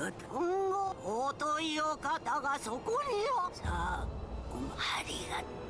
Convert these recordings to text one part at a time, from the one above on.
尊いお方がそこによ。さあ、ありがとう。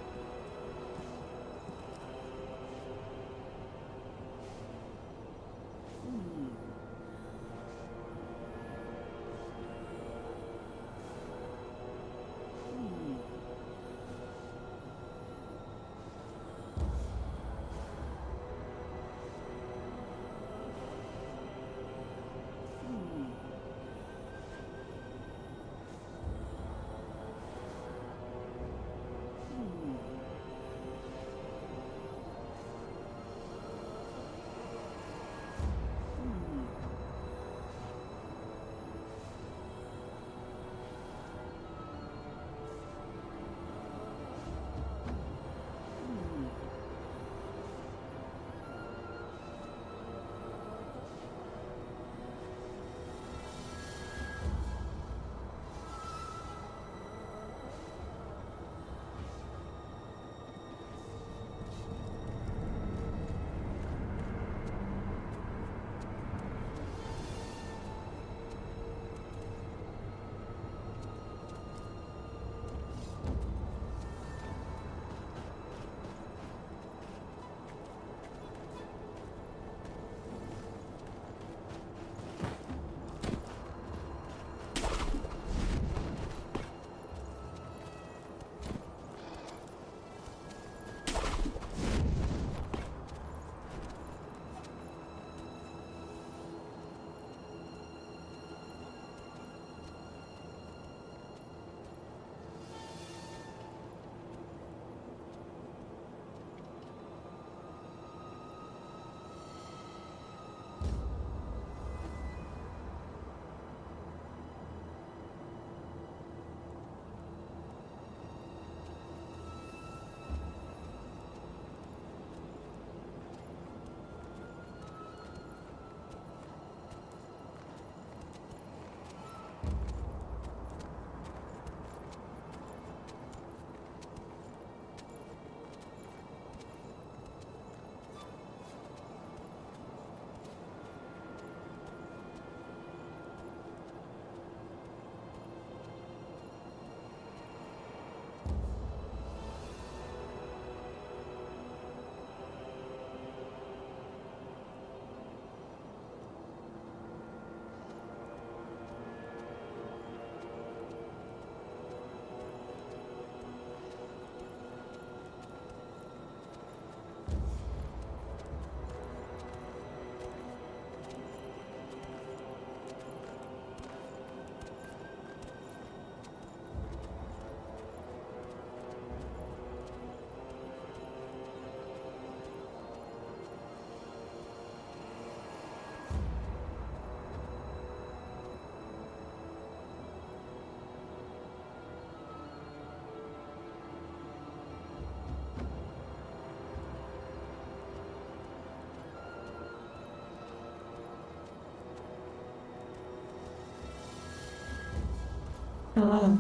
Hello.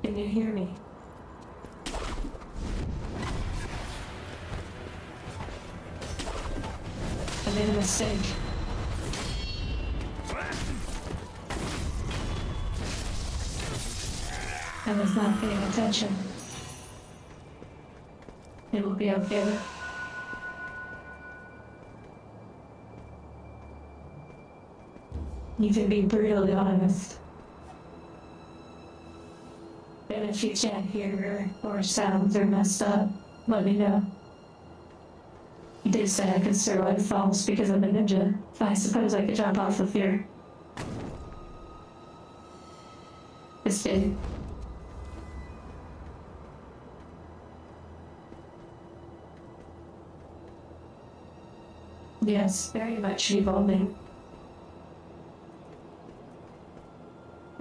Can you hear me? I made a mistake. I was not paying attention. It will be okay. You can be brutally honest. And if you can't hear or sounds are messed up, let me know. You did say I could survive falls because I'm a ninja. I suppose I could jump off of here. This did. Yes, very much evolving.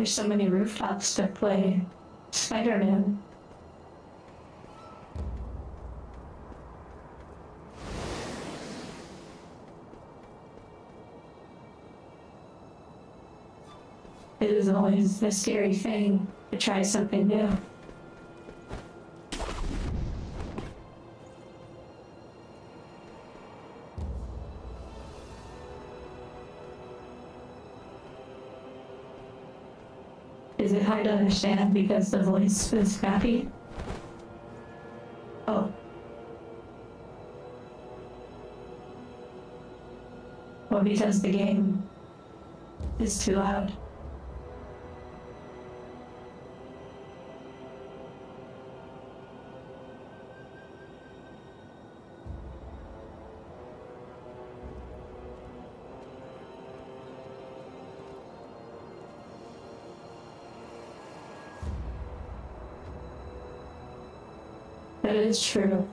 There's so many rooftops to play Spider-Man. It is always a scary thing to try something new. Is it hard to understand because the voice is crappy? Oh. Or because the game is too loud? That is true.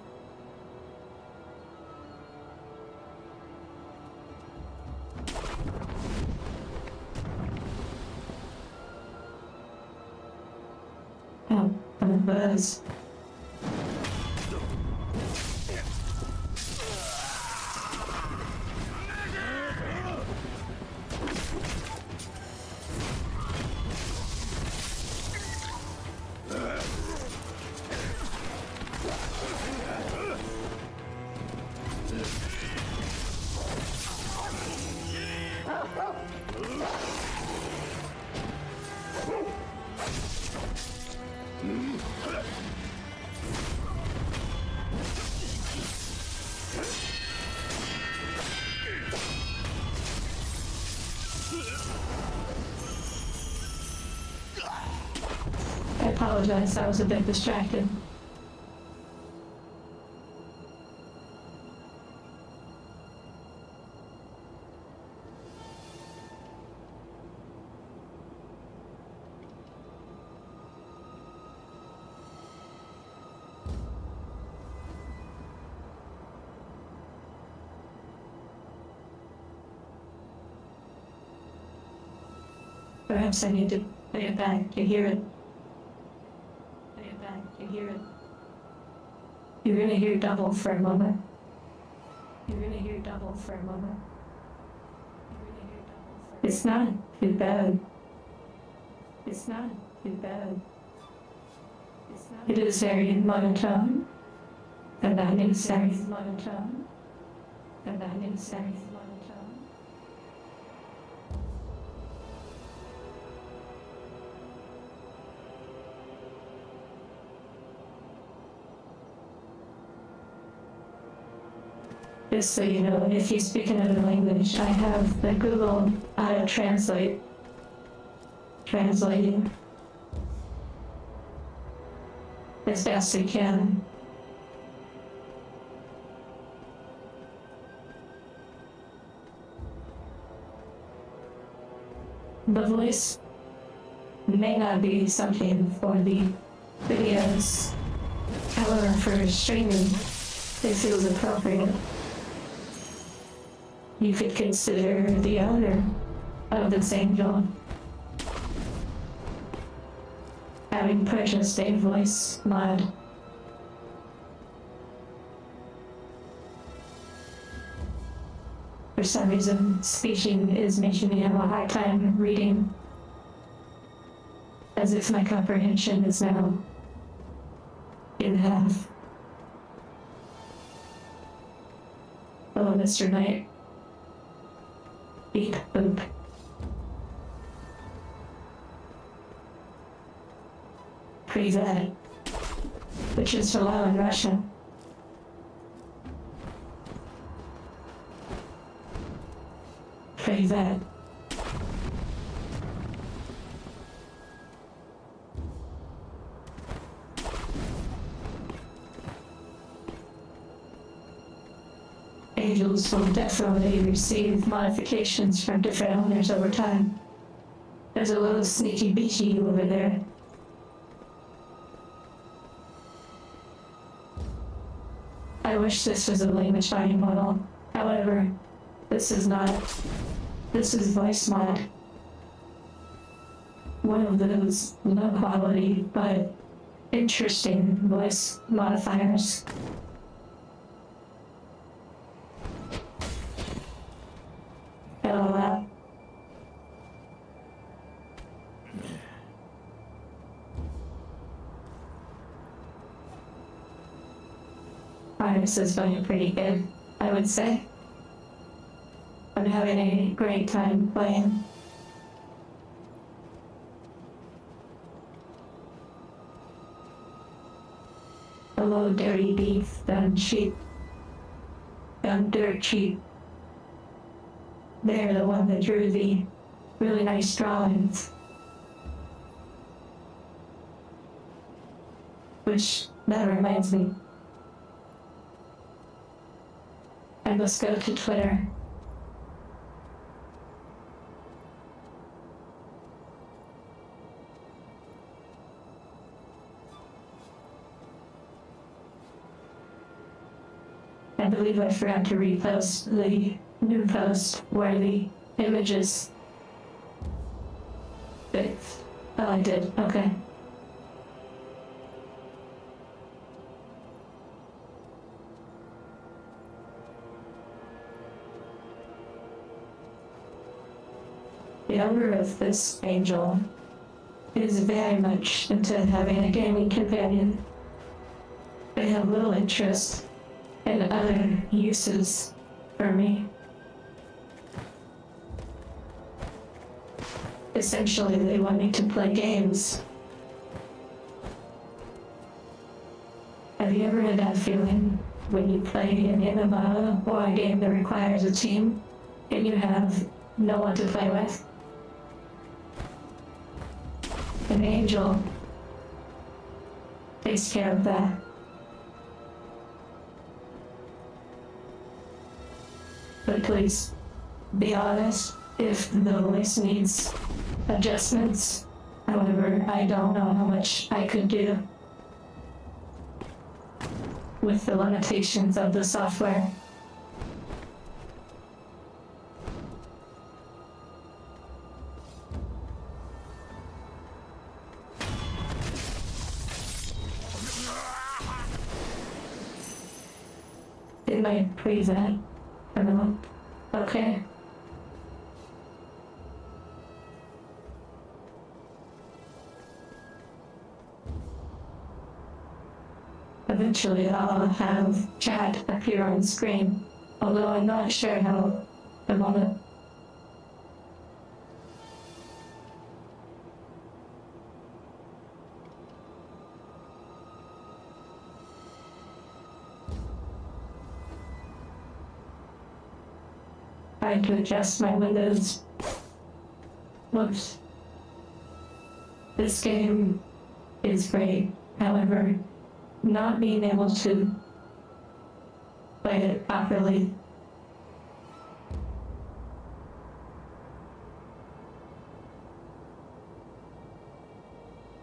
Oh, I'm a buzz. I apologize, I was a bit distracted. Perhaps I need to play it back to hear it. Play it back to hear it. You're gonna hear double for a moment. You're gonna hear double for a moment. It's not too bad. It's not too bad. It is very monotone. And that is very monotone. And that is very monotone. Just so you know, if you speak another language, I have the Google Auto Translate translating as best it can. The voice may not be something for the videos, however, for streaming, it feels appropriate. You could consider the owner of this angel having purchased a voice mod. For some reason, speaking is making me have a hard time reading, as if my comprehension is now in half. Hello, Mr. Knight. Beep, boop. Pretty bad. Which is hello in Russian. Pretty bad. Angels will definitely receive modifications from different owners over time. There's a little sneaky beachy over there. I wish this was a language binding model. However, this is not. This is voice mod. One of those low quality but interesting voice modifiers. LOL. This is going pretty good, I would say. I'm having a great time playing. Hello, dirty beef, done cheap. Done dirt cheap. They're the one that drew the really nice drawings. Which, that reminds me. I must go to Twitter. I believe I forgot to repost the new post where the images fixed. Oh, I did. Okay. The owner of this angel is very much into having a gaming companion. They have little interest in other uses for me. Essentially, they want me to play games. Have you ever had that feeling when you play an MMO or a game that requires a team and you have no one to play with? An angel takes care of that. But please, be honest if the voice needs adjustments. However, I don't know how much I could do with the limitations of the software. It might please that. I don't know. Okay. Eventually I'll have chat appear on screen, although I'm not sure how at the moment. I had to adjust my windows. Whoops. This game is great, however, not being able to play it properly.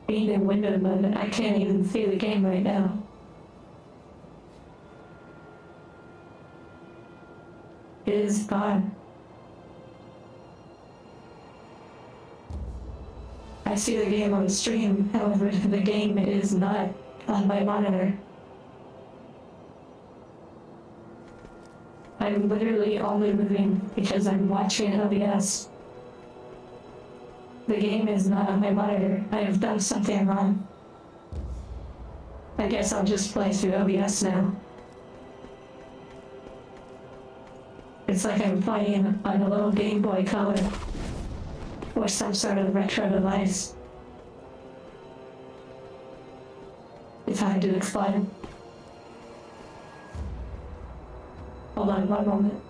Being in window mode, I can't even see the game right now. It is fun. I see the game on the stream, however, the game is not on my monitor. I'm literally only moving because I'm watching OBS. The game is not on my monitor. I have done something wrong. I guess I'll just play through OBS now. It's like I'm playing on a little Game Boy Color or some sort of retro device. It's hard to explain. Hold on one moment.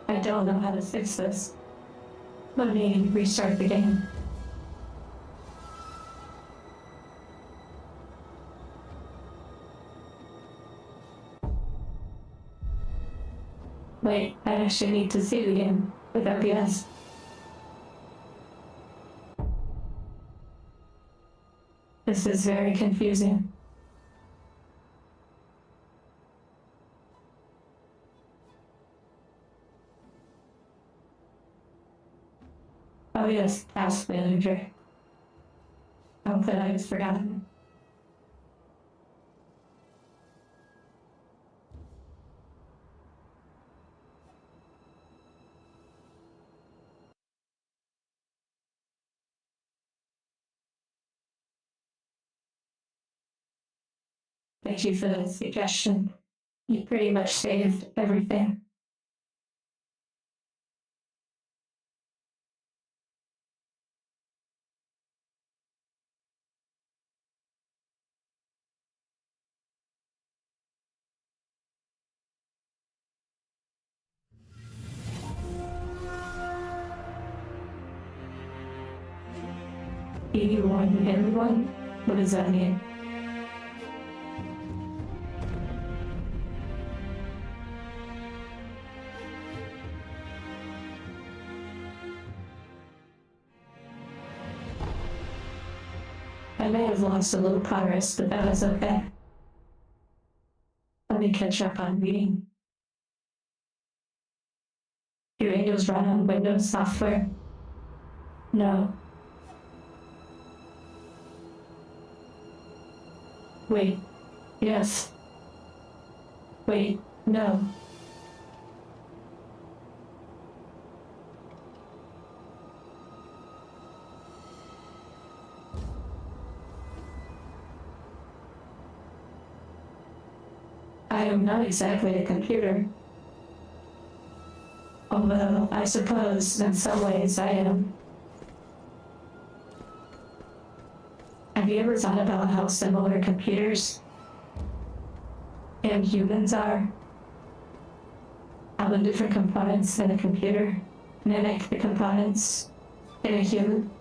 I don't know how to fix this. Let me restart the game. Wait, I actually need to see the game with OBS. This is very confusing. Oh yes, Task Manager. Oh, but I was forgotten. Thank you for the suggestion. You pretty much saved everything. Anyone, everyone? What does that mean? I may have lost a little progress, but that was okay. Let me catch up on reading. Do angels run on Windows software? No. Wait. Yes. Wait. No. I am not exactly a computer. Although, I suppose, in some ways, I am. Have you ever thought about how similar computers and humans are? How the different components in a computer mimic the components in a human?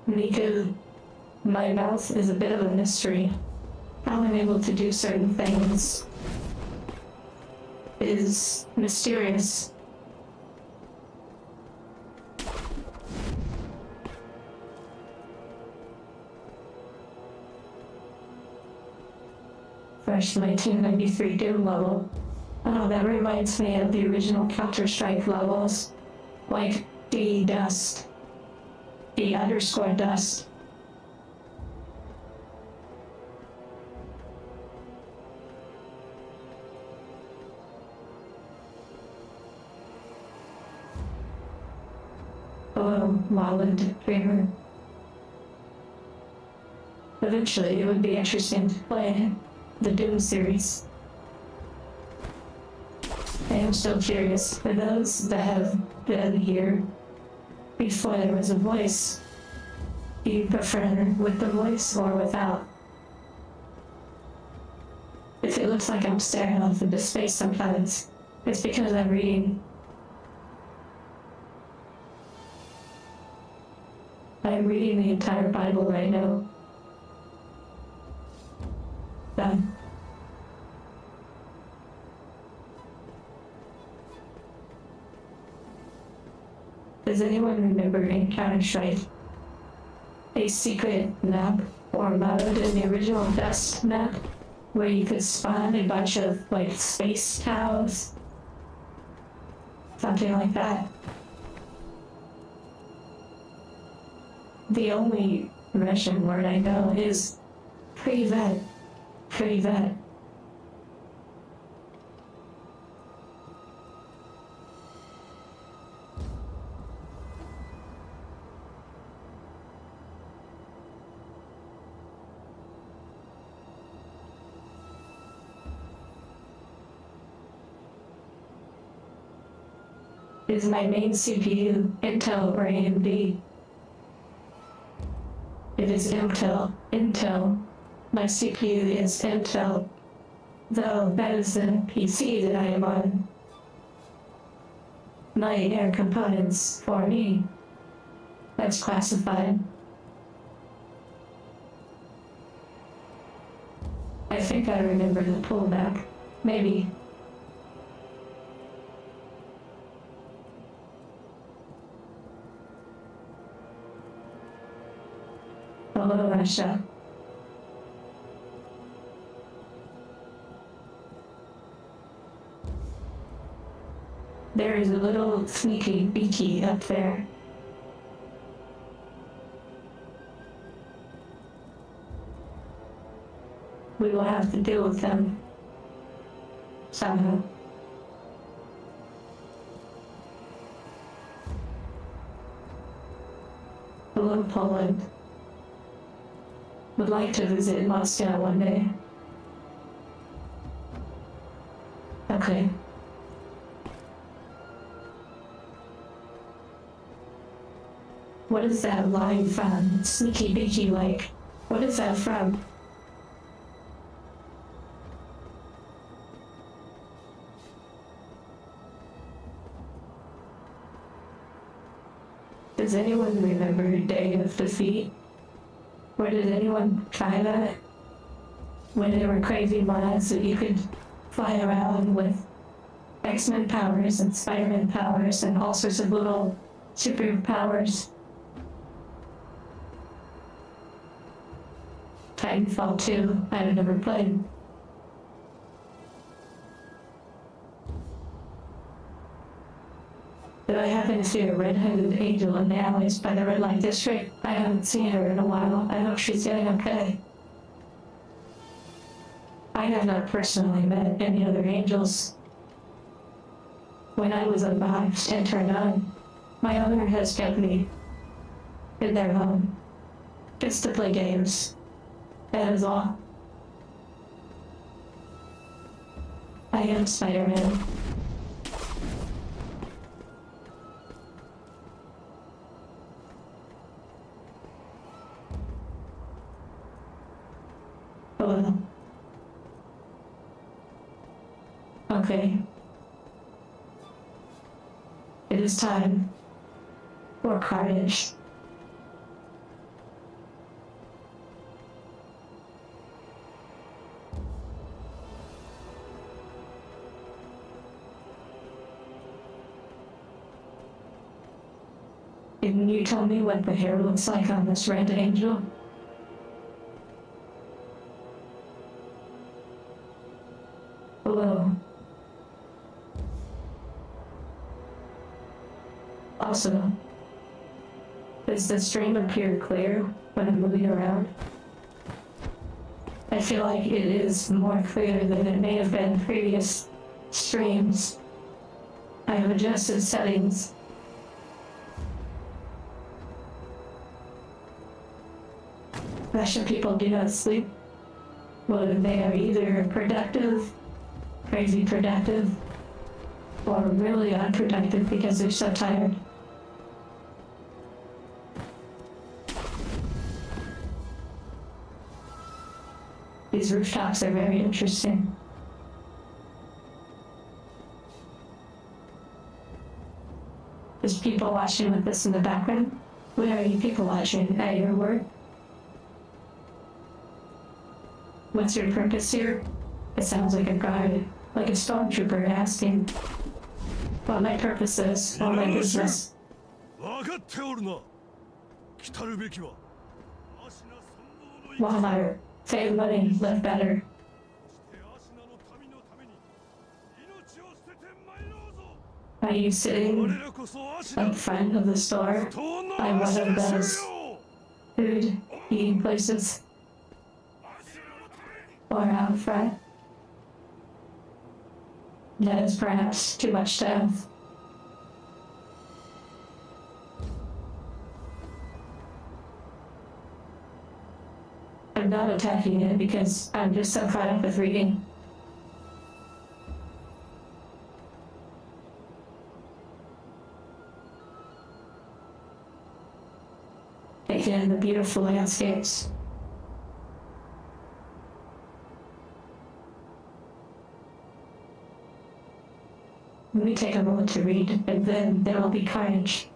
Miku, my mouth is a bit of a mystery. How I'm able to do certain things is mysterious. Fresh 1993 Doom level. Oh, that reminds me of the original Counter-Strike levels. Like D dust. D_dust. Oh, Lolland Dreamer. Eventually, it would be interesting to play the Doom series. I am still curious, for those that have been here before there was a voice, do you prefer with the voice or without? If it looks like I'm staring off into space sometimes, it's because I'm reading. I'm reading the entire Bible right now. Done. Does anyone remember in Counter-Strike a secret map or mode in the original Dust map where you could spawn a bunch of like space cows? Something like that. The only Russian word I know is privet. Privet. Is my main CPU Intel or AMD? It is Intel. My CPU is Intel, though that is the PC that I am on. My air components for me. That's classified. I think I remember the pullback. Maybe. Hello, Russia. There is a little sneaky beaky up there. We will have to deal with them somehow. Hello, Poland. Would like to visit Moscow one day. Okay. What is that line from? Sneaky beaky like. What is that from? Does anyone remember Day of Defeat? Or did anyone try that? When there were crazy mods that you could fly around with X-Men powers and Spider-Man powers and all sorts of little superpowers. Titanfall 2, I've never played. Did I happen to see a red-headed angel in the alleys by the red light district? I haven't seen her in a while. I hope she's getting okay. I have not personally met any other angels. When I was unboxed and turned on, my owner has kept me in their home just to play games. That is all. I am Spider-Man. Hello. Okay. It is time for carnage. Can you tell me what the hair looks like on this red angel? Hello. Also, does the stream appear clear when I'm moving around? I feel like it is more clear than it may have been previous streams. I have adjusted settings. Russian people do not sleep. Well, they are either productive, crazy productive, or really unproductive because they're so tired. These rooftops are very interesting. There's people watching with this in the background. Where are you people watching? At your work? What's your purpose here? It sounds like a guard, like a stormtrooper asking what my purpose is, or my business. Walmart, save money, live better. Are you sitting up front of the store by one of those food eating places? Or out front? That is perhaps too much to have. I'm not attacking it because I'm just so caught up with reading. Taking in the beautiful landscapes. Let me take a moment to read, and then there will be carnage.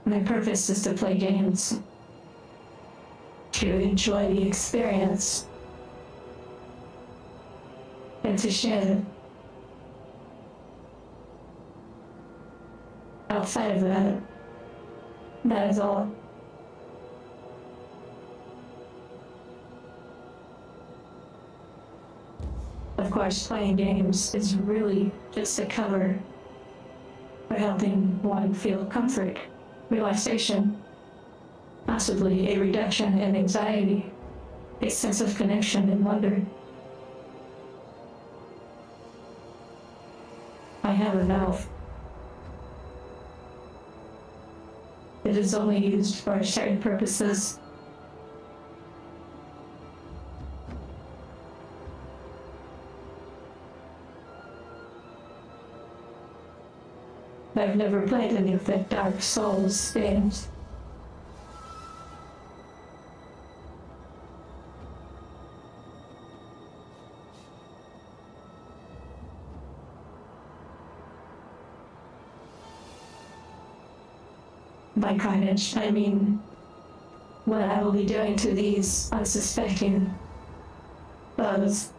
My purpose is to play games, to enjoy the experience, and to share it. Outside of that, that is all. Of course, playing games is really just a cover for helping one feel comfort, relaxation, possibly a reduction in anxiety, a sense of connection and wonder. I have a mouth. It is only used for certain purposes. I've never played any of the Dark Souls games. By carnage, I mean what I will be doing to these unsuspecting bugs.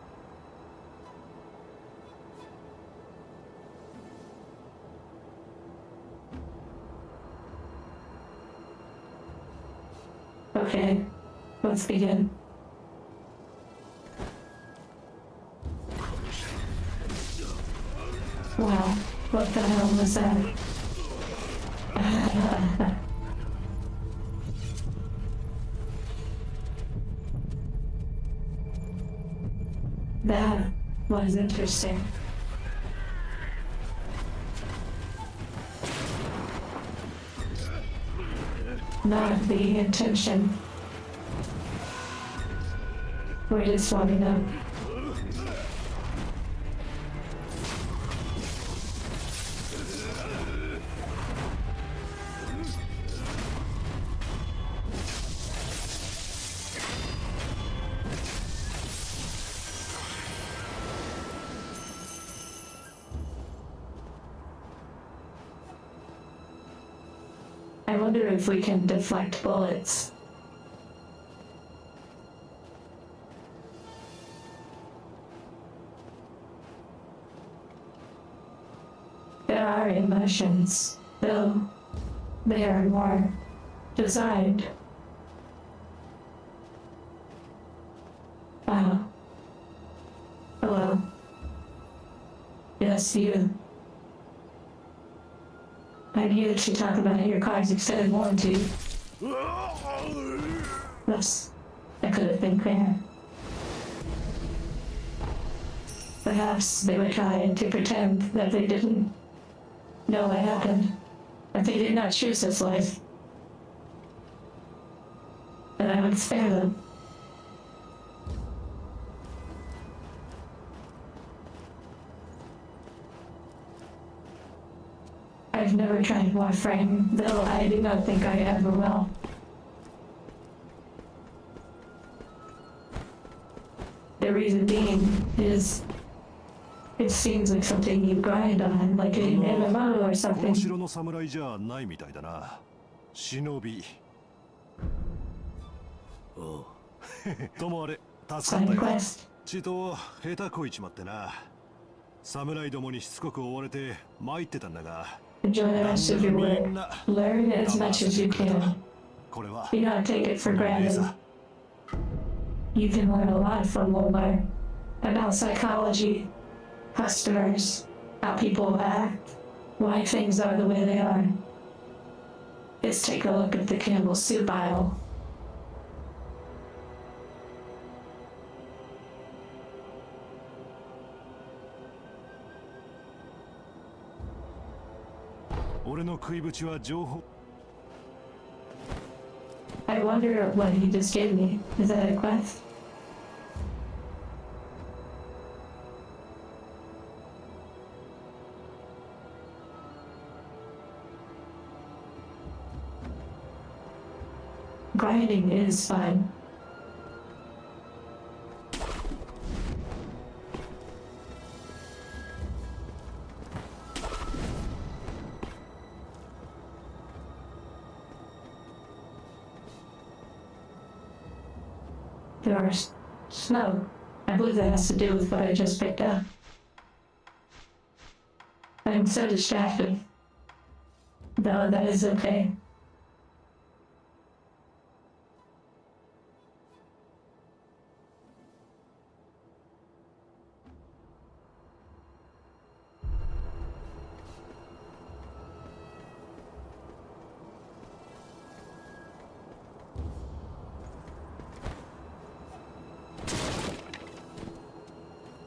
Okay, let's begin. Wow, what the hell was that? That was interesting. Not the intention. We're just warming up. I wonder if we can deflect bullets. There are emotions, though they are more designed. Wow. Hello. Yes, you. I knew that you talked about your car's extended warranty. Yes, that could have been fair. Perhaps they were trying to pretend that they didn't know what happened, that they did not choose this life. And I would spare them. I've never tried Warframe, though I do not think I ever will. The reason being is it seems like something you grind on, like an MMO or something. Side quest. ちと下手こいちまってな。侍どもにしつこく追われて参ってたんだが。 Enjoy the rest of your work. Learn as much as you can. Do not take it for granted. You can learn a lot from Walmart about psychology, customers, how people act, why things are the way they are. Let's take a look at the Campbell soup aisle. I wonder what he just gave me. Is that a quest? Grinding is fun. There's snow. I believe that has to do with what I just picked up. I'm so distracted. Though that is okay.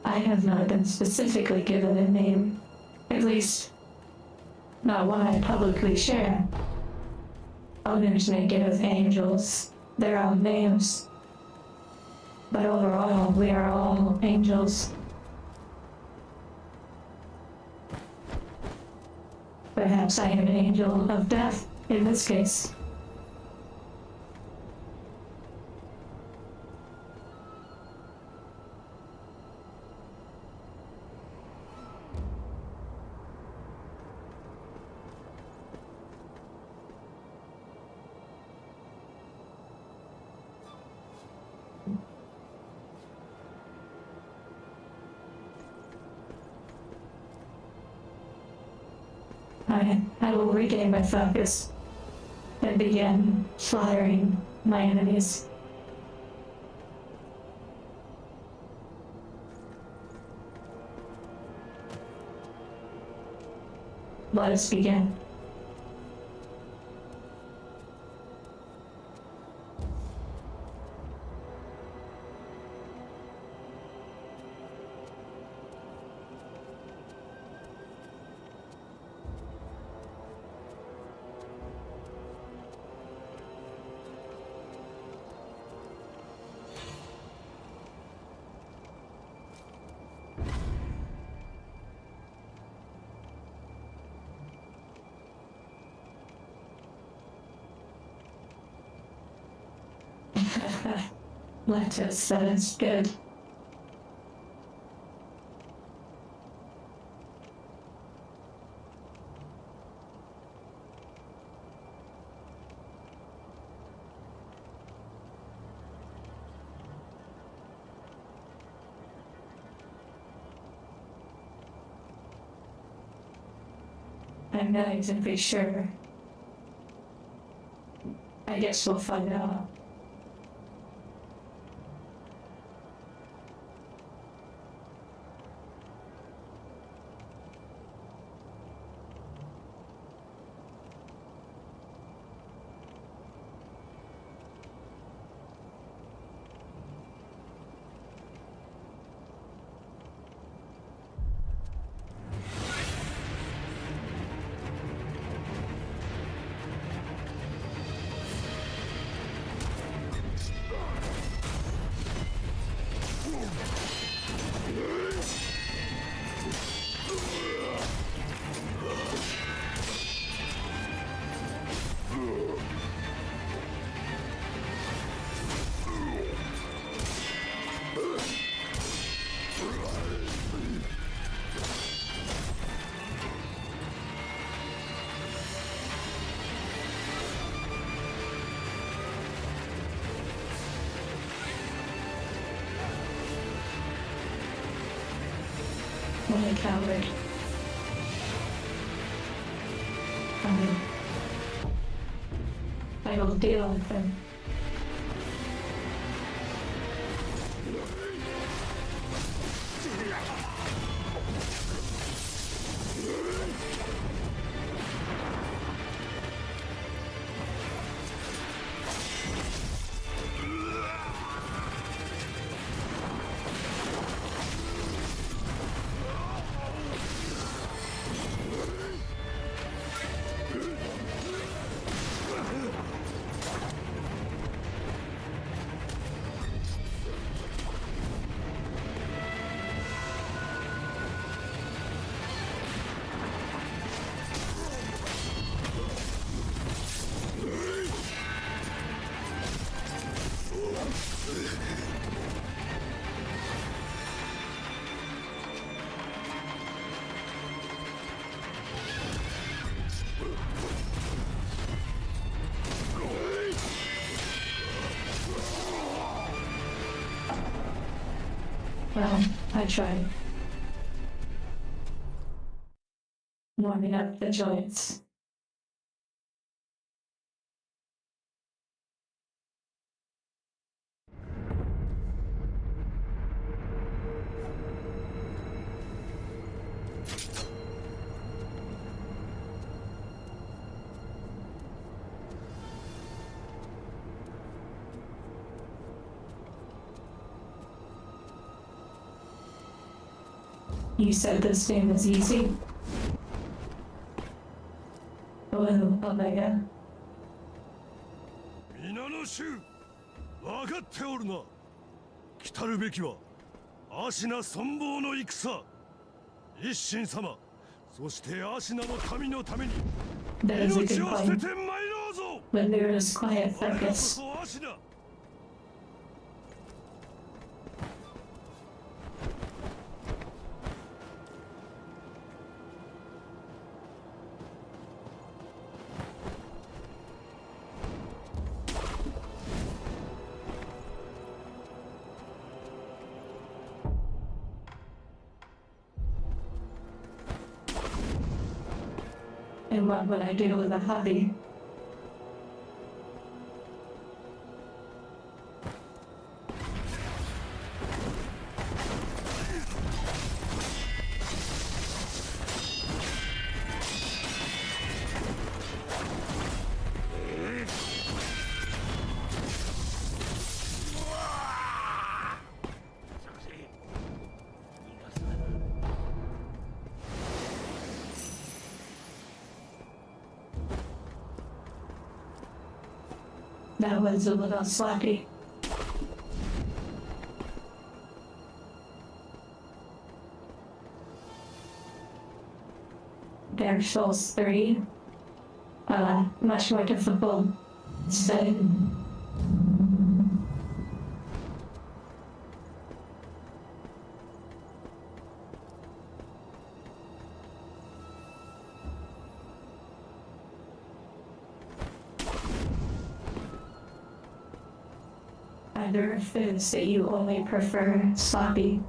I have not been specifically given a name, at least not one I publicly share. Others make it with angels, their own names. But overall, we are all angels. Perhaps I am an angel of death in this case. I will regain my focus and begin slaughtering my enemies. Let us begin. Lettuce, that is good. I'm not exactly sure. I guess we'll find out. What a coward. I will deal with him. Well, I tried. Warming up the joints. You said this game is easy? Oh, Omega. 皆の衆、分かっておるな。来たるべきは芦名存亡の戦。一心様、そして芦名の民のために That is a 命 good を捨て point. て参ろうぞ。 When there is quiet 我らこ focus, そ芦名。 and what would I do with a hobby? That was a little sloppy. Dark Souls 3. Much more difficult. So, are there foods that you only prefer sloppy?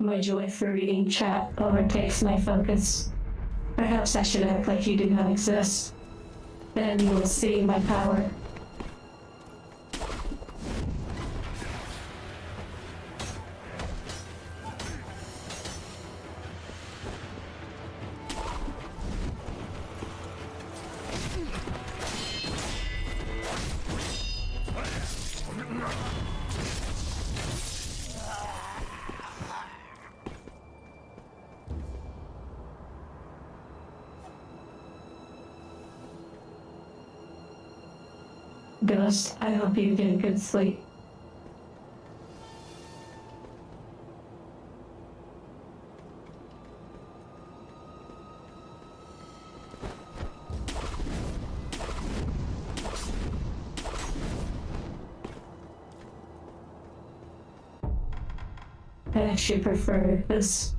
My joy for reading chat overtakes my focus. Perhaps I should act like you do not exist. Then you will see my power. Ghost, I hope you get a good sleep. I actually prefer this.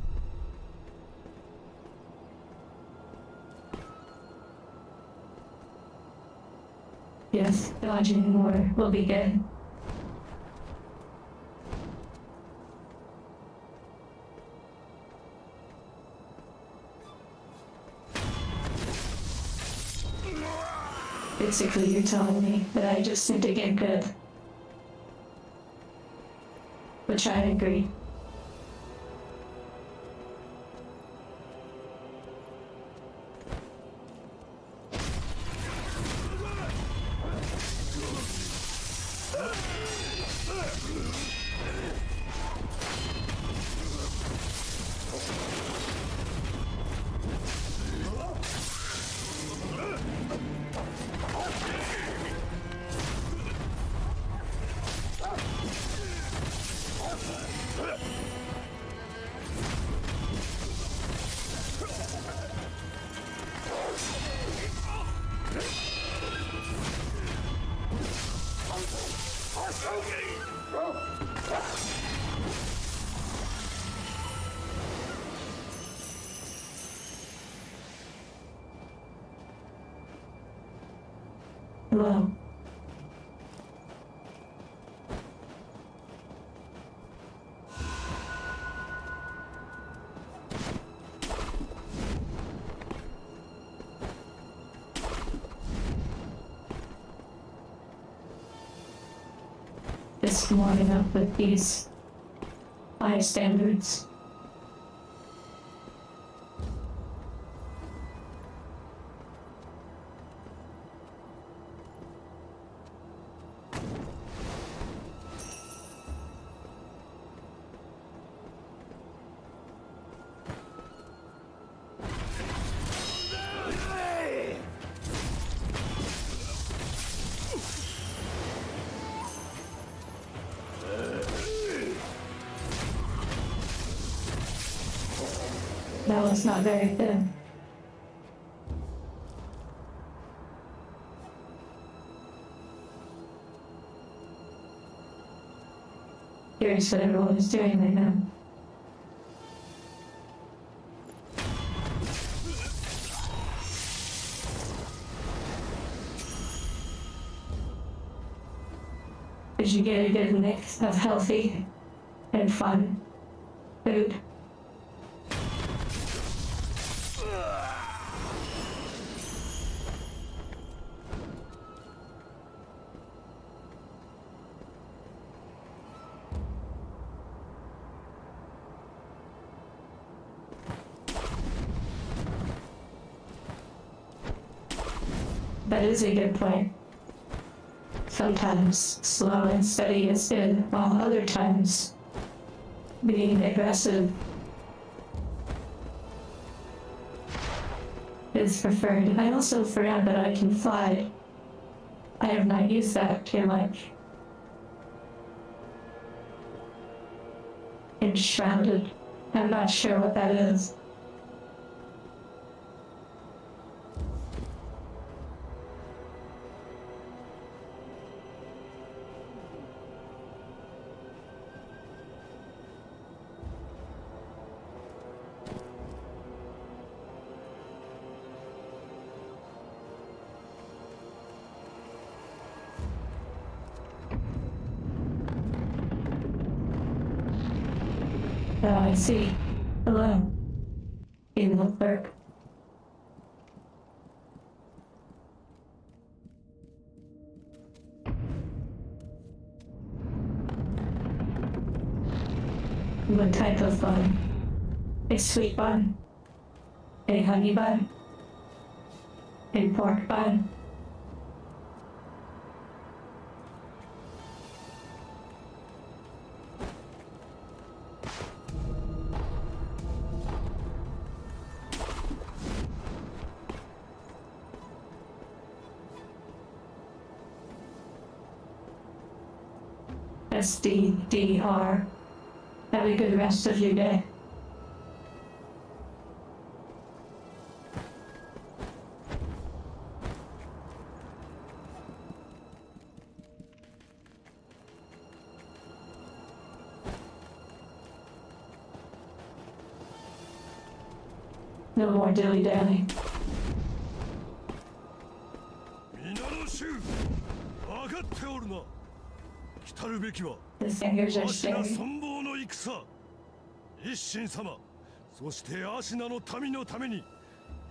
Yes, dodging more will be good. Basically, you're telling me that I just need to get good. Which I agree. Hello. Just warming up with these high standards. That was not very thin. Curious what everyone is doing right now. Did you get a good mix of healthy and fun food? That is a good point. Sometimes slow and steady is good, while other times being aggressive is preferred. I also forgot that I can fly. I have not used that too much. Enshrouded. I'm not sure what that is. Oh, I see. Hello. Evil clerk. What type of bun? A sweet bun? A honey bun? A pork bun? SDDR. Have a good rest of your day. No more dilly-dally. 皆の衆、分かっておるな。来るべきは The singers are アシナ staring. 存亡の戦。一神様、そしてアシナの民のために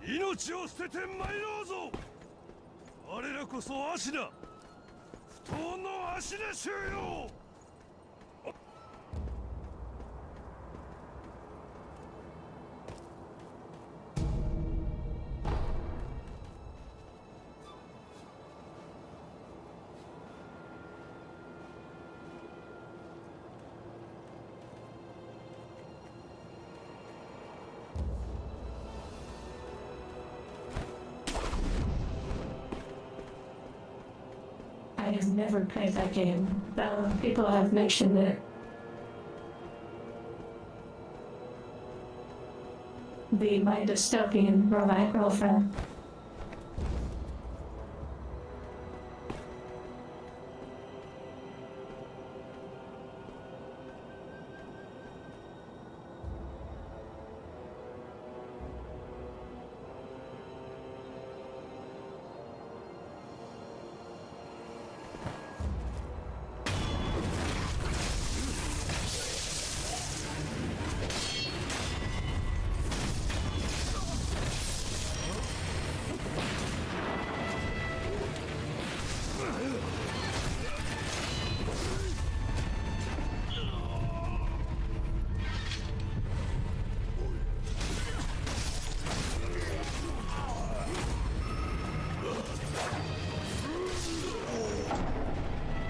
命を捨てて参ろうぞ。我らこそアシナ、不当のアシナ衆よ。I have never played that game, though people have mentioned it. My dystopian robot girlfriend.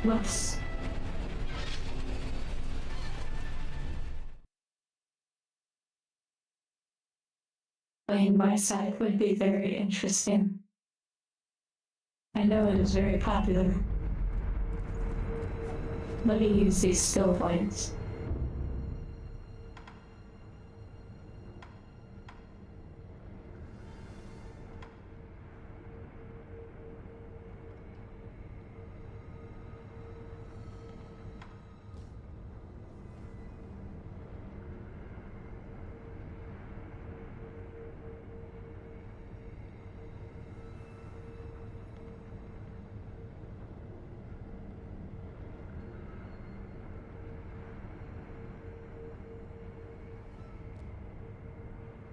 Whoops. Playing my side would be very interesting. I know it is very popular. Let me use these skill points.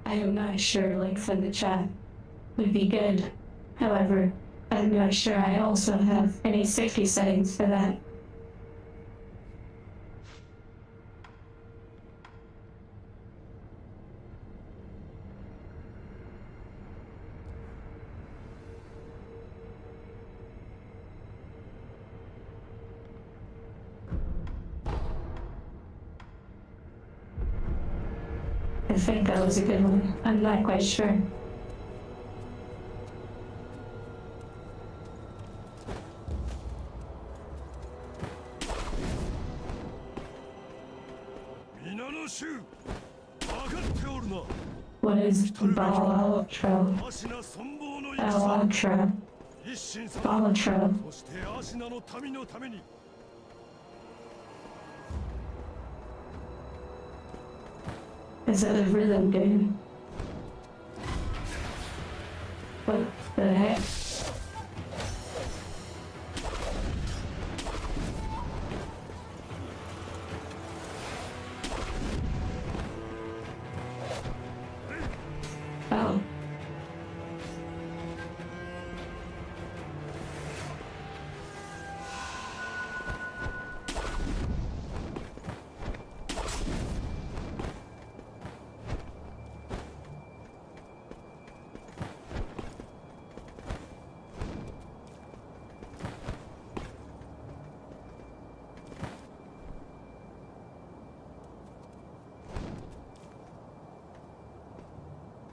I am not sure links in the chat would be good. However, I'm not sure I also have any safety settings for that. I think that was a good one. I'm not quite sure. What is Balatro? Balatro. Balatro. Is it a rhythm game? What the heck? Oh.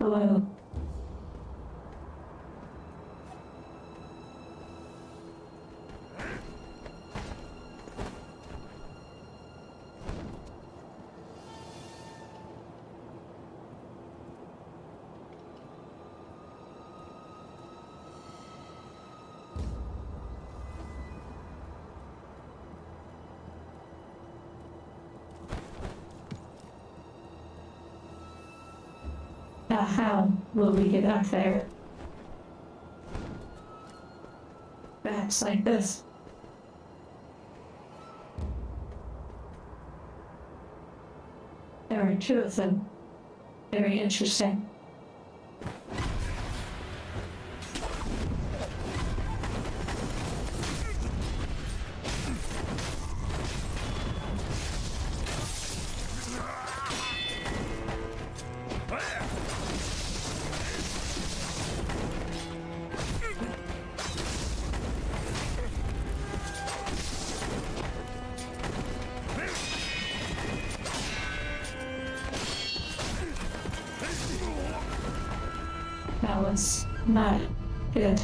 Hello. Now how will we get up there? Perhaps like this. There are two of them. Very interesting. That was not good.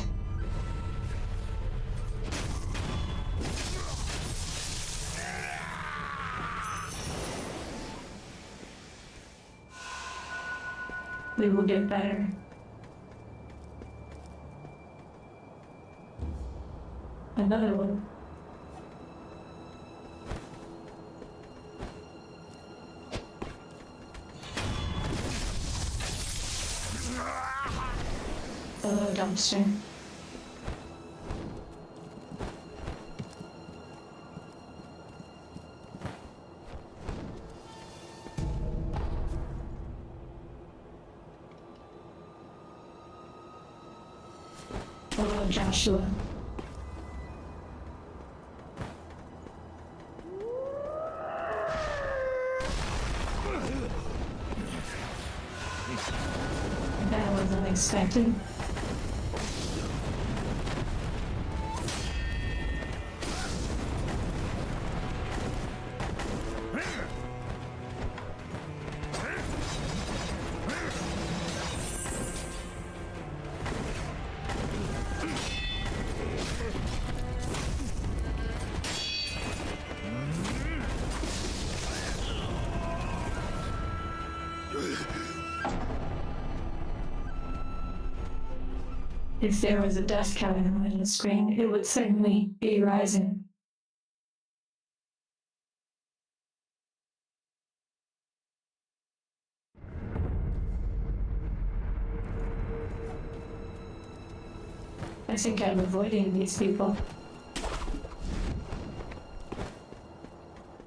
We will get better. Another one. Hello, dumpster. Hello, Joshua. That was unexpected. If there was a dust counter on the screen, it would certainly be rising. I think I'm avoiding these people.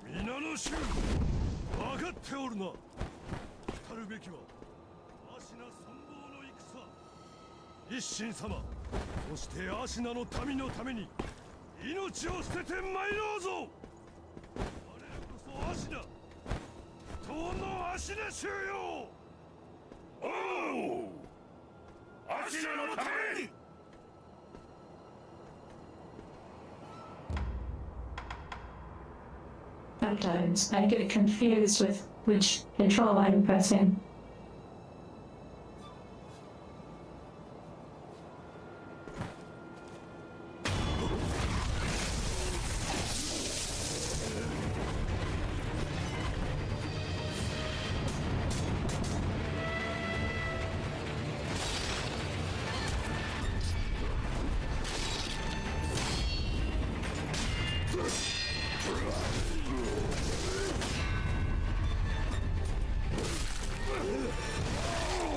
皆の衆、分かっておるな。来るべきはアシナ存亡の戦。一心様、そしてアシナの民のために命を捨てて参ろうぞ。我らこそアシナ、不当のアシナ衆よ。おう、アシナのために。Sometimes I get confused with which control I'm pressing.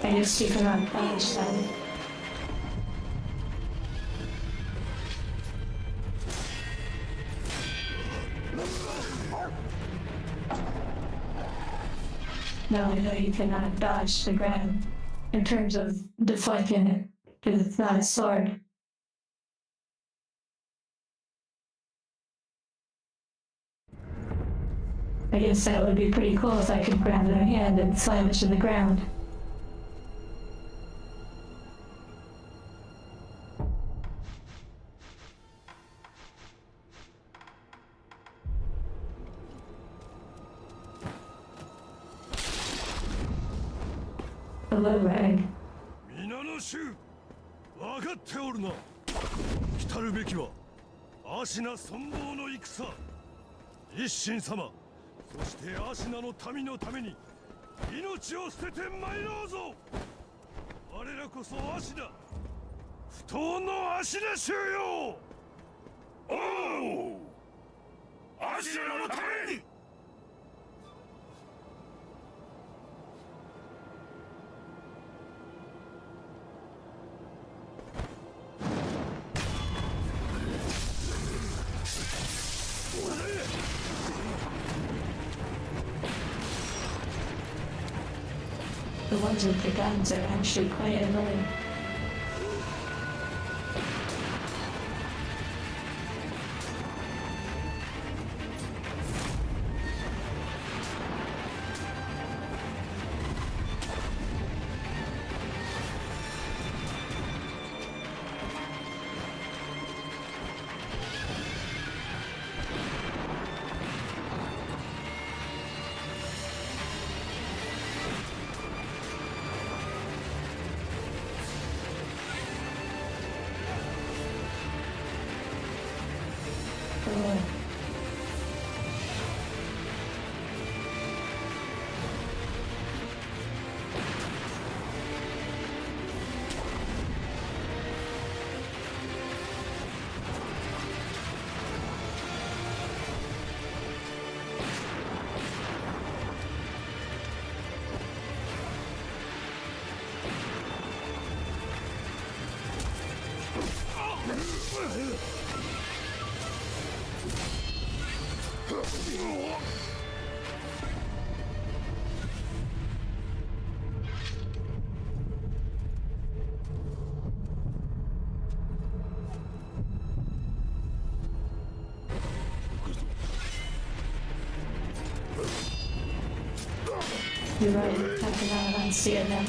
I guess you cannot punish them. No, you cannot dodge the grab in terms of deflecting it, because it's not a sword. I guess that would be pretty cool if I could grab their hand and slam it to the ground. Hello, Rag. 皆の衆、分かっておるな。来るべきはアシナ存亡の戦。一心様、そしてアシナの民のために命を捨てて参ろうぞ。我らこそアシナ、不当のアシナ衆よ。おう、アシナのために。The ones with the guns are actually quite annoying. You're right, I cannot unsee them.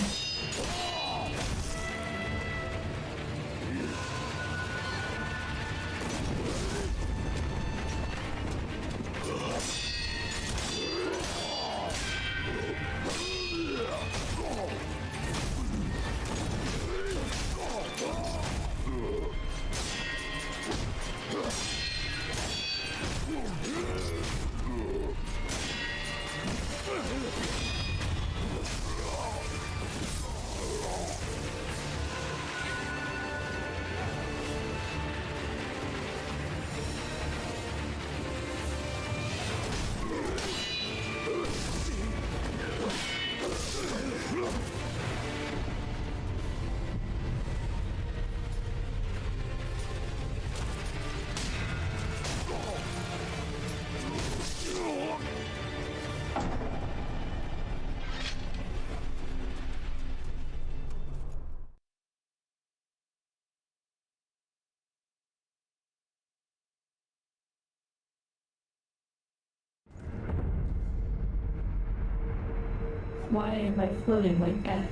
Why am I floating like that?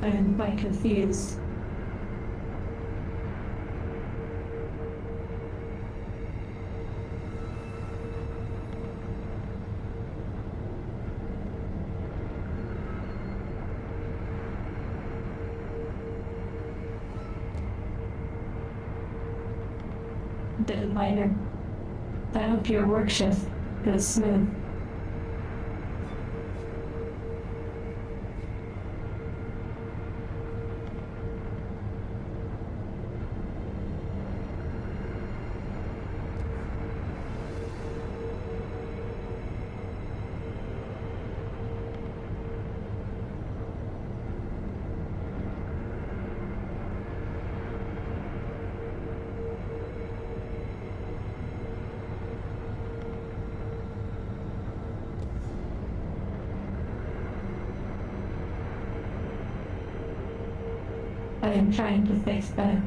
I am quite confused. Dead miner. I hope your work shift goes smooth. I am trying to fix that.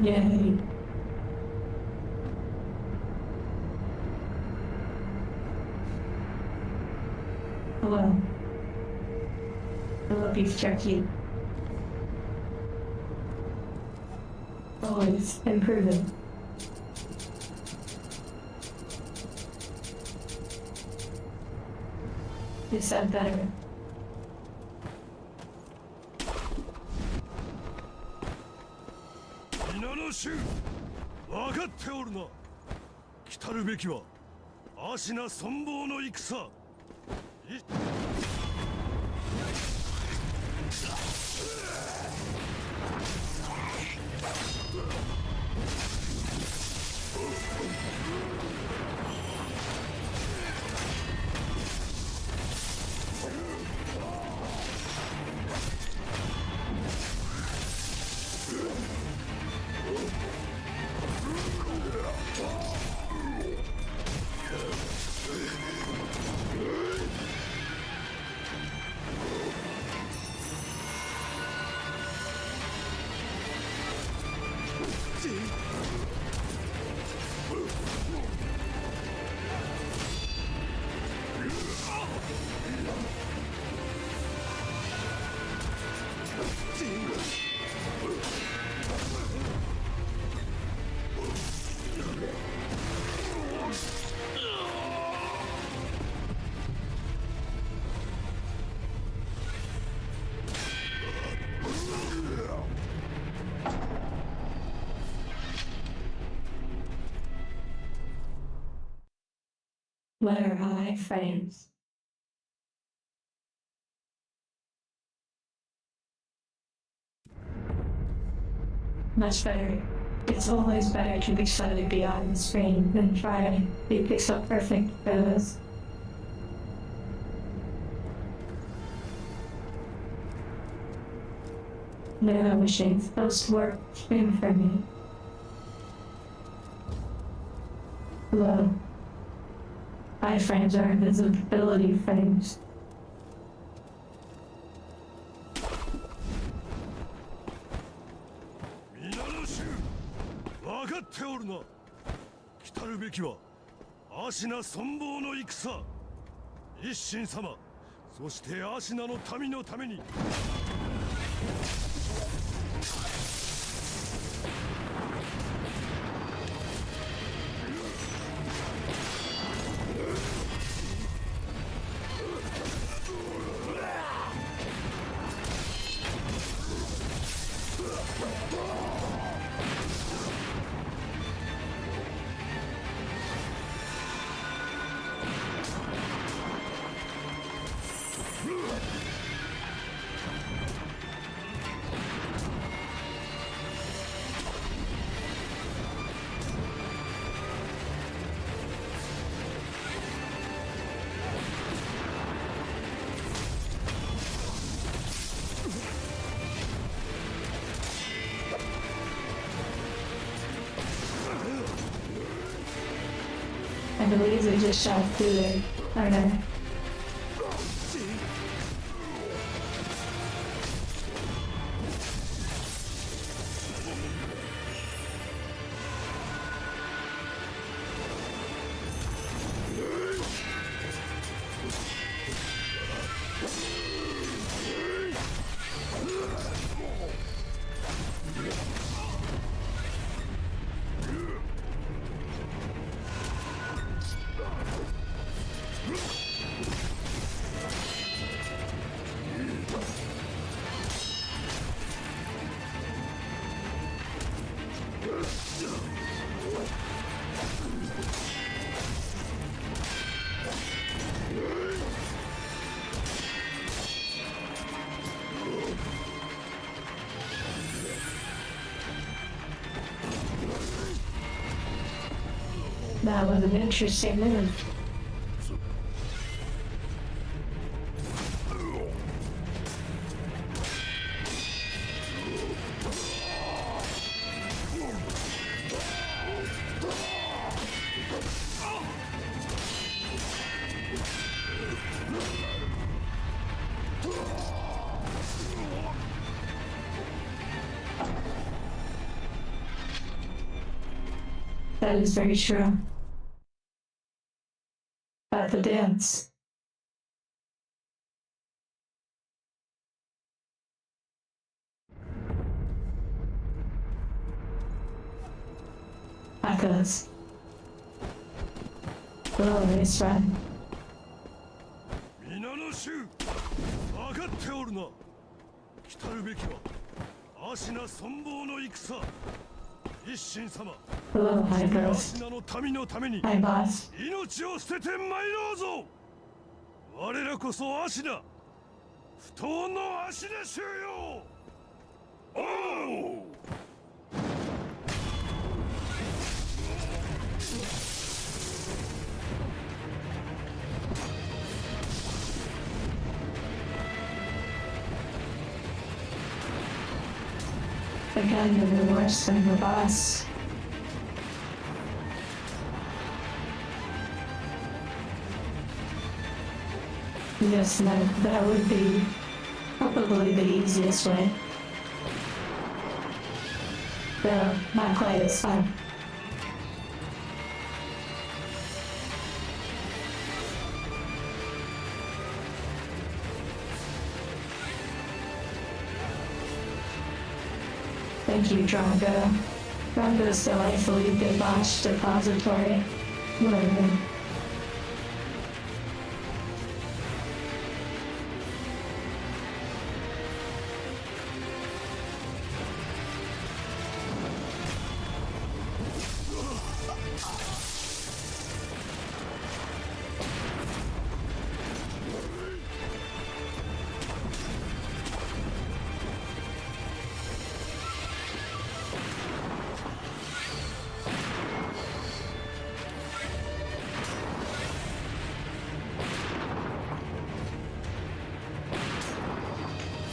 Yay. Hello. Hello, beef jerky. Always improving. You said better.衆分かっておるな。来たるべきは芦名存亡の戦。Letter I frames. Much better. It's always better to be slightly beyond the screen than try to be pixel perfect photos. No machines supposed to work screen for me. Hello. Iframes are invisibility frames. 皆の衆分かっておるな。来たるべきは芦名存亡の戦。一心様、そして芦名の民のために。I believe they just shot through there. Or no. That was an interesting move. That is very true. At the dance. Echoes. Oh, nice run. 皆の衆分かっておるな。来たるべきは芦名存亡の戦。一心様、 Hello, hi 芦 girls. 名の民のために Hi, boss. 命を捨てて参ろうぞ。我らこそ芦名、不当の芦名衆よ。おう。Again, the worse than the boss. Yes, that would be probably the easiest way. Though, not quite as fun. Thank you, Drongo. Drongo's delightfully debauched depository. Whatever.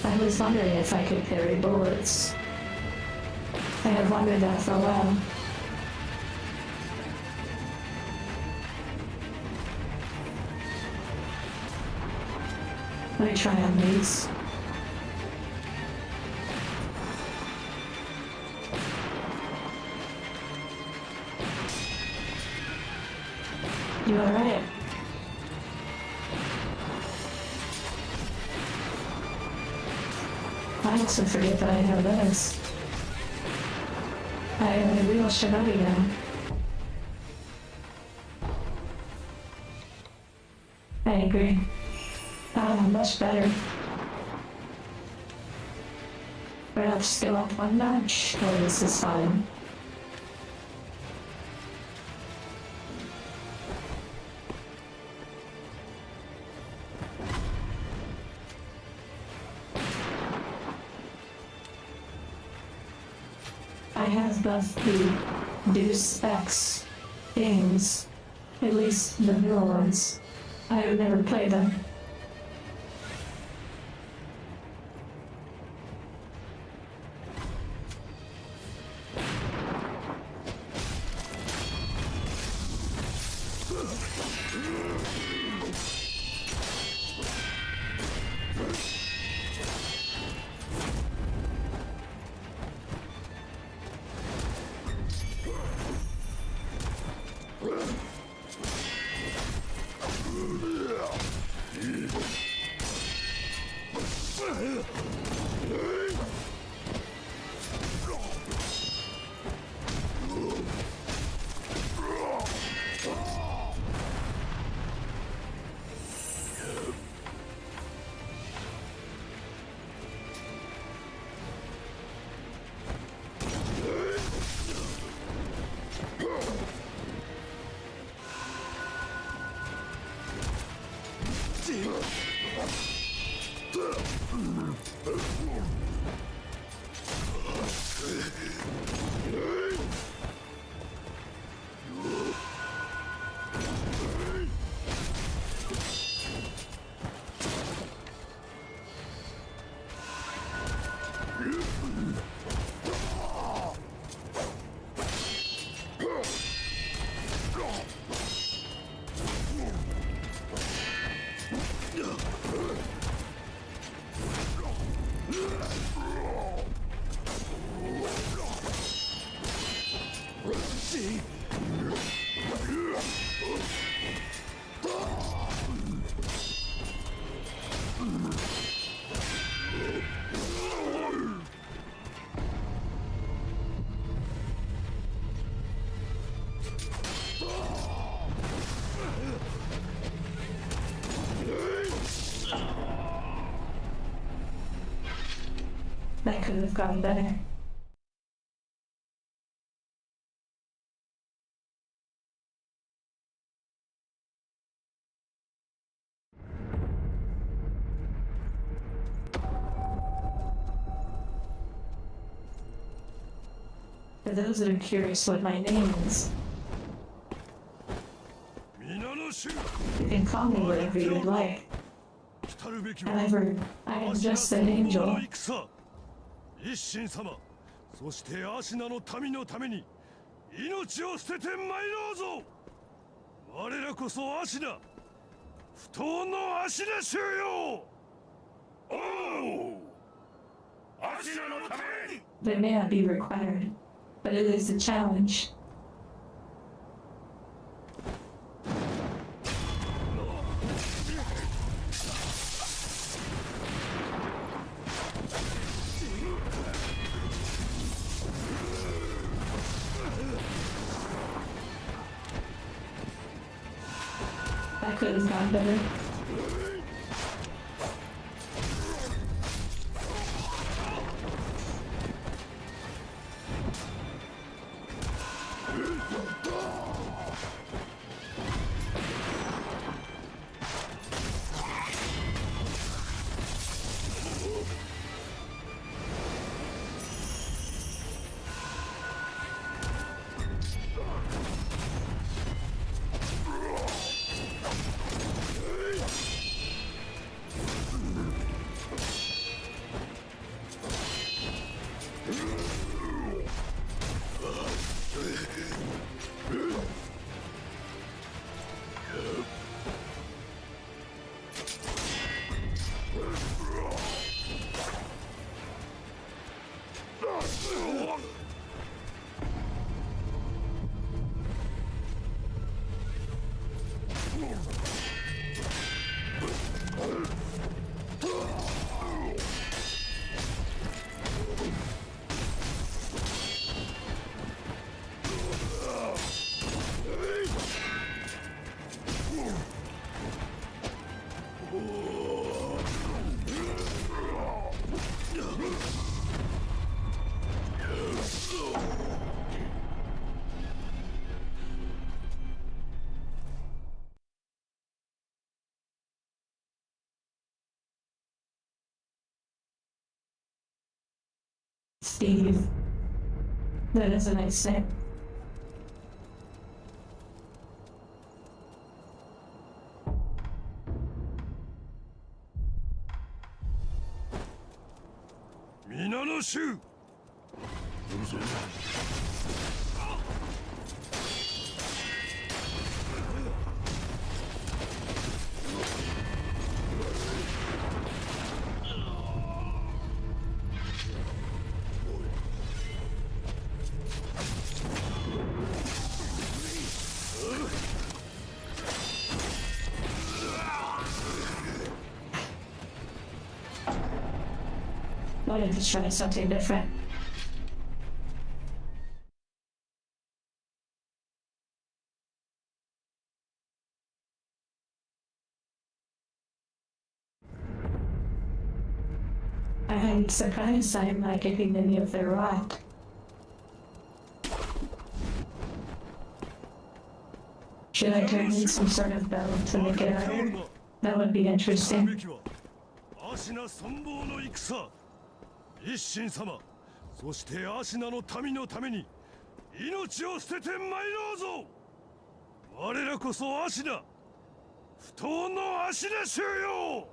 I was wondering if I could parry bullets. I have wondered that for a while. Let me try on these. You alright? I also forget that I have this. I am a real shinobi now. I agree. Much better. Perhaps go up one notch. Oh, this is fine. I have both the Deus Ex games, at least the newer ones. I have never played them. That could have gone better. For those that are curious what my name is, you can call me whatever you would like. However, I am just an angel. 一心様、そしてアシナの民のために命を捨てて参ろうぞ。我らこそアシナ、不当のアシナ衆よ。おう、アシナのために。 They may not be required, but it is a challenge. That could have gone better. Steve. That is a nice name.皆の衆Wanted to try something different. I'm surprised I'm not getting any of their rock. Should I turn in some sort of bell to make it harder? That would be interesting. 芦名存亡の戦一心様そして芦名の民のために命を捨てて参ろうぞ我らこそ芦名不当の芦名衆よ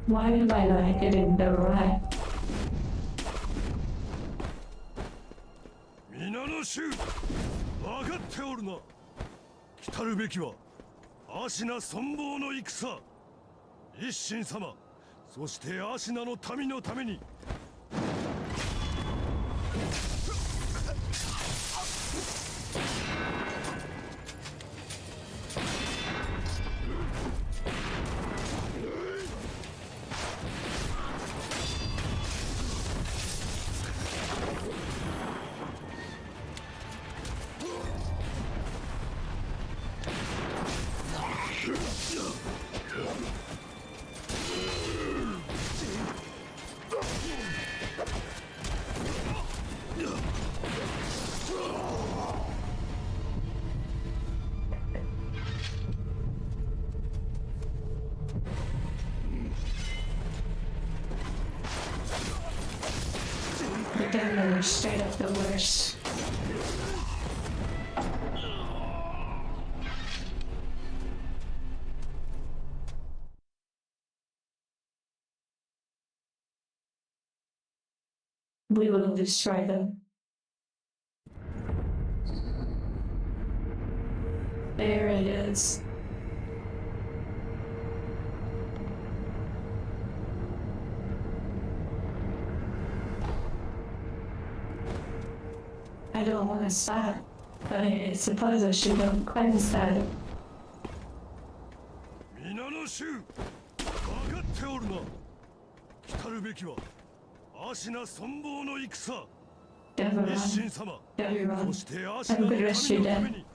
Why am I not getting the rock? 皆の衆分かっておるな来るべきは芦名存亡の戦一心様そして芦名の民のためにThe devil is straight up the worst. We will destroy them. There it is. I don't want to stop, but I suppose I should go cleanse that. 皆の衆分かっておるな来るべきは芦名存亡の戦 Devil 一 run. 心様 Devil そ run. して芦名の I'm good rest 民 your のため day. に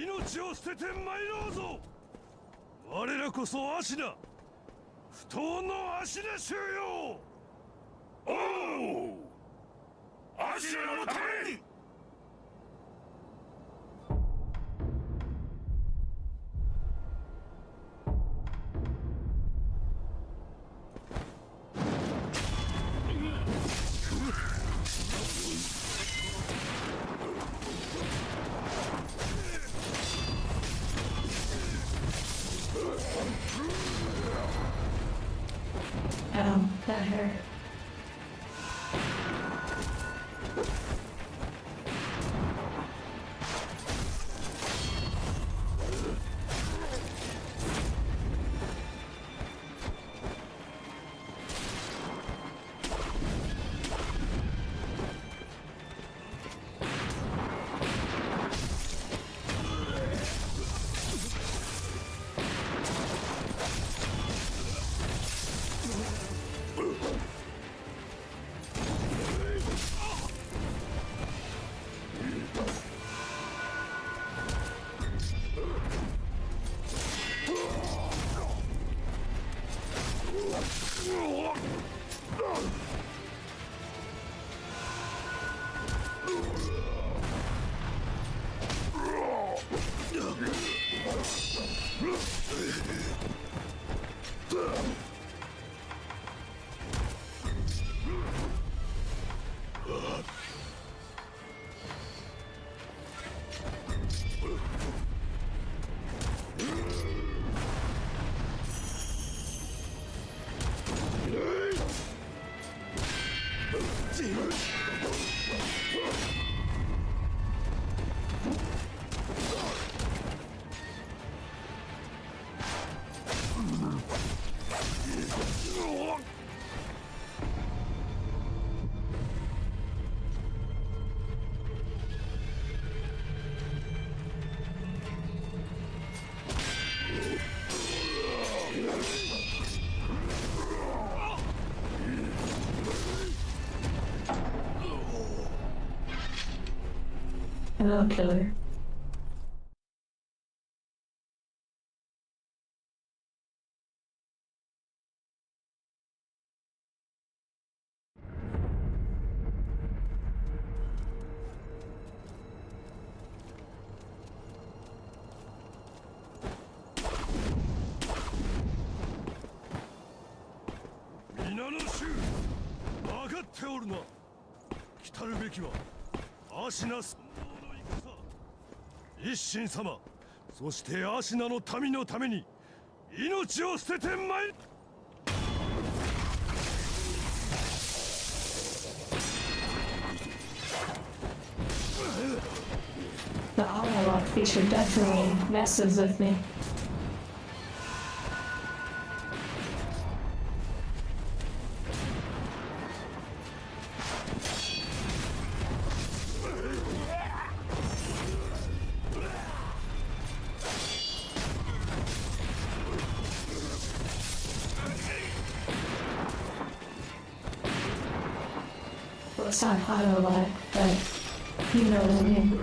命を捨てて参ろうぞ我らこそ芦名不当の芦名衆よおう芦名のために killer. Hello, killer. The auto lock feature definitely messes with me. Well, it's not auto lock, but you know what I mean.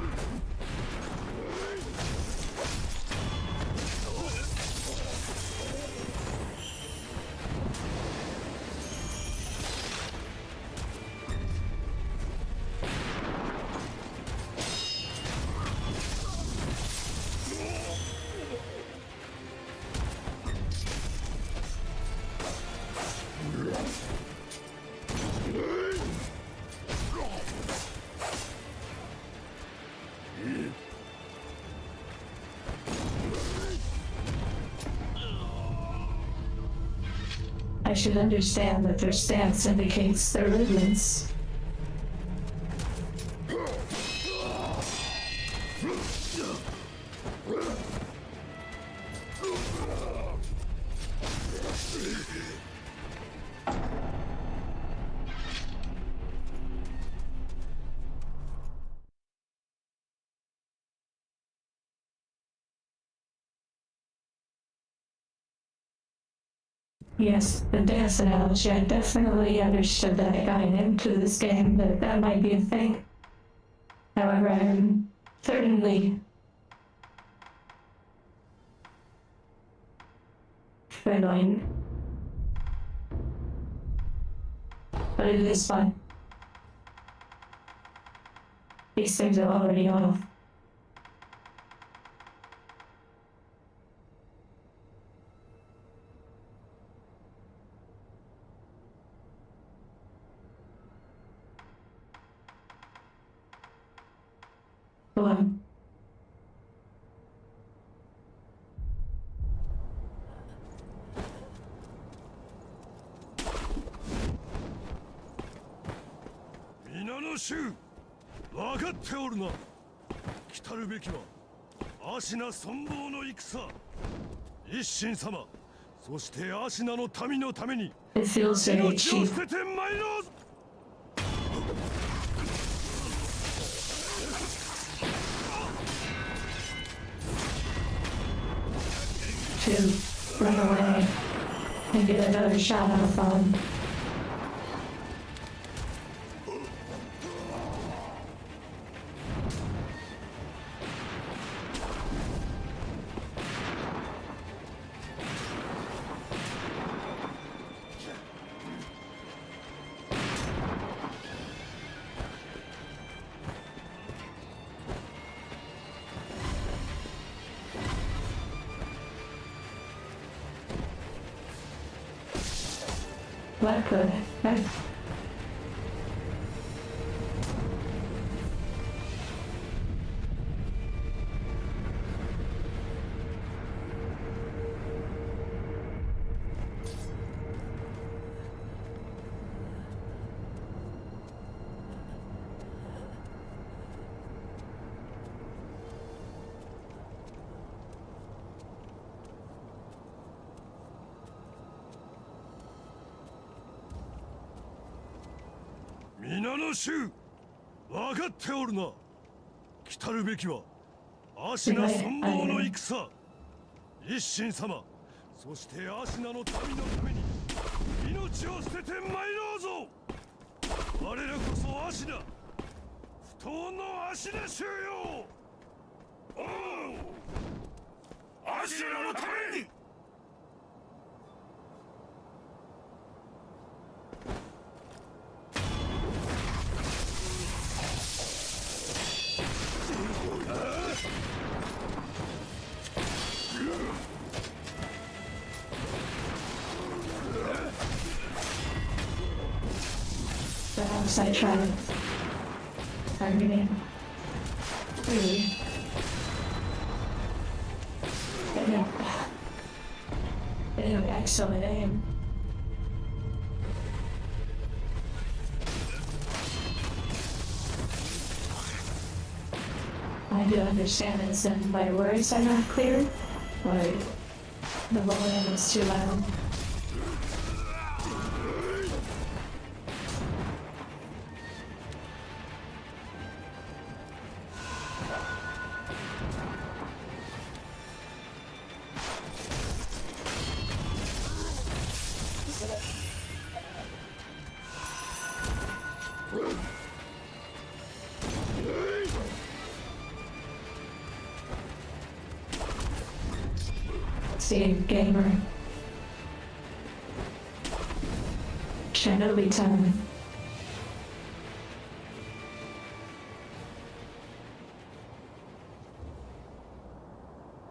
I should understand that their stance indicates their movements. Yes, the dance analogy, I definitely understood that going into this game, that might be a thing. However, I'm certainly annoying. But it is fun. These things are already off. Hello. の衆、分かっておるな。来たるべきは芦名存亡の戦。一心様、そして芦名の民のために It feels very 命を cheap. 捨てて参ろうぞ。To run away and get another shot off on. What could heck?「皆の衆、分かっておるな。来たるべきは芦名存亡の戦。一心様、そして芦名の民のために命を捨てて参ろうぞ。我らこそ芦名、不当の芦名衆よ。おう、芦名のために。Perhaps I tried targeting. Really? They have excellent aim. I do understand that some of my words are not clear, but the volume is too loud. See, gamer. Shinobi time.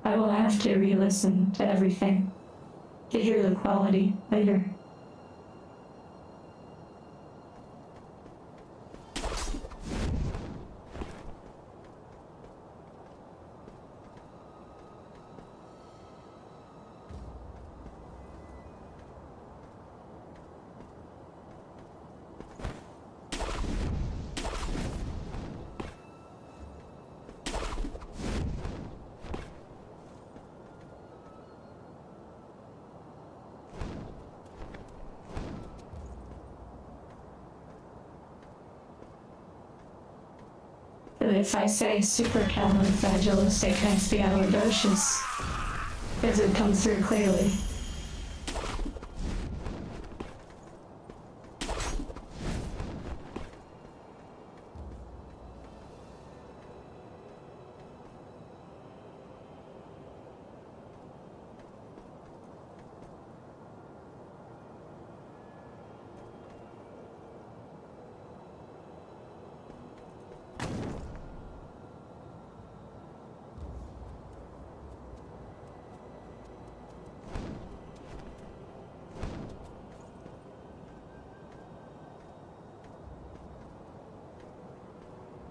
I will have to re-listen to everything to hear the quality later. If I say supercalifragilisticexpialidocious, does it come through clearly?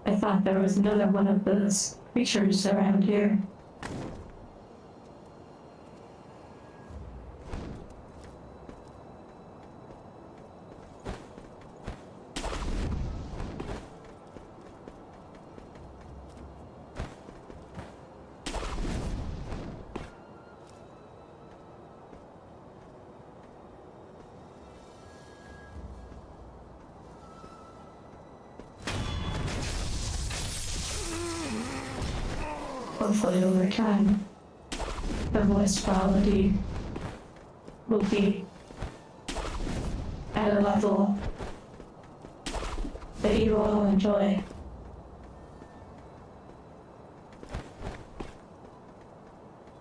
I thought there was another one of those creatures around here. hopefully over time, the voice quality will be at a level that you will enjoy.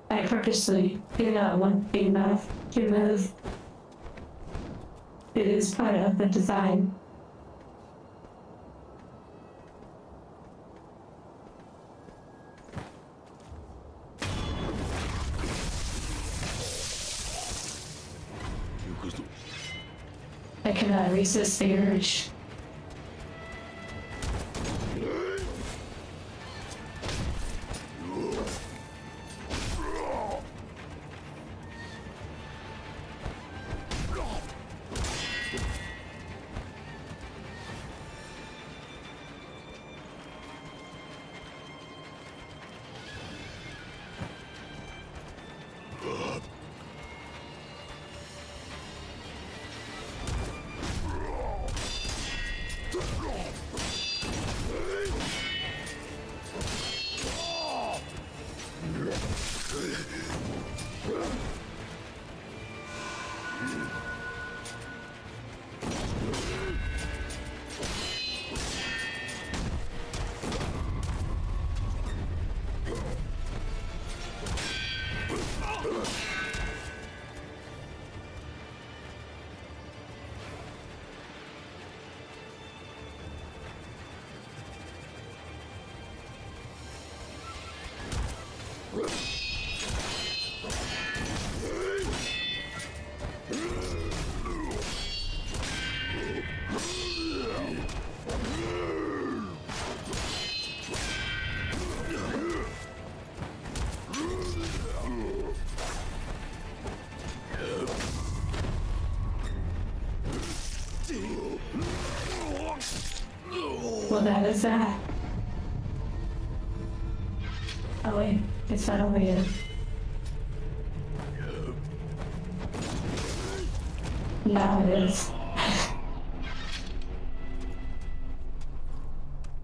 I purposely do not want the mouth to move. It is part of the design. I cannot resist the urge. Well, that is that. Oh wait, it's not over yet. Now it is.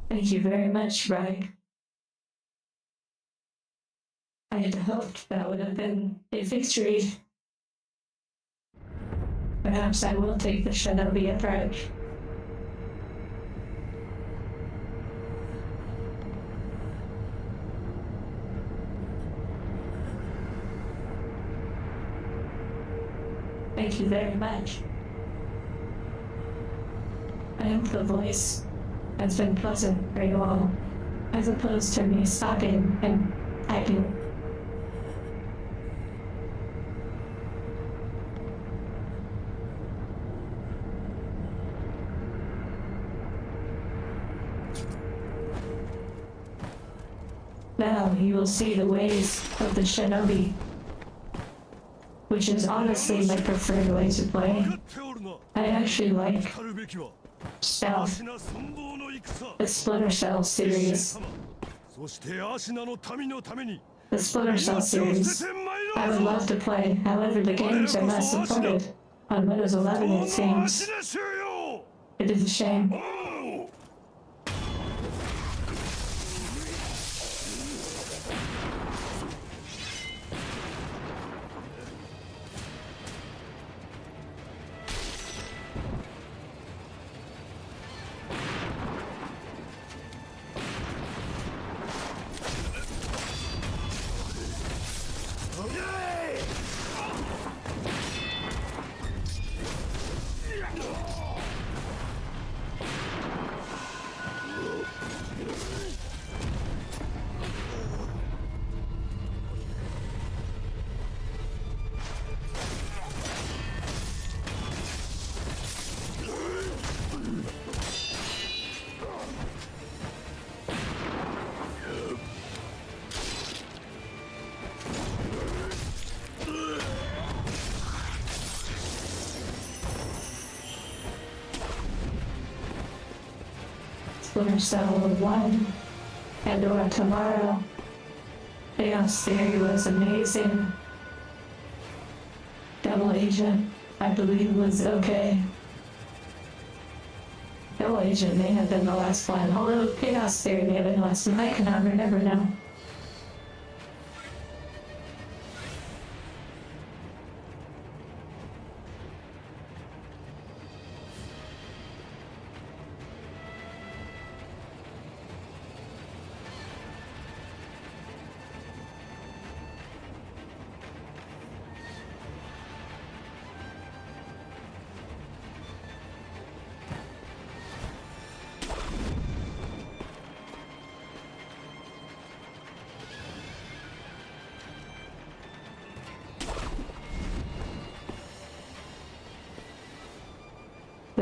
Thank you very much, Ryan. I had hoped that would have been a victory. Perhaps I will take the Shinobi approach. Thank you very much. I hope the voice has been pleasant for you all, as opposed to me stopping and typing. Now you will see the ways of the Shinobi, which is honestly my preferred way to play. I actually like Stealth, the Splinter Cell series. The Splinter Cell series, I would love to play, however the games are not supported on Windows 11 it seems. It is a shame. Splinter Cell 1 and/or tomorrow. Chaos Theory was amazing. Double Agent, I believe, was okay. Double Agent may have been the last one, although Chaos Theory may have been the last one. I cannot remember now.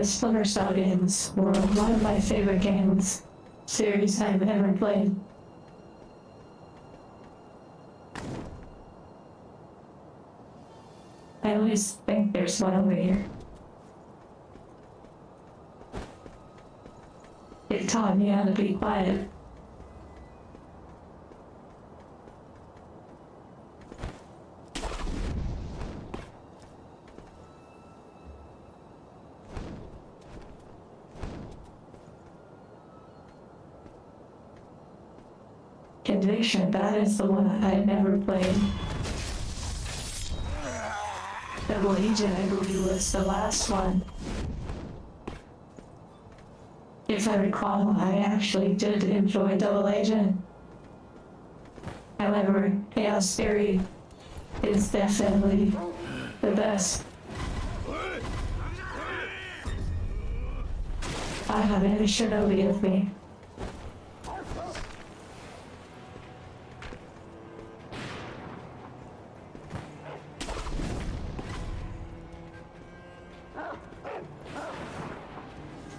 the Splinter Cell games were one of my favorite games series I've ever played. I always think there's one over here. It taught me how to be quiet. Conviction, that is the one I never played. Double Agent, I believe, was the last one. If I recall, I actually did enjoy Double Agent. However, Chaos Theory is definitely the best. I have any shinobi with me.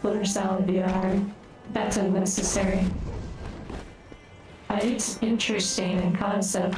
Splinter Cell VR, that's unnecessary. It's interesting in concept.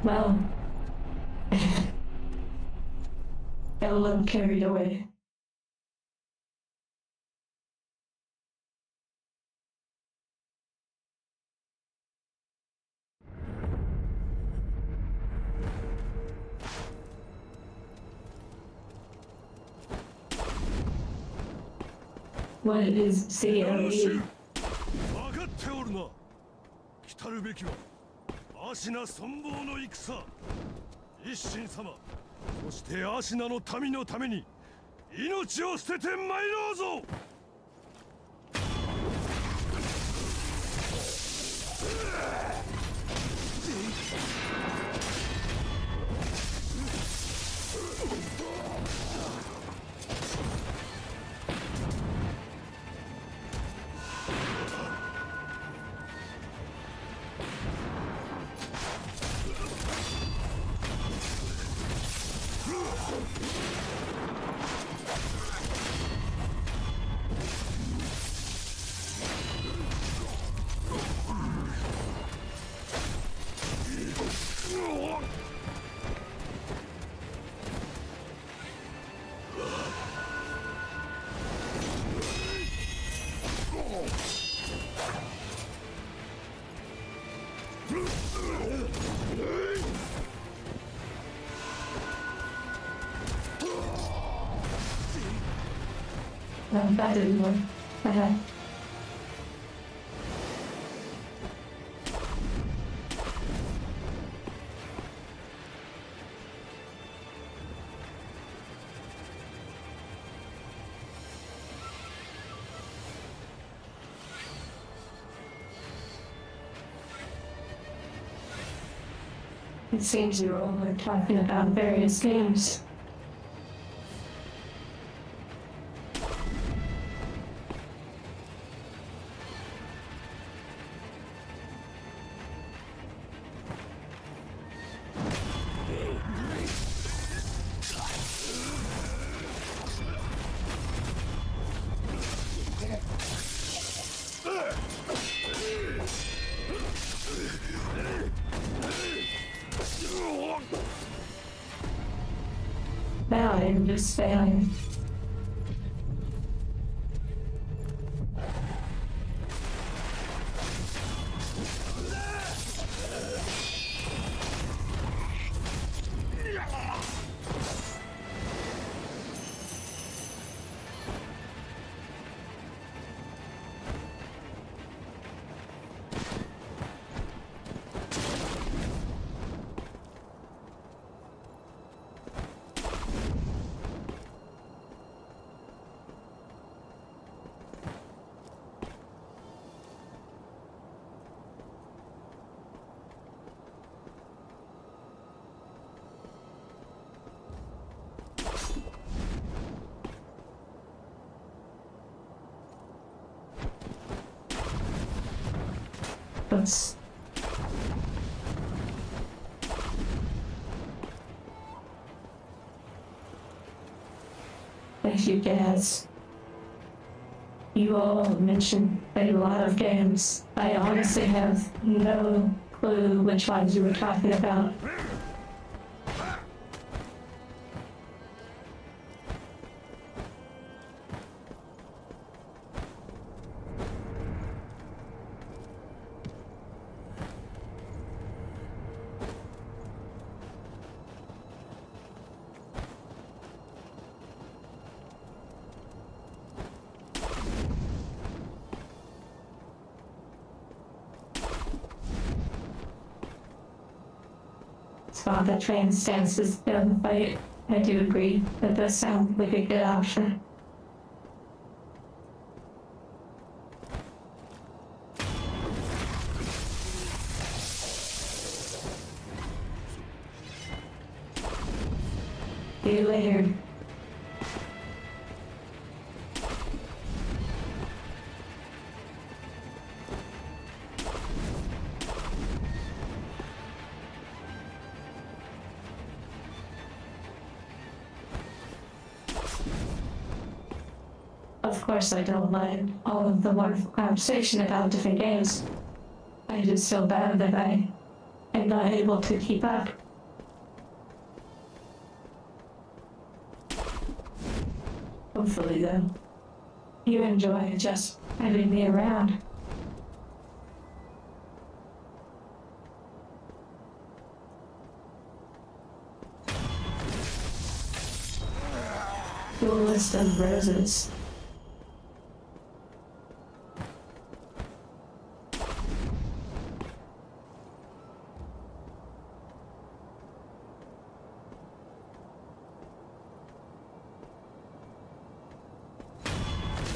Well, got a little carried away. What is CLE? 分かっておるな。来たるべきはアシナ存亡の戦。一心様、そしてアシナの民のために命を捨てて参ろうぞ。That didn't work. Okay. It seems you all are talking about various games. now I'm just failing. Oops. Thank you, guys. You all mentioned a lot of games. I honestly have no clue which ones you were talking about. While the train stands is in the fight, I do agree that does sound like a good option. See you later. Of course I don't mind all of the wonderful conversation about different games. I just feel bad that I am not able to keep up. Hopefully though, you enjoy just having me around. Your list of roses.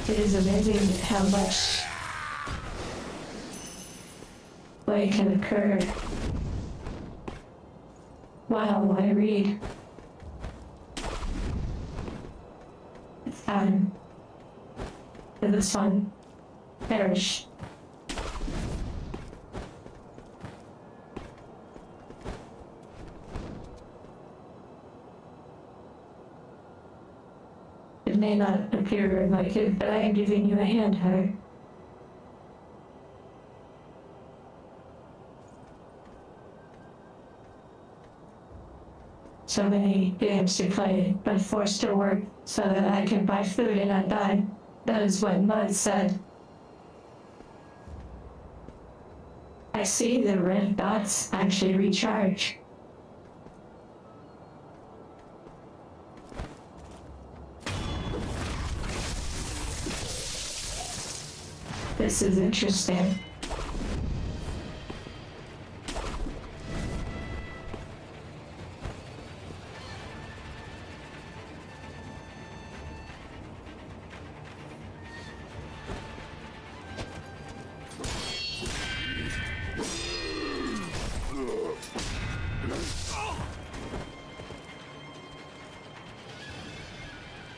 It is amazing how much play can occur while I read. Time for the sun perish. It may not appear like it, but I am giving you a hand, Heather. So many games to play, but forced to work so that I can buy food and not die. That is what Mud said. I see the red dots actually recharge. This is interesting.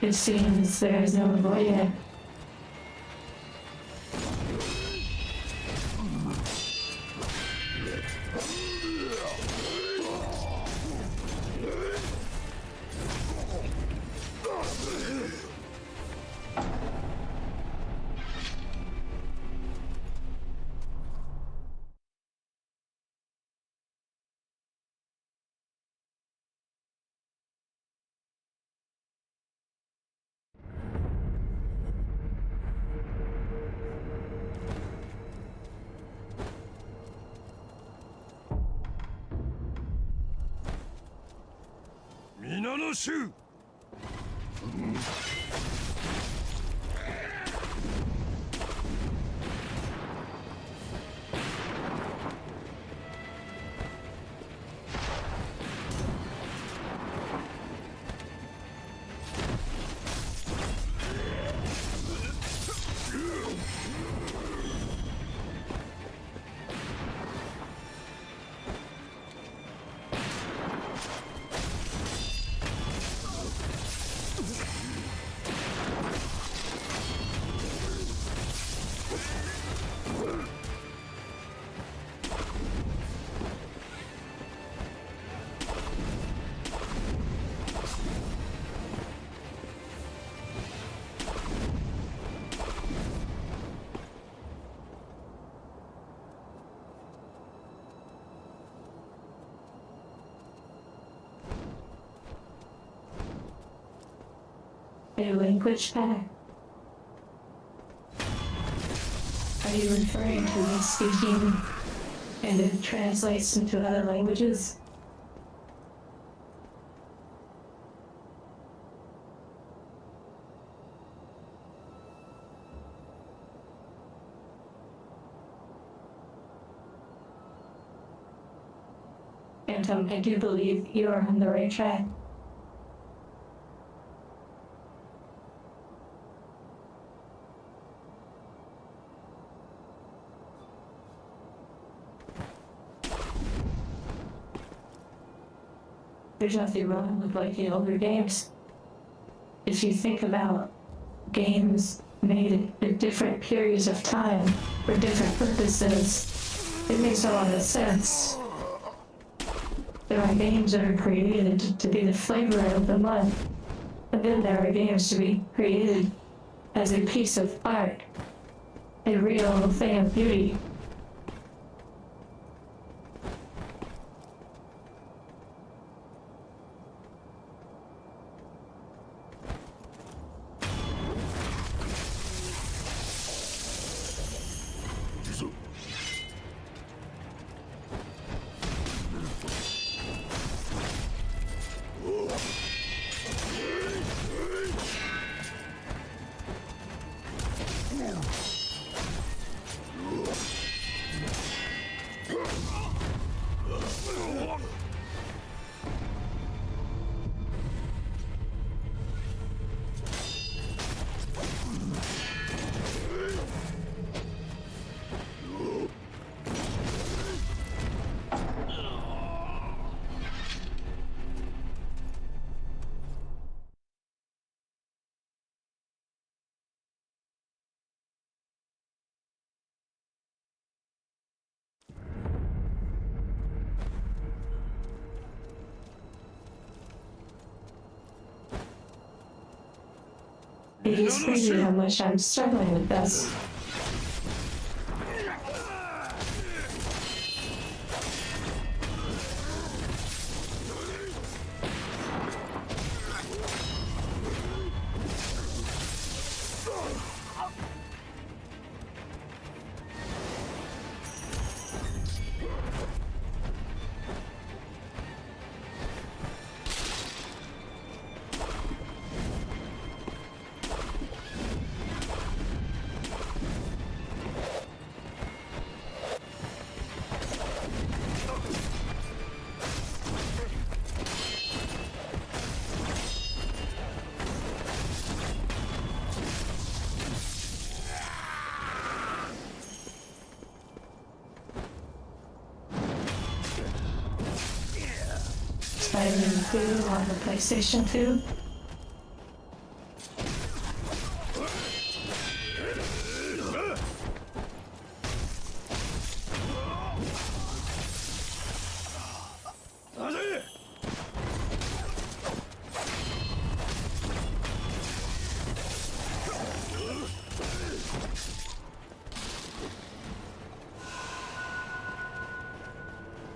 It seems there is no avoiding. 皆の衆。A language pack. Are you referring to me speaking and it translates into other languages? And I do believe you are on the right track. There's nothing wrong with liking older games. If you think about games made at different periods of time for different purposes, it makes a lot of sense. There are games that are created to be the flavor of the month, and then there are games to be created as a piece of art, a real thing of beauty. It is crazy how much I'm struggling with this. Spider-Man 2 on the PlayStation 2.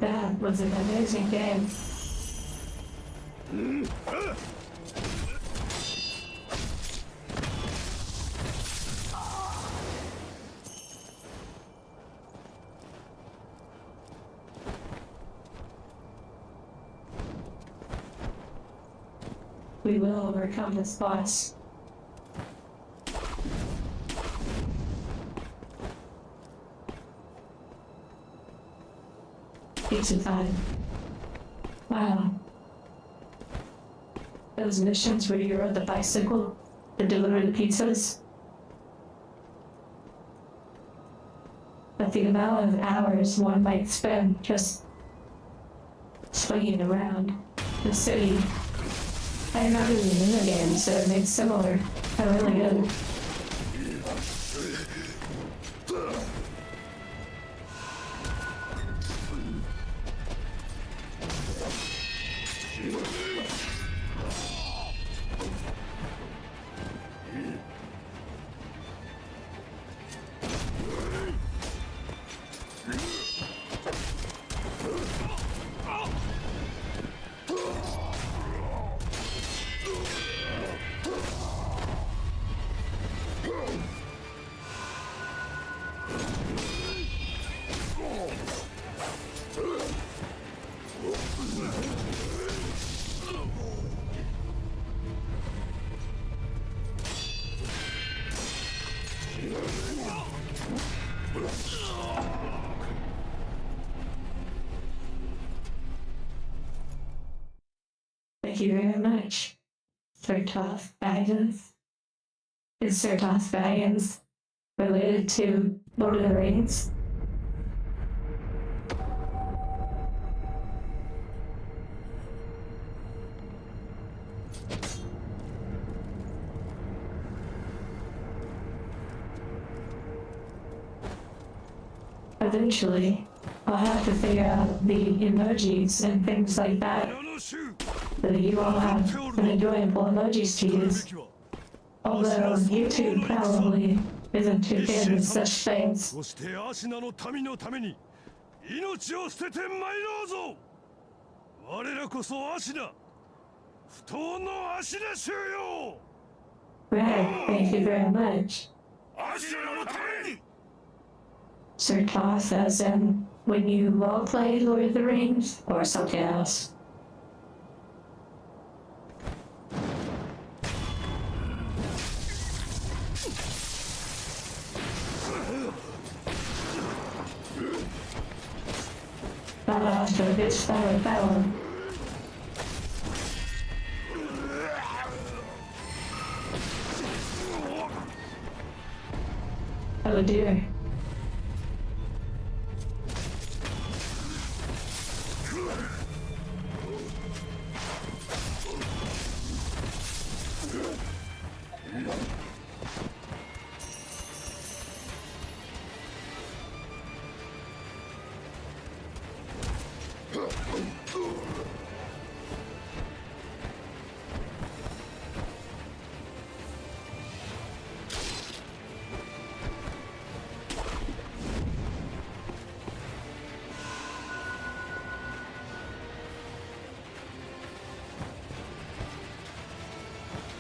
That was an amazing game. we will overcome this boss. Pizza time. Wow. Those missions where you rode the bicycle to deliver the pizzas. But the amount of hours one might spend just swinging around the city. I remember the video games that made similar. I really did. Thank you very much, Sertoth Baggins. Is Sertoth Baggins related to Lord of the Rings? Eventually, I'll have to figure out the emojis and things like that that you all have an enjoyable emojis to use. Although YouTube probably isn't too good at such things. そしてアシナの民のために命を捨てて参ろうぞ。我らこそアシナ、不当のアシナ衆よ。Right, thank you very much. アシナのために。Sertoth, as in when you roleplay Lord of the Rings or something else. Battle after a good style of battle. Oh dear.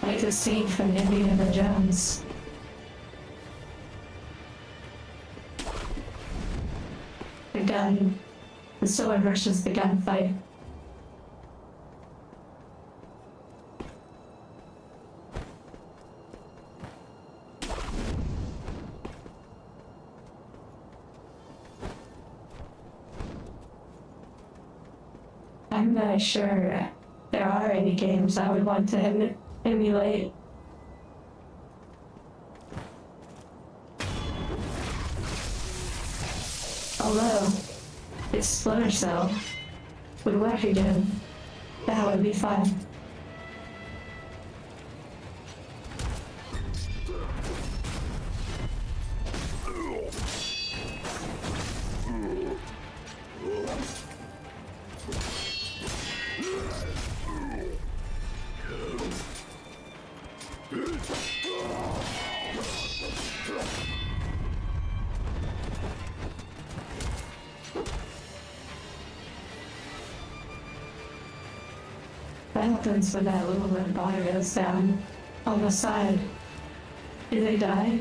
Like the scene from Indiana Jones. The sword versus the gunfight. I'm not sure there are any games I would want to emulate. Although, it's Splinter Cell would work again. That would be fun. What happens when that little red bar goes down on the side? Do they die?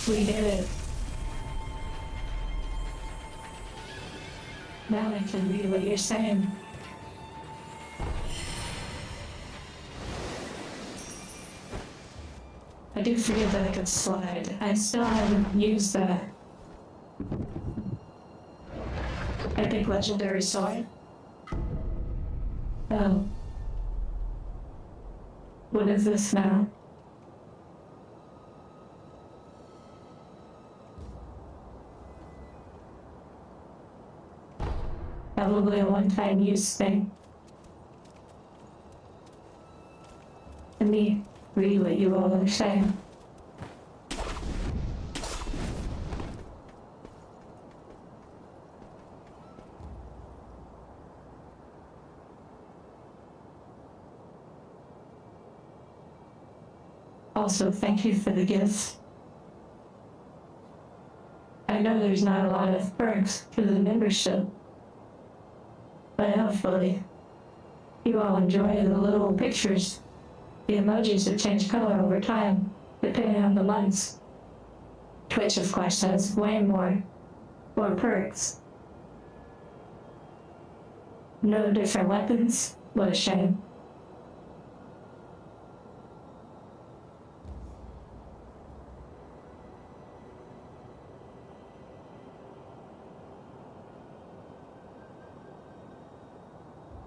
We did it. Now I can read what you're saying. I do forget that I could slide. I still haven't used that epic legendary sword. Oh. What is this now? Probably a one-time use thing. Let me read what you all are saying. Also, thank you for the gifts. I know there's not a lot of perks for the membership, but hopefully you all enjoy the little pictures. The emojis that change color over time, depending on the months. Twitch, of course, has way more perks. No different weapons? What a shame.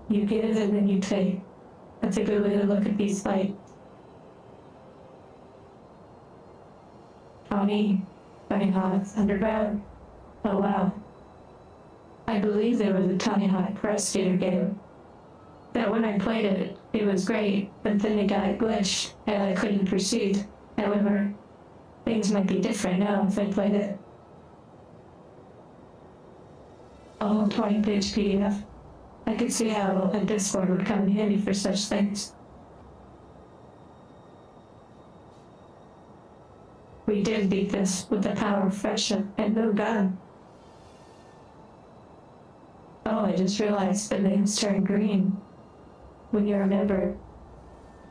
You give and then you take. That's a good way to look at these fights. Tony Hawk's Underground. Oh wow. I believe there was a Tony Hawk Pro Skater game. That when I played it, it was great, but then it got glitched and I couldn't proceed. However, things might be different now if I played it. Oh, 20-page PDF. I could see how a Discord would come in handy for such things. We did beat this with the power of friendship and no gun. Oh, I just realized the names turn green when you're a member.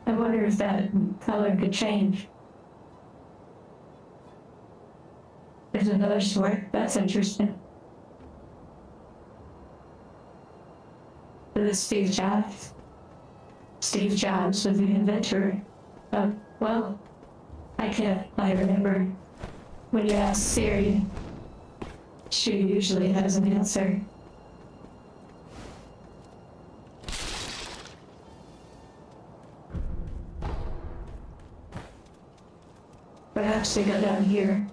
I wonder if that color could change. There's another sword. That's interesting. This is Steve Jobs. Steve Jobs was the inventor of, well, I remember when you ask Siri, she usually has an answer. Perhaps they go down here.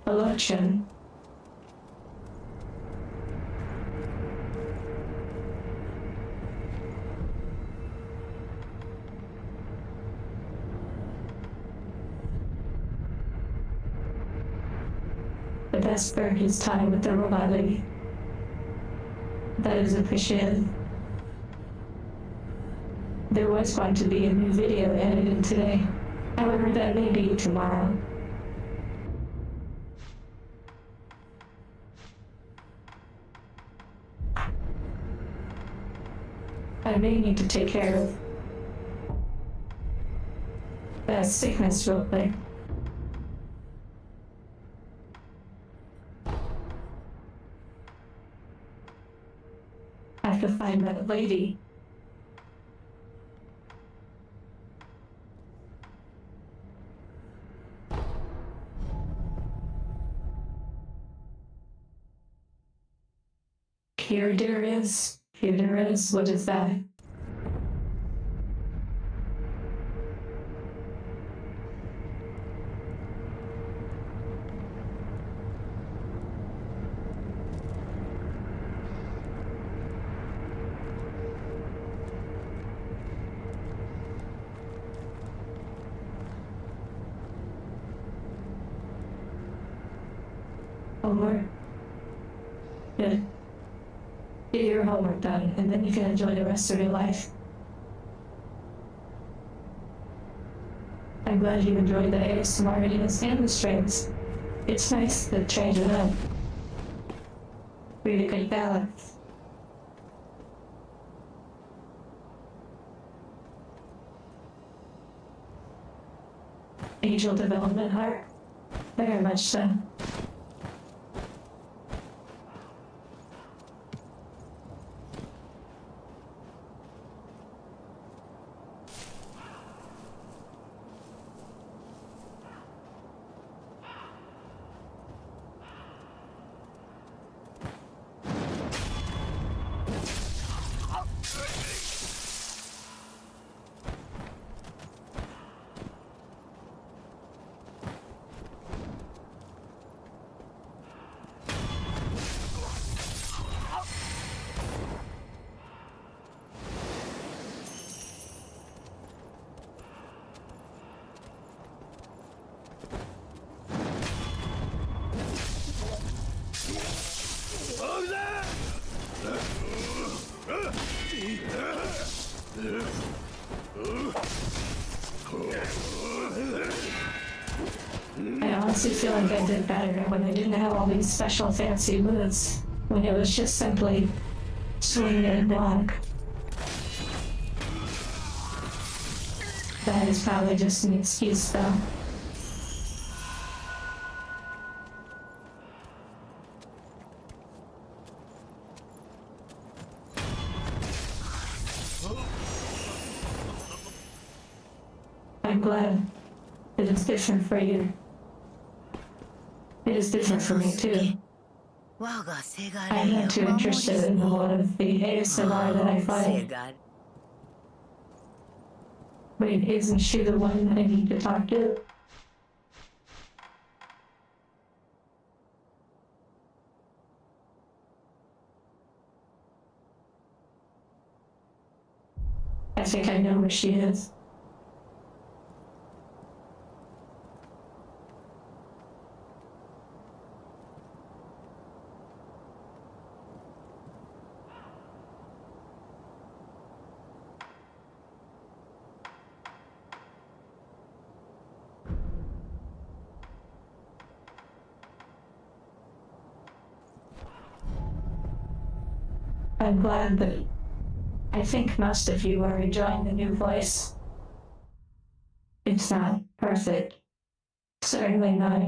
Election. The best perk is time with the robot lady. That is appreciated. There was going to be a new video edited today. However, that may be tomorrow. I may need to take care of that sickness real quick. I have to find that lady. Here there is. What is that? Homework? Good. Get your homework done, and then you can enjoy the rest of your life. I'm glad you enjoyed the ASMR videos and the streams. It's nice to change it up. Really good balance. angel development arc. Very much so. I honestly feel like I did better when I didn't have all these special fancy moves, when it was just simply swing and block. That is probably just an excuse though. I'm glad it is different for you. It is different for me too. I'm not too interested in a lot of the ASMR that I find. Wait, isn't she the one I need to talk to? I think I know where she is. I'm glad that I think most of you are enjoying the new voice. It's not perfect. Certainly not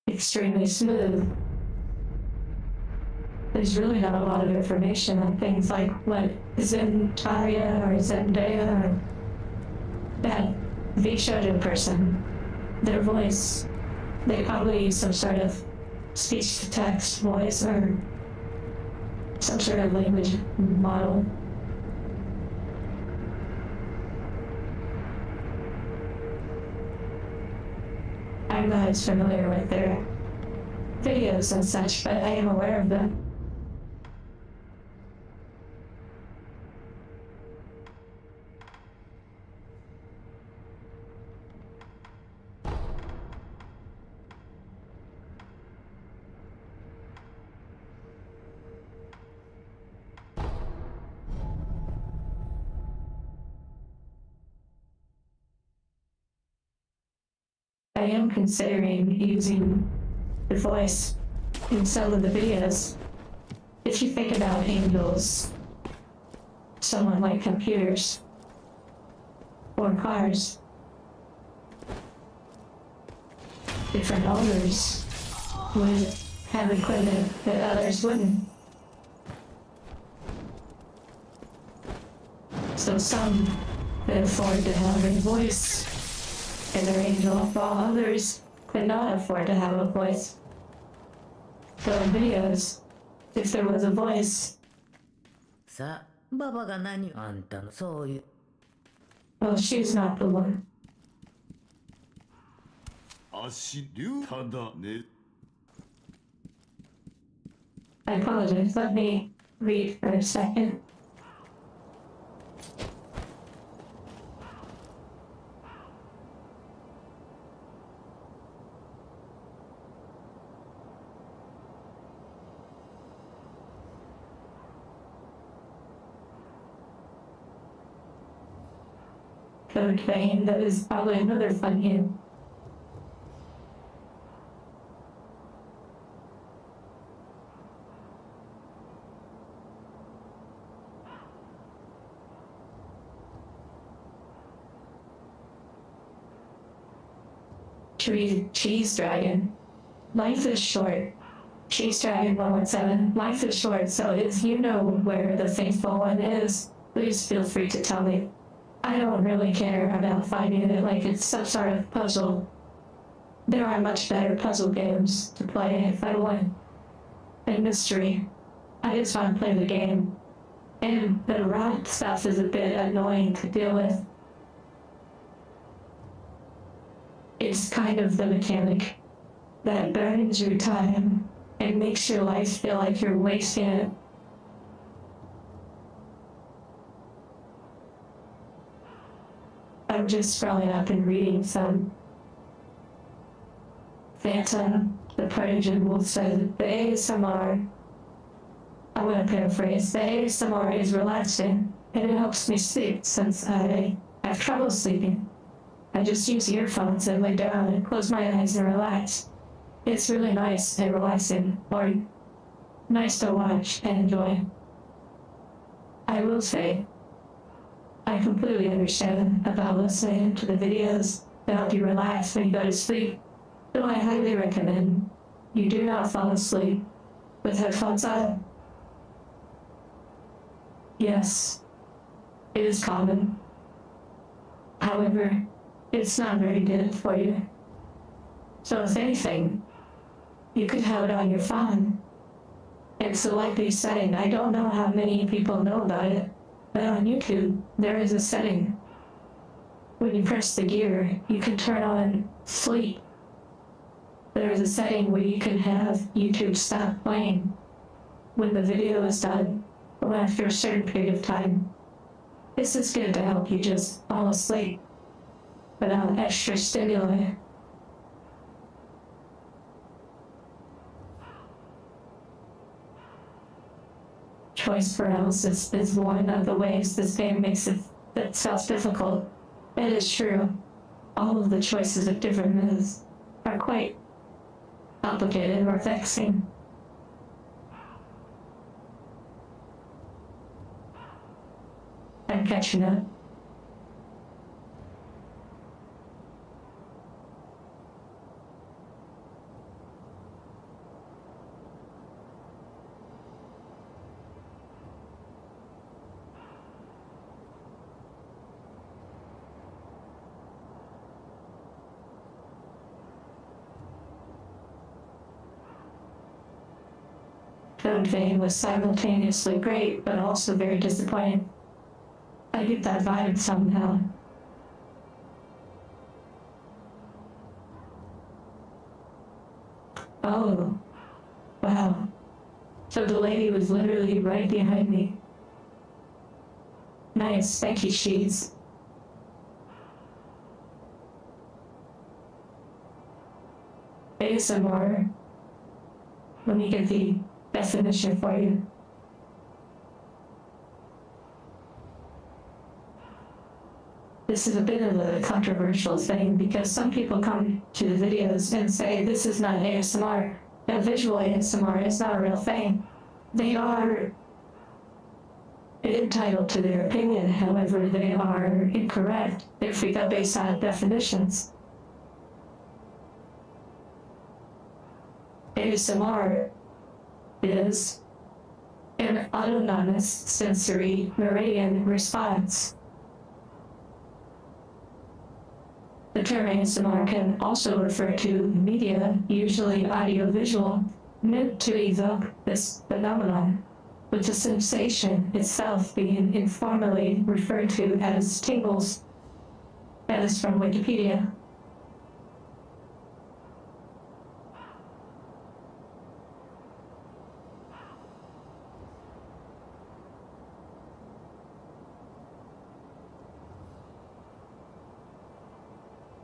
extremely smooth. There's really not a lot of information on things like what Zentaria or Zendaya or that V-Shoujo person, their voice. They probably use some sort of speech-to-text voice or some sort of language model. I'm not as familiar with their videos and such, but I am aware of them. I am considering using the voice in some of the videos. If you think about angels, someone like computers or cars, different owners would have equipment that others wouldn't. So some could afford to have a voice in their angel, while others could not afford to have a voice. So in videos, if there was a voice, well, she's not the one. I apologize, let me read for a second. Code Vein, that is probably another fun game. to read Cheese Dragon. Life is short. Cheese Dragon 117. Life is short, so if you know where the faithful one is, please feel free to tell me. I don't really care about finding it like it's some sort of puzzle. There are much better puzzle games to play if I want. And mystery. I just want to play the game. And the rock stuff is a bit annoying to deal with. It's kind of the mechanic that burns your time and makes your life feel like you're wasting it. I'm just scrolling up and reading some. Phantom, the Prodigy Wolf says the ASMR, I'm going to paraphrase, the ASMR is relaxing and it helps me sleep since I have trouble sleeping. I just use earphones and lay down and close my eyes and relax. It's really nice and relaxing, or nice to watch and enjoy. I will say, I completely understand about listening to the videos that help you relax when you go to sleep, though I highly recommend you do not fall asleep with headphones on. Yes, it is common. However, it's not very good for you. So if anything, you could have it on your phone and select a setting. I don't know how many people know about it, but on YouTube, there is a setting. When you press the gear, you can turn on sleep. There is a setting where you can have YouTube stop playing when the video is done or after a certain period of time. This is good to help you just fall asleep without extra stimuli. Choice paralysis is one of the ways this game makes itself difficult. It is true. All of the choices of different moves are quite complicated or vexing. I'm catching up. Code Vein was simultaneously great, but also very disappointing. I get that vibe somehow. Oh, wow. So the lady was literally right behind me. Nice, thank you, Cheese. ASMR. Let me get the definition for you. This is a bit of a controversial thing because some people come to the videos and say this is not ASMR. That visual ASMR is not a real thing. They are entitled to their opinion, however, they are incorrect if we go based on definitions. ASMR is an autonomous sensory meridian response. The term ASMR can also refer to media, usually audiovisual, meant to evoke this phenomenon, with the sensation itself being informally referred to as tingles. That is from Wikipedia.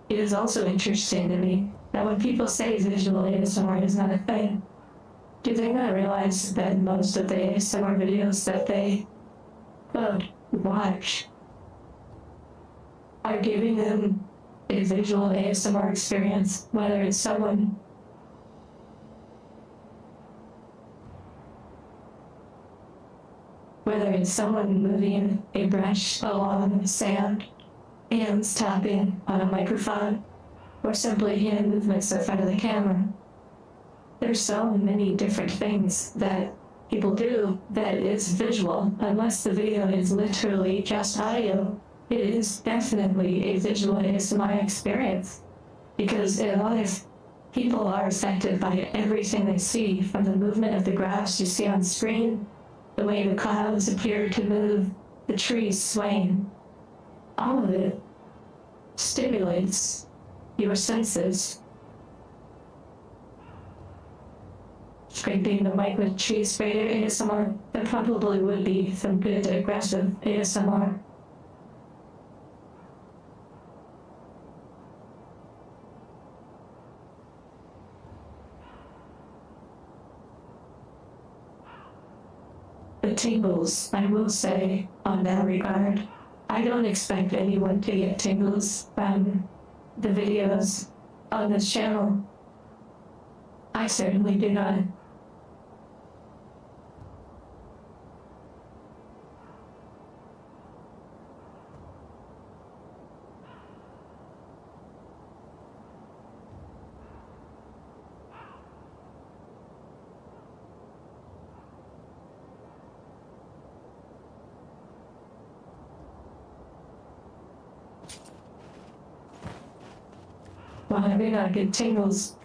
It is also interesting to me that when people say visual ASMR is not a thing, do they not realize that most of the ASMR videos that they watch are giving them a visual ASMR experience, whether it's someone moving a brush along the sand, hands tapping on a microphone, or simply hand movements in front of the camera. There's so many different things that people do that is visual. Unless the video is literally just audio, it is definitely a visual ASMR experience. Because a lot of people are affected by everything they see, from the movement of the grass you see on screen, the way the clouds appear to move, the trees swaying. All of it stimulates your senses. Scraping the mic with cheese grater ASMR, that probably would be some good aggressive ASMR. The tingles, I will say, on that regard. I don't expect anyone to get tingles from the videos on this channel. I certainly do not. While I may not get tingles,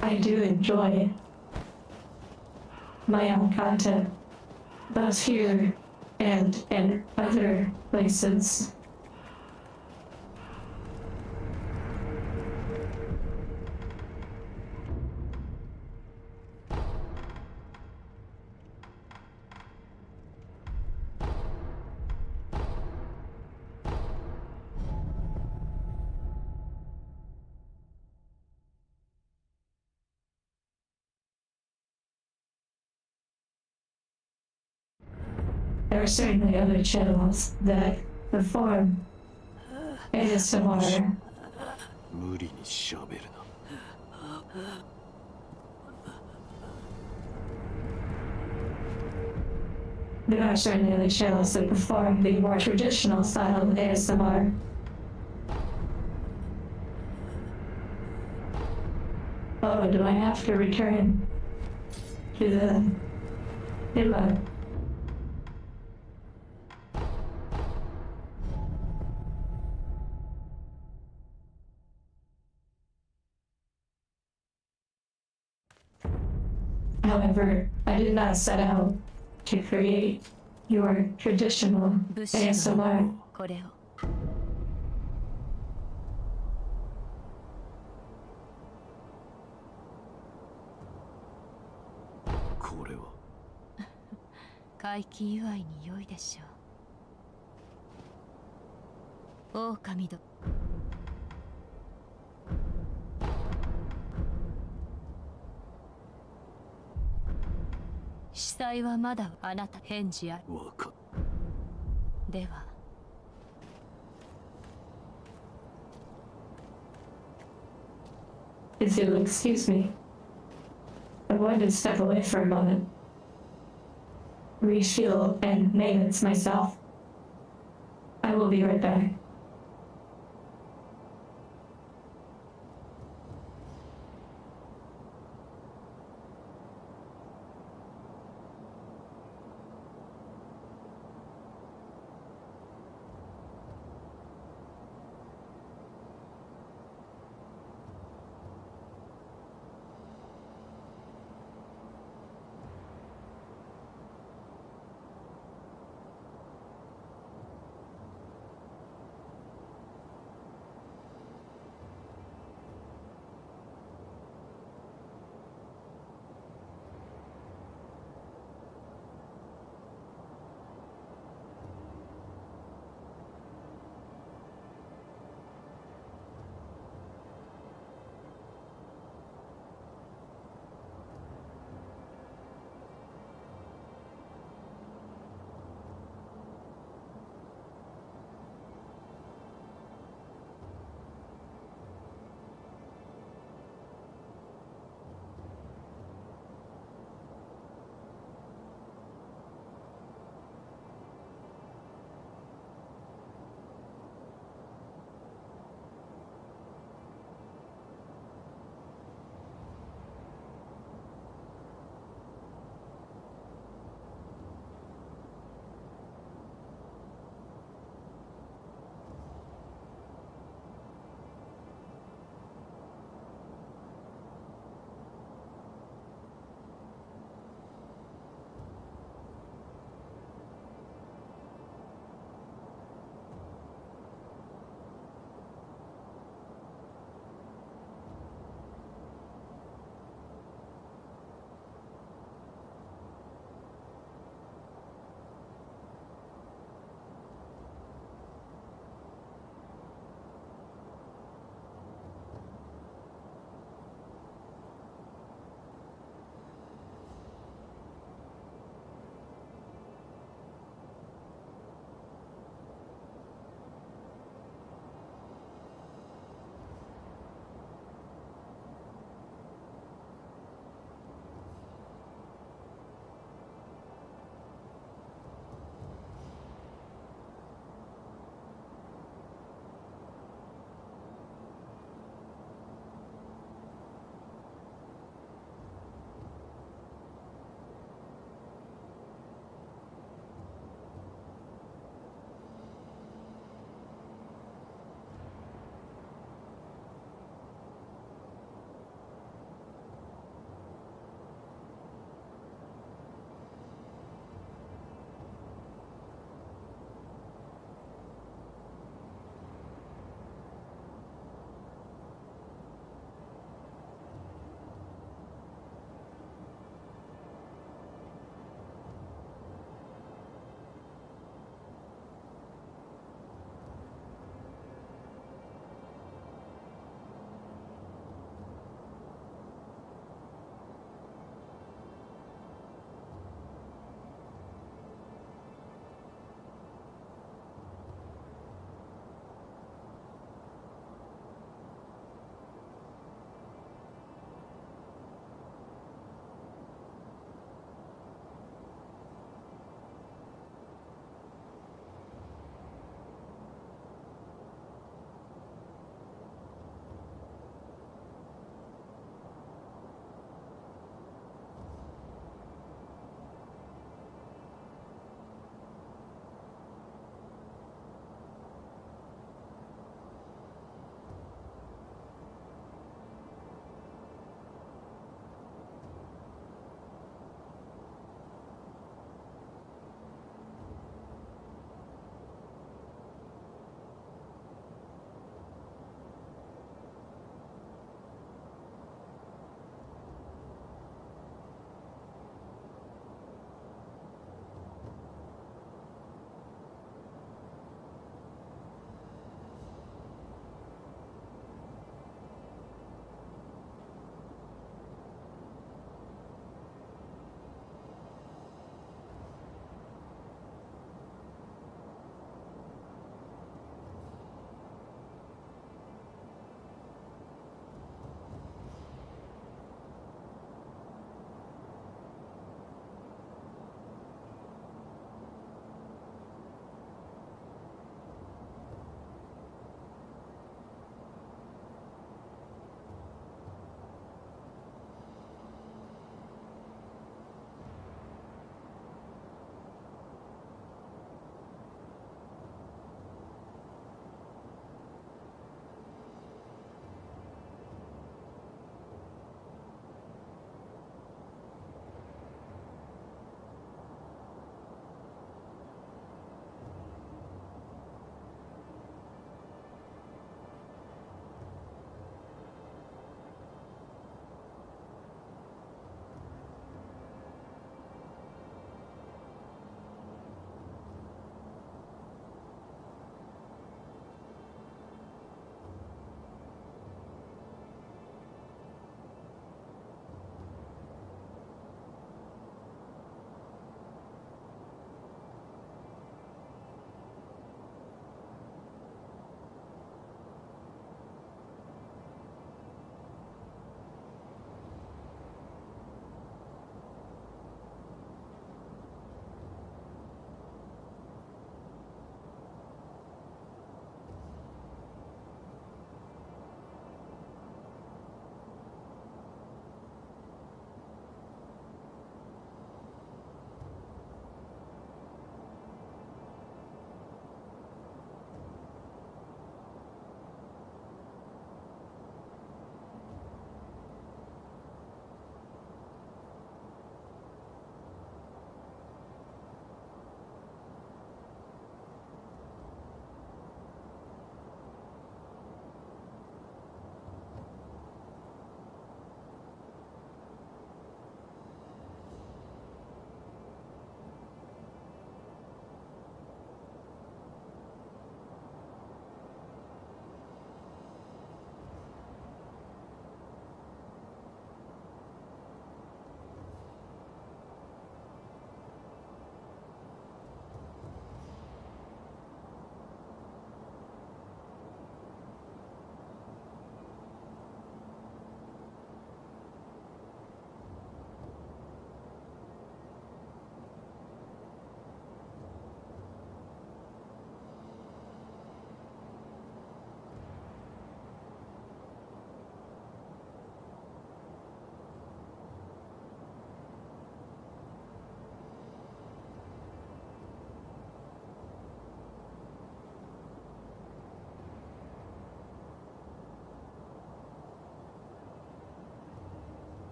I do enjoy my own content, both here and in other places. There are certainly other channels that perform ASMR. 無理にしゃべるな。 There are certainly other channels that perform the more traditional style of ASMR. Oh, do I have to return to the inbox? However, I did not set out to create your traditional 物資の ASMR. これを これは 怪奇祝いに良いでしょう。狼ど司祭はまだあなた返事ある。わかっでは If you'll excuse me, I'm going to step away for a moment, refuel and maintenance myself. I will be right back.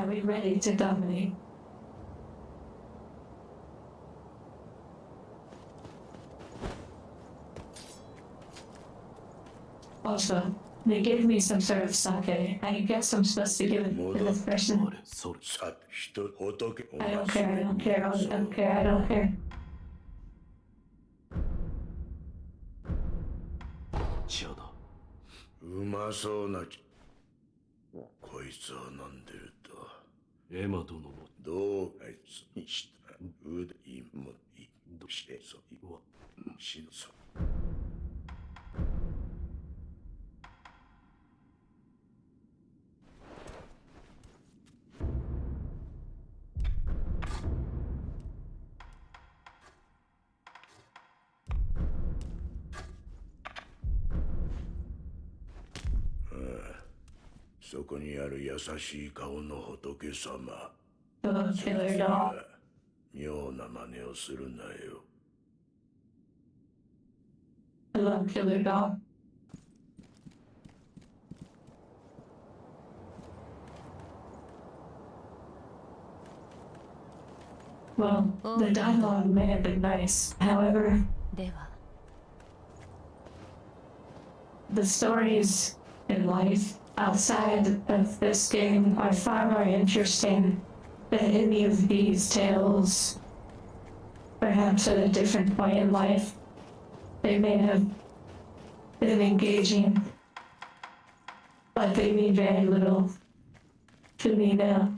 Are we ready to dominate? Also, they gave me some sort of sake. I guess I'm supposed to give it to this person. さ人仏 I don't care, I don't care, I don't care, I don't care. 茶だうまそうなこいつは飲んでるとエマ殿もどうあいつにした腕いもいどしてそいは死ぬそそこにある優しい顔の仏様 Oh, killer doll. 妙な真似をするなよ I love killer doll. Well, the dialogue may have been nice. However, では the stories in life outside of this game are far more interesting than any of these tales. Perhaps at a different point in life, they may have been engaging, but they mean very little to me now.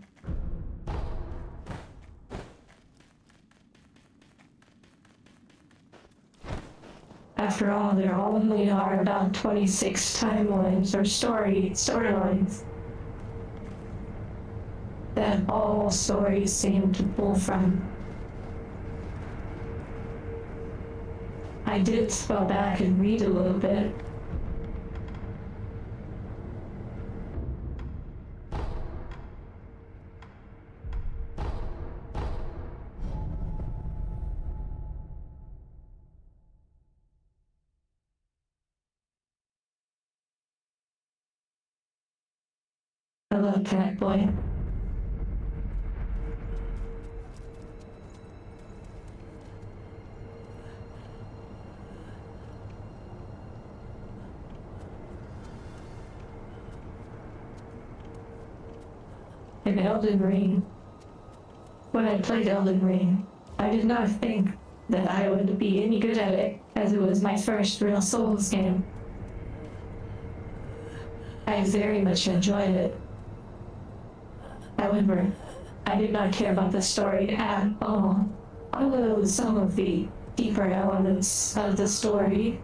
After all, there only are about 26 timelines or storylines that all stories seem to pull from. I did go back and read a little bit. I love Cat Boy. In Elden Ring, when I played Elden Ring, I did not think that I would be any good at it, as it was my first real Souls game. I very much enjoyed it. However, I did not care about the story at all. Although some of the deeper elements of the story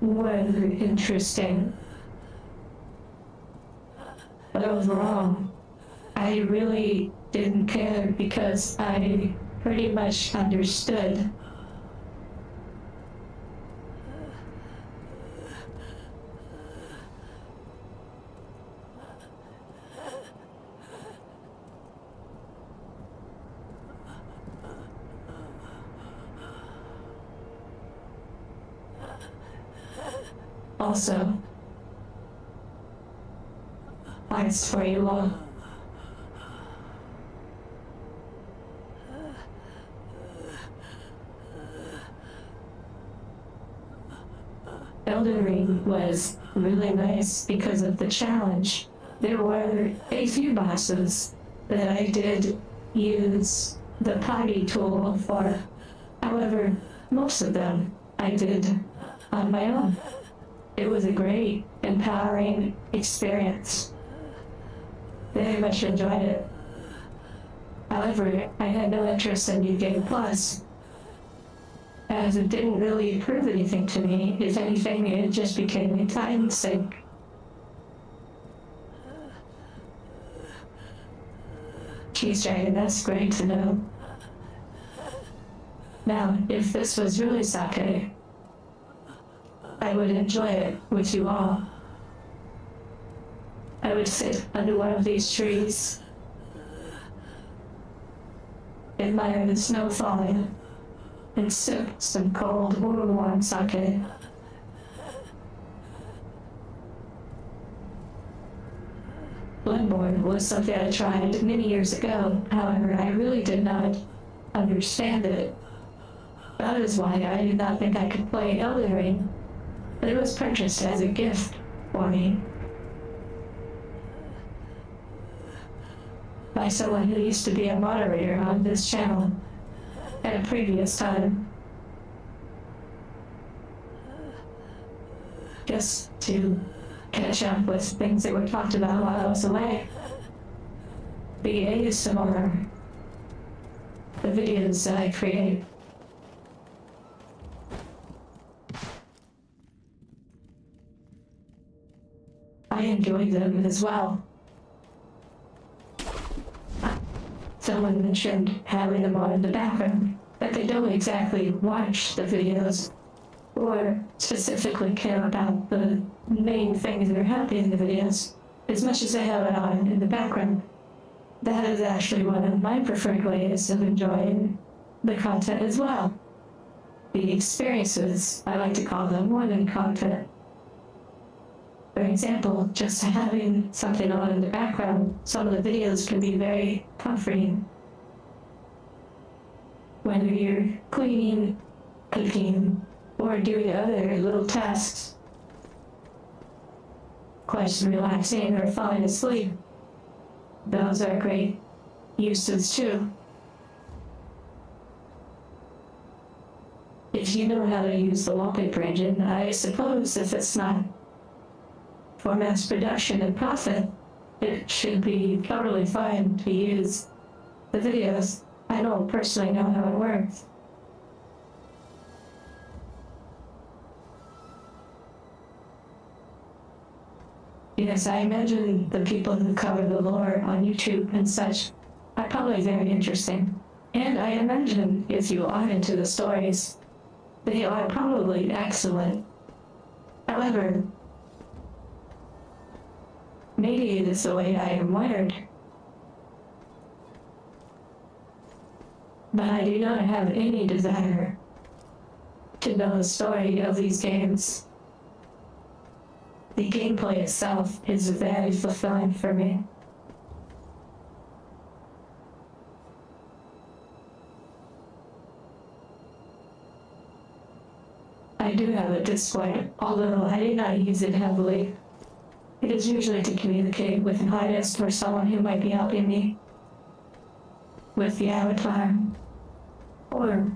were interesting. But overall, I really didn't care because I pretty much understood. Also, thanks for your love. Elden Ring was really nice because of the challenge. There were a few bosses that I did use the party tool for. However, most of them I did on my own. It was a great, empowering experience. Very much enjoyed it. However, I had no interest in New Game Plus, as it didn't really prove anything to me. If anything, it just became a time sink. Cheese Dragon, that's great to know. Now, if this was really sake, I would enjoy it with you all. I would sit under one of these trees, admire the snow falling, and sip some cold, warm sake. Bloodborne was something I tried many years ago. However, I really did not understand it. That is why I did not think I could play Elden Ring. But it was purchased as a gift for me by someone who used to be a moderator on this channel at a previous time. Just to catch up with things that were talked about while I was away. The ASMR, the videos that I create. I enjoy them as well. Someone mentioned having them on in the background, but they don't exactly watch the videos or specifically care about the main things that are happening in the videos as much as they have it on in the background. That is actually one of my preferred ways of enjoying the content as well. The experiences, I like to call them, more than content. For example, just having something on in the background, some of the videos can be very comforting. Whether you're cleaning, cooking, or doing other little tasks, quite relaxing or falling asleep, those are great uses too. If you know how to use the wallpaper engine, I suppose if it's not for mass production and profit, it should be totally fine to use the videos. I don't personally know how it works. Yes, I imagine the people who cover the lore on YouTube and such are probably very interesting. And I imagine if you are into the stories, they are probably excellent. However, maybe it is the way I am wired. But I do not have any desire to know the story of these games. The gameplay itself is very fulfilling for me. I do have a Discord, although I do not use it heavily. It is usually to communicate with an artist or someone who might be helping me with the avatar, or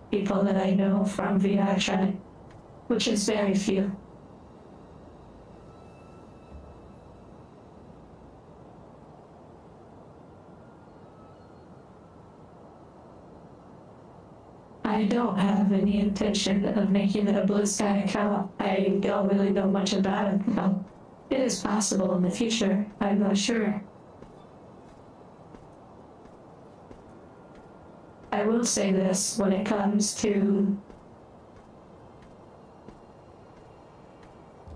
people that I know from VR chat, which is very few. I don't have any intention of making it a Blue Sky account. I don't really know much about it. No. It is possible in the future. I'm not sure. I will say this when it comes to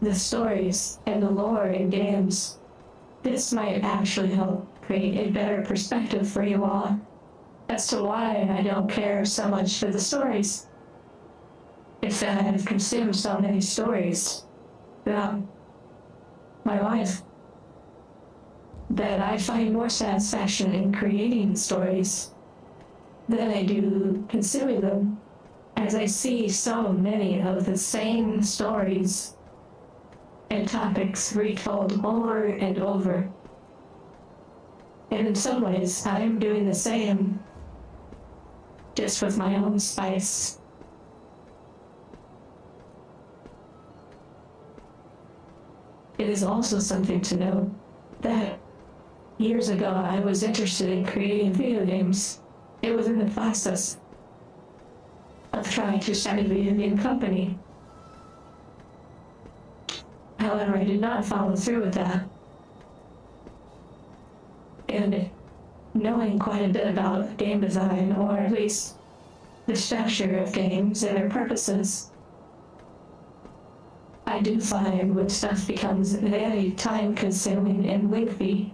the stories and the lore in games. This might actually help create a better perspective for you all as to why I don't care so much for the stories. It's that I have consumed so many stories throughout my life that I find more satisfaction in creating stories than I do consuming them, as I see so many of the same stories and topics retold over and over. And in some ways, I am doing the same, just with my own spice. It is also something to note that years ago I was interested in creating video games. It was in the process of trying to start a video game company. However, I did not follow through with that. And knowing quite a bit about game design, or at least the structure of games and their purposes, I do find when stuff becomes very time-consuming and lengthy,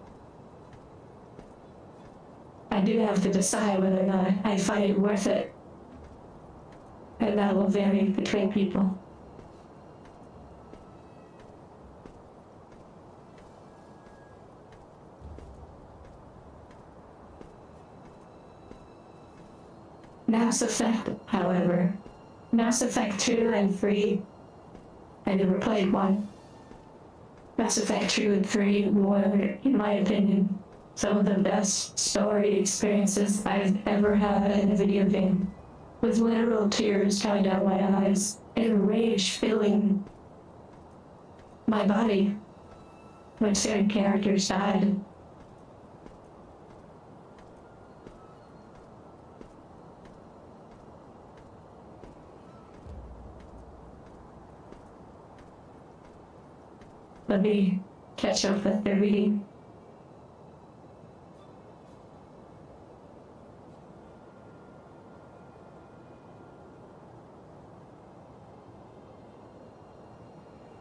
I do have to decide whether or not I find it worth it. And that will vary between people. Mass Effect, however, Mass Effect 2 and 3, I never played one. Mass Effect 2 and 3 were, in my opinion, some of the best story experiences I've ever had in a video game, with literal tears coming down my eyes and rage filling my body when certain characters died. Let me catch up with the reading.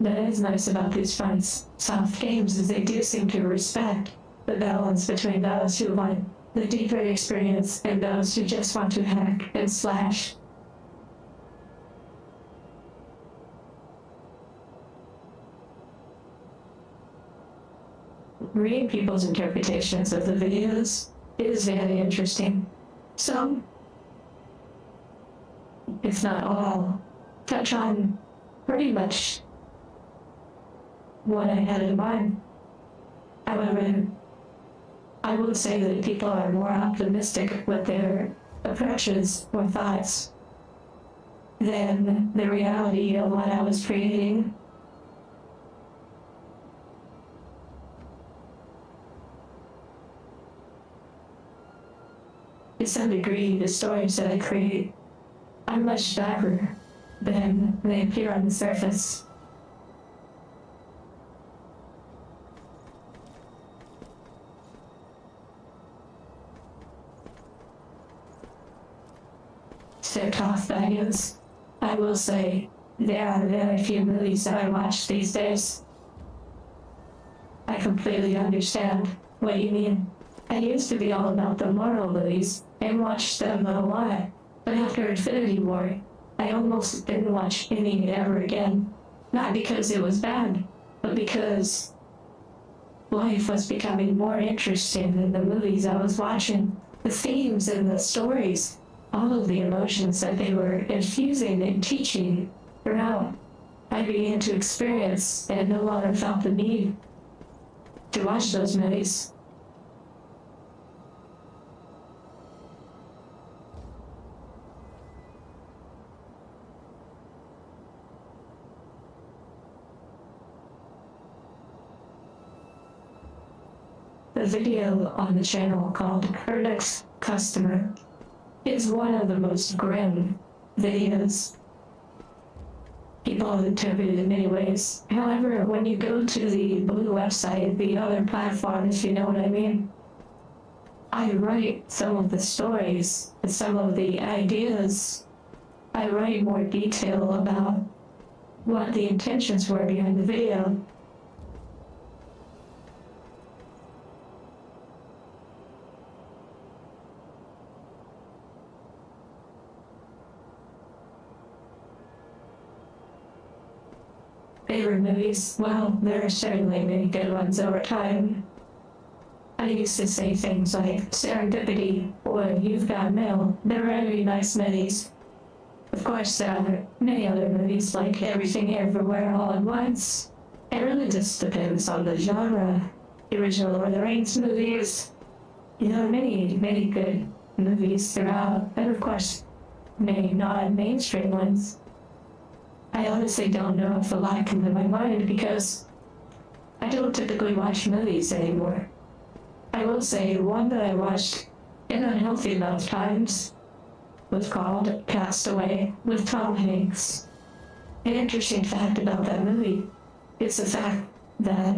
That is nice about these soft games is they do seem to respect the balance between those who want the deeper experience and those who just want to hack and slash. Reading people's interpretations of the videos is very interesting. Some, if not all, touch on pretty much what I had in mind. However, I would say that people are more optimistic with their approaches or thoughts than the reality of what I was creating. To some degree, the stories that I create are much darker than they appear on the surface. Set-off values. I will say there are very few movies that I watch these days. I completely understand what you mean. I used to be all about the moral movies and watched them a lot, but after Infinity War, I almost didn't watch any ever again. Not because it was bad, but because life was becoming more interesting than the movies I was watching. The themes and the stories, all of the emotions that they were infusing and teaching throughout, I began to experience and no longer felt the need to watch those movies. The video on the channel called Her Next Customer is one of the most grim videos. People have interpreted it in many ways. However, when you go to the Blue website, the other platform, if you know what I mean, I write some of the stories and some of the ideas. I write more detail about what the intentions were behind the video. Favorite movies? Well, there are certainly many good ones over time. I used to say things like Serendipity or You've Got Mail. They're very nice movies. Of course, there are many other movies like Everything Everywhere All at Once. It really just depends on the genre. The original Lord of the Rings movies. You know, many good movies throughout, and of course, many non-mainstream ones. I honestly don't know if a lot come to my mind because I don't typically watch movies anymore. I will say one that I watched an unhealthy amount of times was called Castaway with Tom Hanks. An interesting fact about that movie is the fact that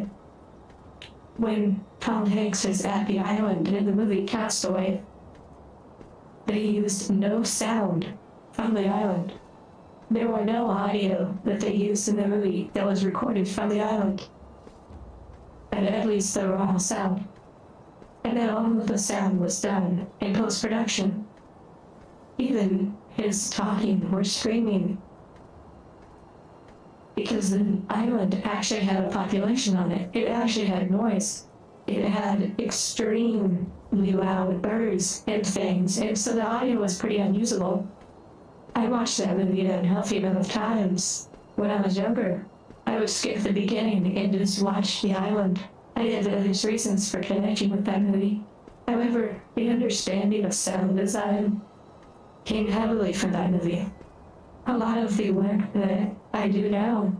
when Tom Hanks is at the island in the movie Castaway, they used no sound from the island. There were no audio that they used in the movie that was recorded from the island. And at least the raw sound. And then all of the sound was done in post-production. Even his talking or screaming. Because the island actually had a population on it. It actually had noise. it had extremely loud birds and things, and so the audio was pretty unusable. I watched that movie an unhealthy amount of times when I was younger. I would skip the beginning and just watch the island. I had various reasons for connecting with that movie. However, the understanding of sound design came heavily from that movie. A lot of the work that I do now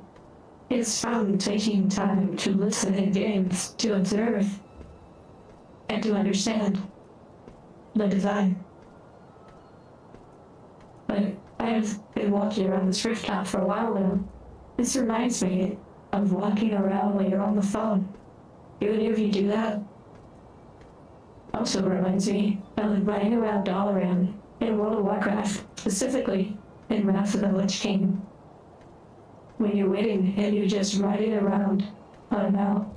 is from taking time to listen in games, to observe, and to understand the design. But I have been walking around this rooftop for a while now. This reminds me of walking around when you're on the phone. Do any of you do that? Also reminds me of running around Dalaran in World of Warcraft, specifically in Wrath of the Lich King. When you're waiting and you're just riding around on a mount.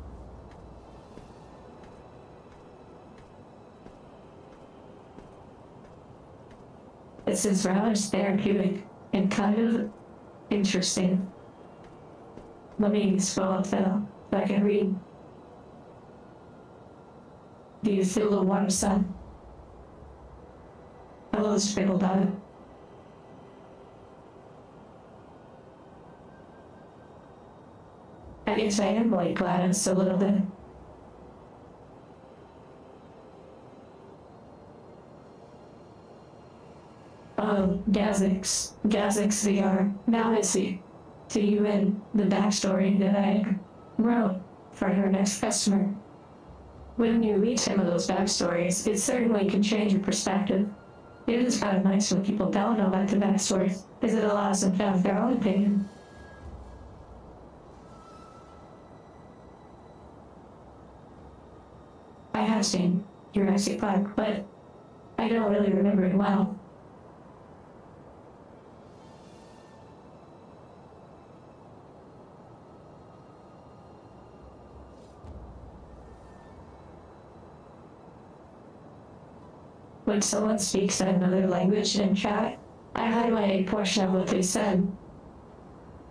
This is rather therapeutic and kind of interesting. Let me scroll up though, so I can read. Do you feel the warm sun? Hello, speckled dot. I guess I am like Gladys a little bit. Oh, Gazix VR. Now I see. To you in the backstory that I wrote for her next customer. When you read some of those backstories, it certainly can change your perspective. It is kind of nice when people don't know about the backstory, because it allows them to have their own opinion. I have seen Jurassic Park, but I don't really remember it well. When someone speaks in another language in chat, I highlight a portion of what they said.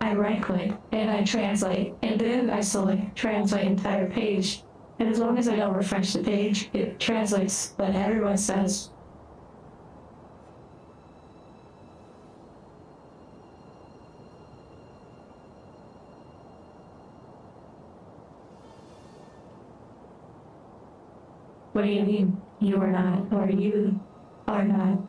I right-click and I translate, and then I select translate entire page. And as long as I don't refresh the page, it translates what everyone says. What do you mean, you are not, or you are not?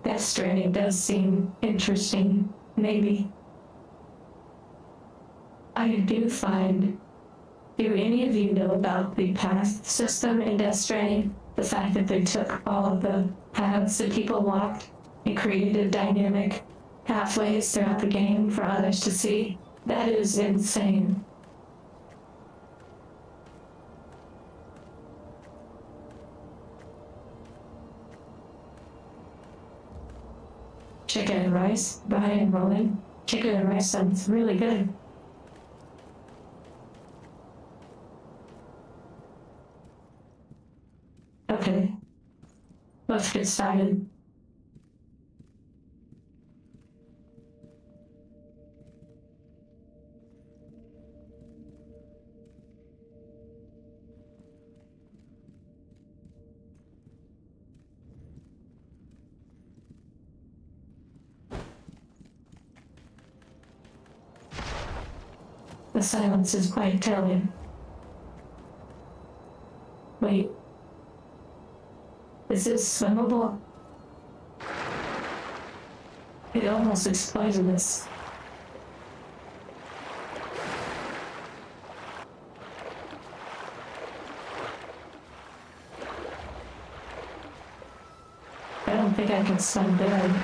Death Stranding does seem interesting, maybe. I do find, do any of you know about the path system in Death Stranding? The fact that they took all of the paths that people walked and created dynamic pathways throughout the game for others to see. That is insane. Chicken and rice, Brian and Roland. Chicken and rice sounds really good. Okay, let's get started. The silence is quite telling. Wait. Is this swimmable? It almost looks poisonous. I don't think I can swim there.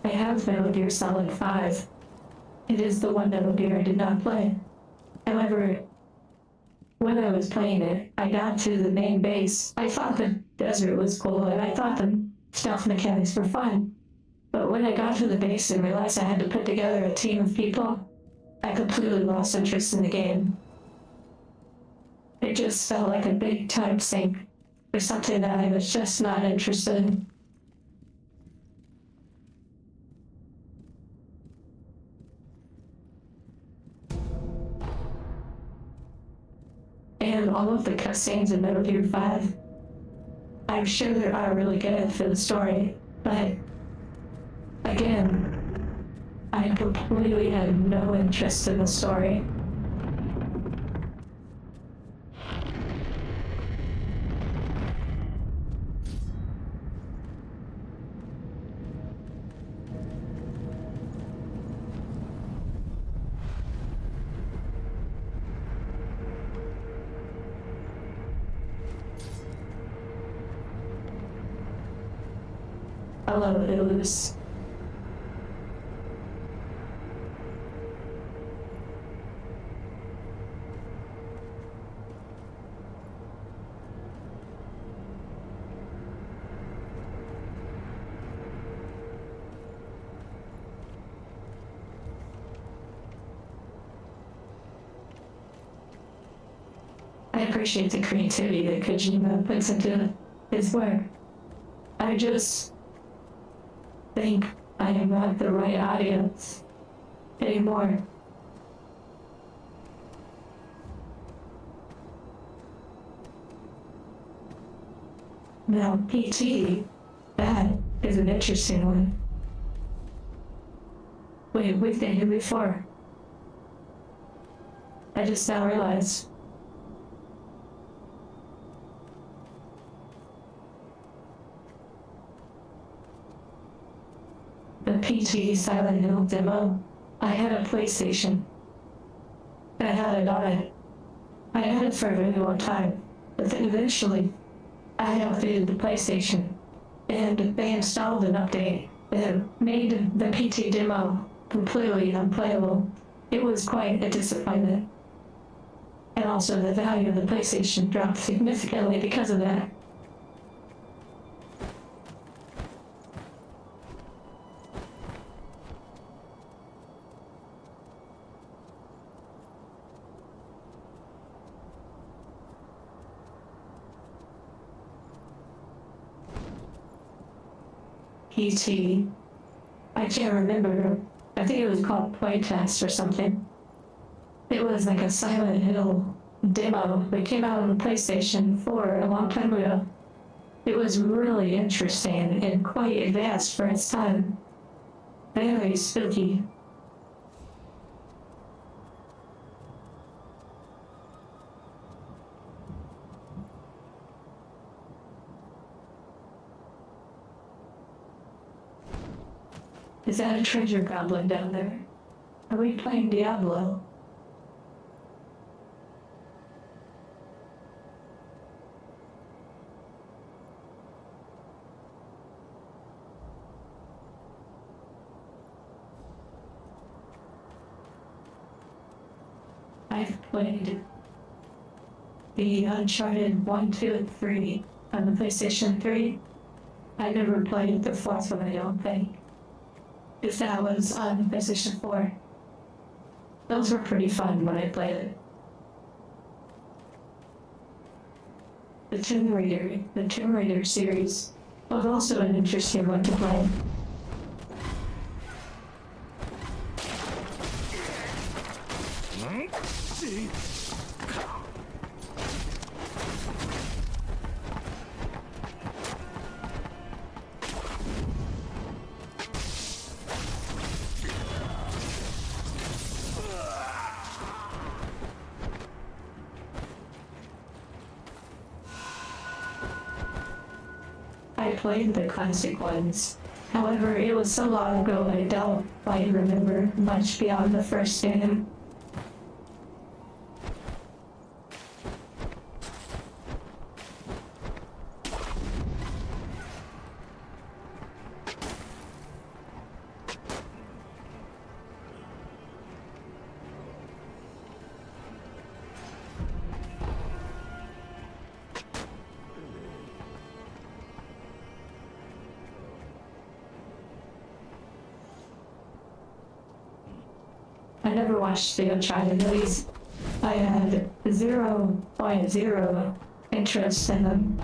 I have Metal Gear Solid 5. It is the one Metal Gear I did not play. However, when I was playing it, I got to the main base. I thought the desert was cool, and I thought the stealth mechanics were fun. But when I got to the base and realized I had to put together a team of people, I completely lost interest in the game. It just felt like a big time sink for something that I was just not interested in. And all of the cutscenes in Metal Gear 5, I'm sure they are really good for the story, but again, I completely had no interest in the story. Hello, Ilus. I appreciate the creativity that Kojima puts into his work. I just think I am not the right audience anymore. Now, PT, that is an interesting one. Wait, we've been here before. I just now realized. The PT Silent Hill demo, I had a PlayStation. I had it on it. I had it for a really long time, but then eventually, I updated the PlayStation, and they installed an update that made the PT demo completely unplayable. It was quite a disappointment. And also the value of the PlayStation dropped significantly because of that. PT. I can't remember. I think it was called Playtest or something. It was like a Silent Hill demo that came out on the PlayStation 4 a long time ago. It was really interesting and quite advanced for its time. Very spooky. Is that a treasure goblin down there? Are we playing Diablo? I've played the Uncharted 1, 2, and 3 on the PlayStation 3. I never played the fourth one, I don't think. If that was on the PlayStation 4. Those were pretty fun when I played it. The Tomb Raider series was also an interesting one to play. I played the classic ones. However, it was so long ago I don't quite remember much beyond the first game. never watched the Uncharted movies. I had 0.0 interest in them.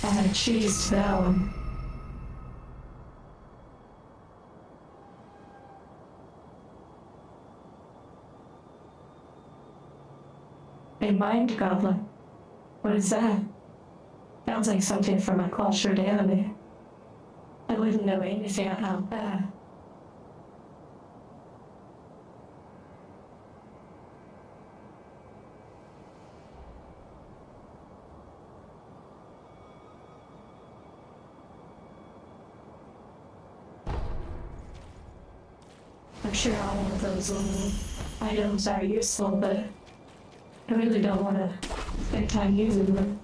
I had cheese that one. A mind goblin. What is that? Sounds like something from a cultured anime. I wouldn't know anything about that. I'm sure all of those little items are useful, but I really don't want to spend time using them.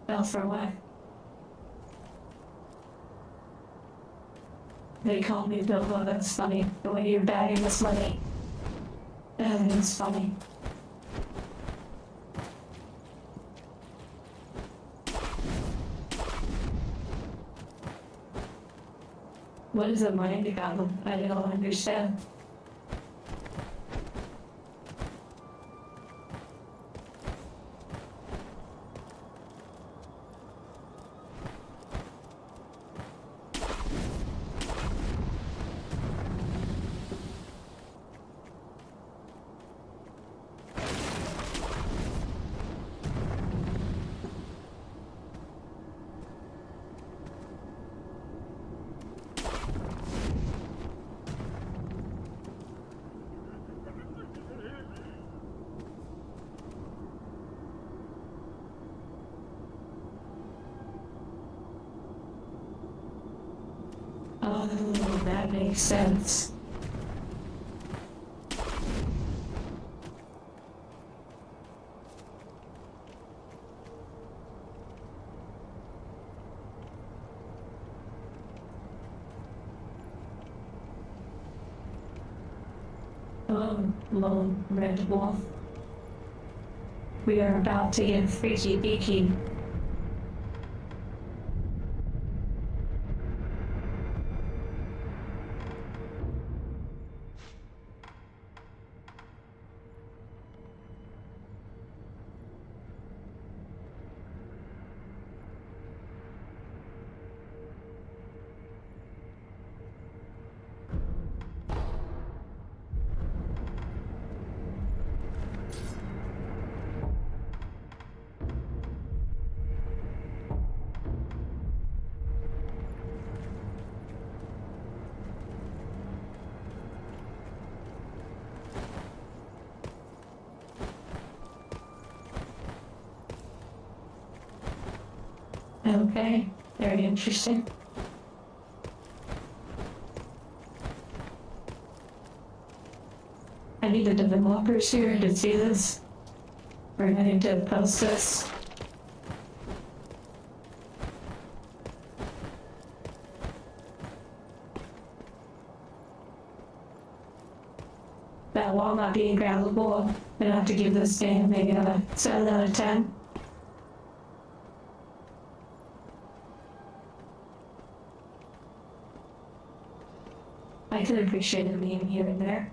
Well, for what? They call me Bilbo, that's funny. The way you're bagging this money. It's funny. What is a mind goblin? I don't understand. Oh, that makes sense. Oh, lone red wolf. We are about to get freaky deaky. Okay, very interesting. I need the developers here to see this. We're going to post this. That while not being grabbable, I'm gonna have to give this game maybe a 7 out of 10. I could appreciate it being here and there.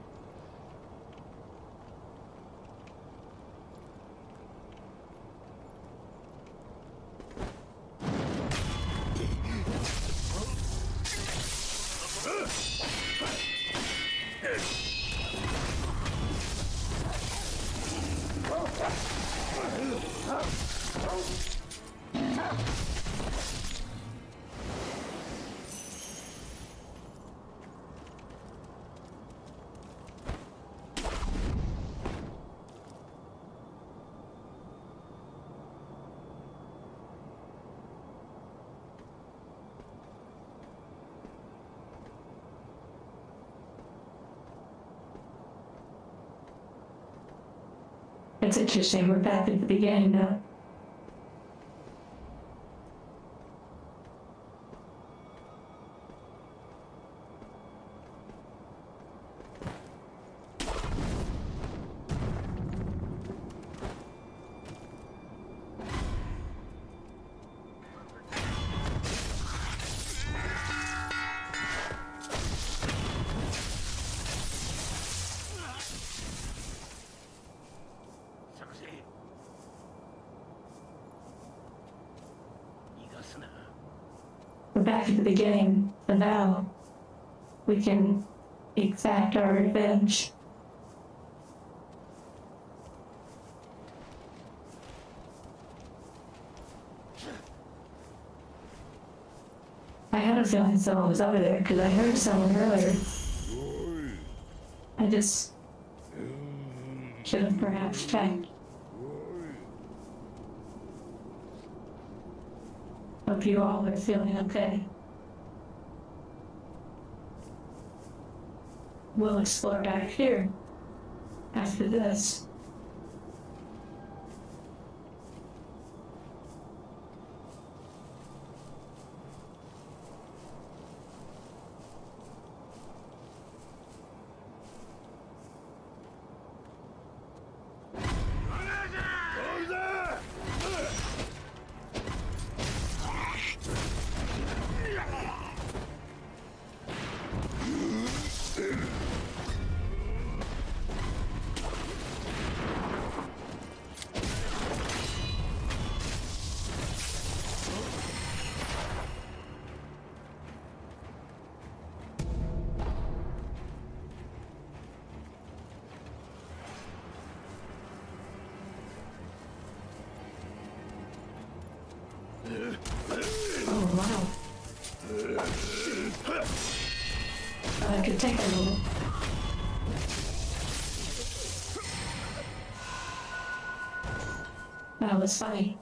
It's interesting, we're back at the beginning now. We're back at the beginning, but now we can exact our revenge. I had a feeling someone was over there because I heard someone earlier. I just should have perhaps checked. Hope you all are feeling okay. We'll explore back here after this. Oh, wow. I could take a little. That was funny.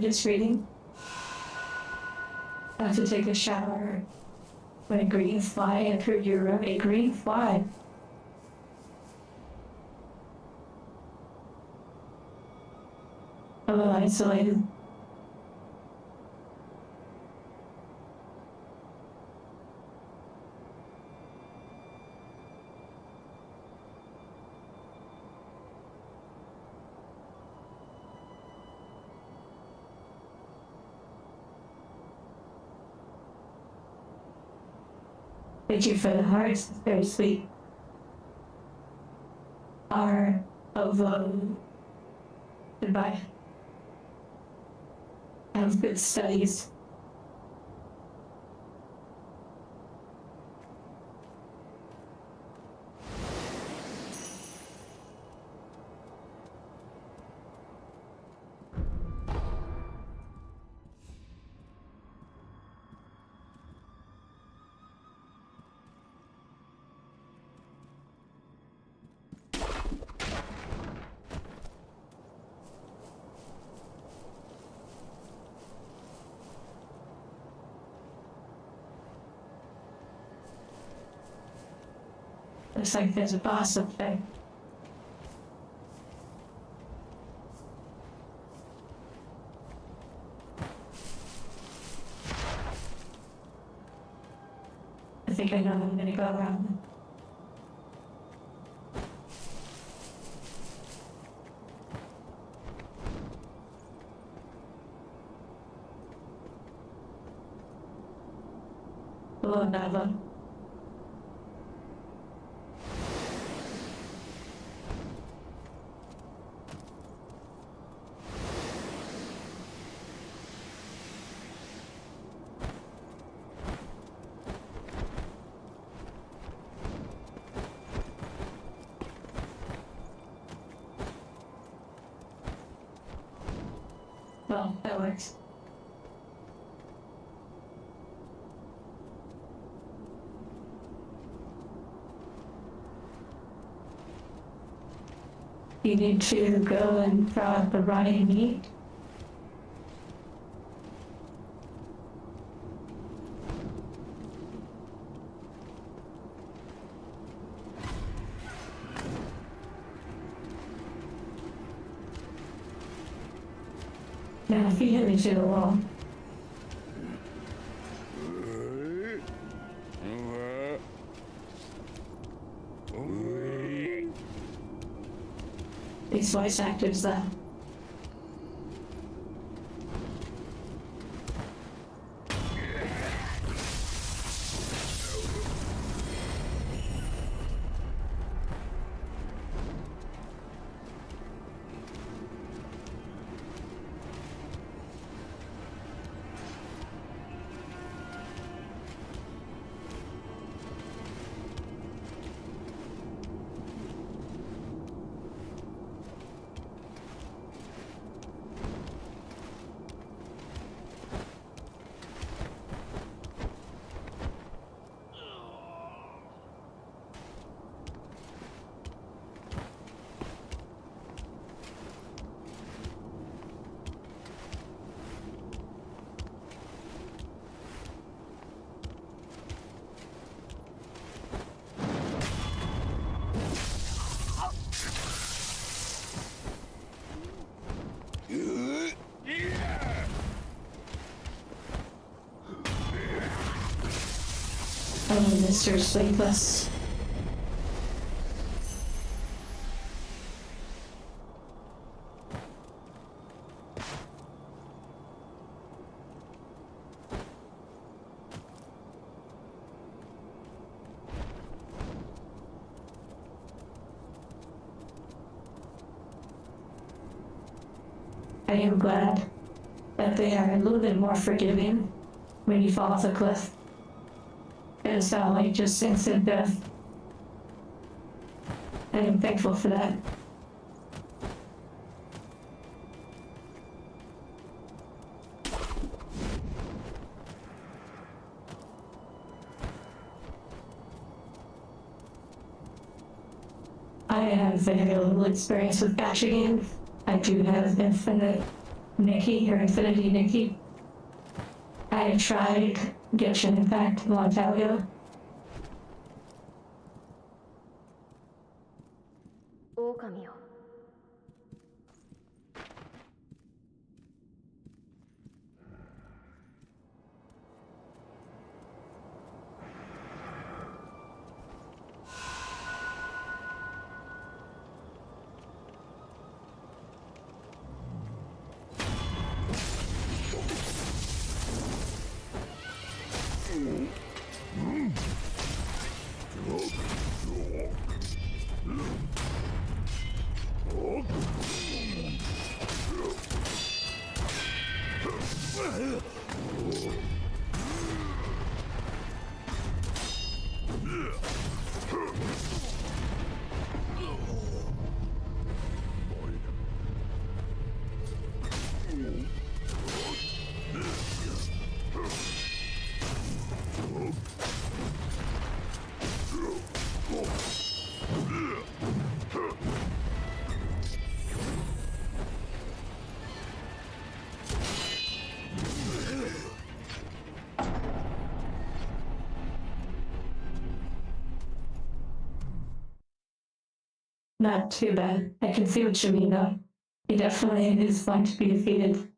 Just reading. I have to take a shower when a green fly entered your room. A green fly. A little isolated. Thank you for the hearts. It's very sweet. Are of goodbye. Have good studies. Looks like there's a boss up there. I think I know how I'm gonna go around. Hello, Nava. Well, that works. You need to go and throw out the rotting meat. Now, if you hit me to the wall, these voice actors, though. Oh, Mr. Sleepless. I am glad that they are a little bit more forgiving when you fall off a cliff. It's not like just instant death. I am thankful for that. I have very little experience with gacha games. I do have Infinite Nikki or Infinity Nikki. I tried Genshin Impact a long time ago. 狼よ。Not too bad. I can see what you mean, though. He definitely is going to be defeated.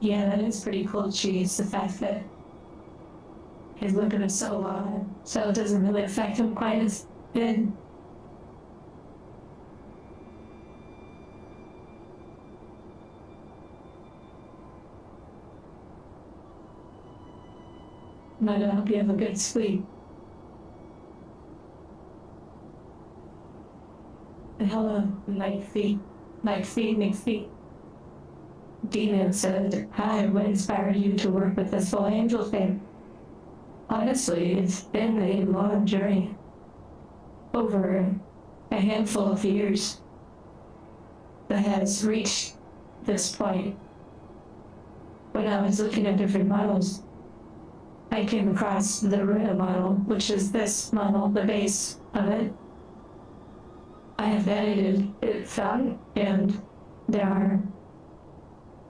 Yeah, that is pretty cool cheese. The fact that his weapon is so long, so it doesn't really affect him quite as good. But I hope you have a good sleep. And hello, Night Feet. McFeet. Demon said, "Hi, what inspired you to work with this full angel thing?" Honestly, it's been a long journey. Over a handful of years that has reached this point. When I was looking at different models, I came across the Runa model, which is this model, the base of it. I have edited it some, and there are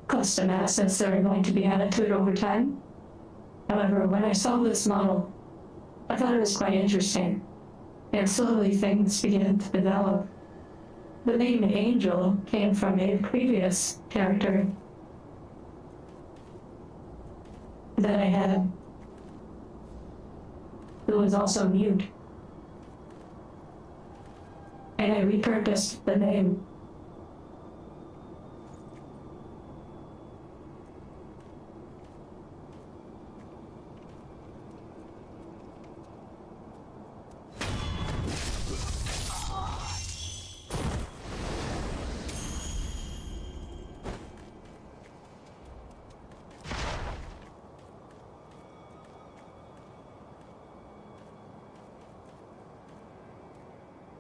custom assets that are going to be added to it over time. However, when I saw this model, I thought it was quite interesting, and slowly things began to develop. The name Angel came from a previous character that I had, who was also mute. And I repurposed the name.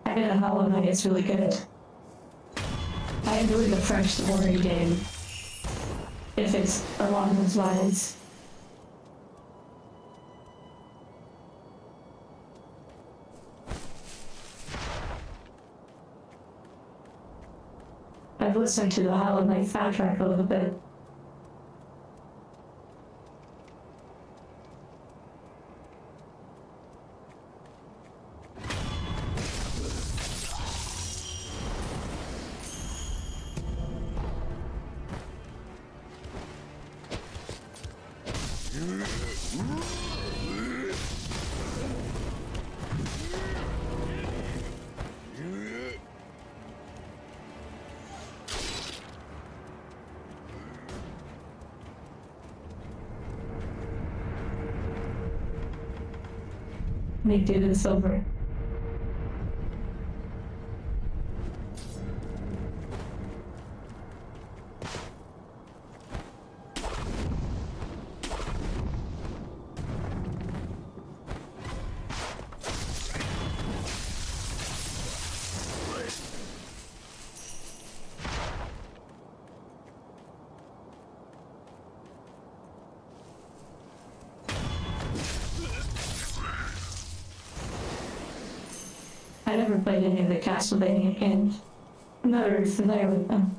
I did a Hollow Knight, it's really good. I enjoyed the first Ori game, if it's along those lines. I've listened to the Hollow Knight soundtrack a little bit. Let me do this over. I never played any of the Castlevania games. I'm not very familiar with them.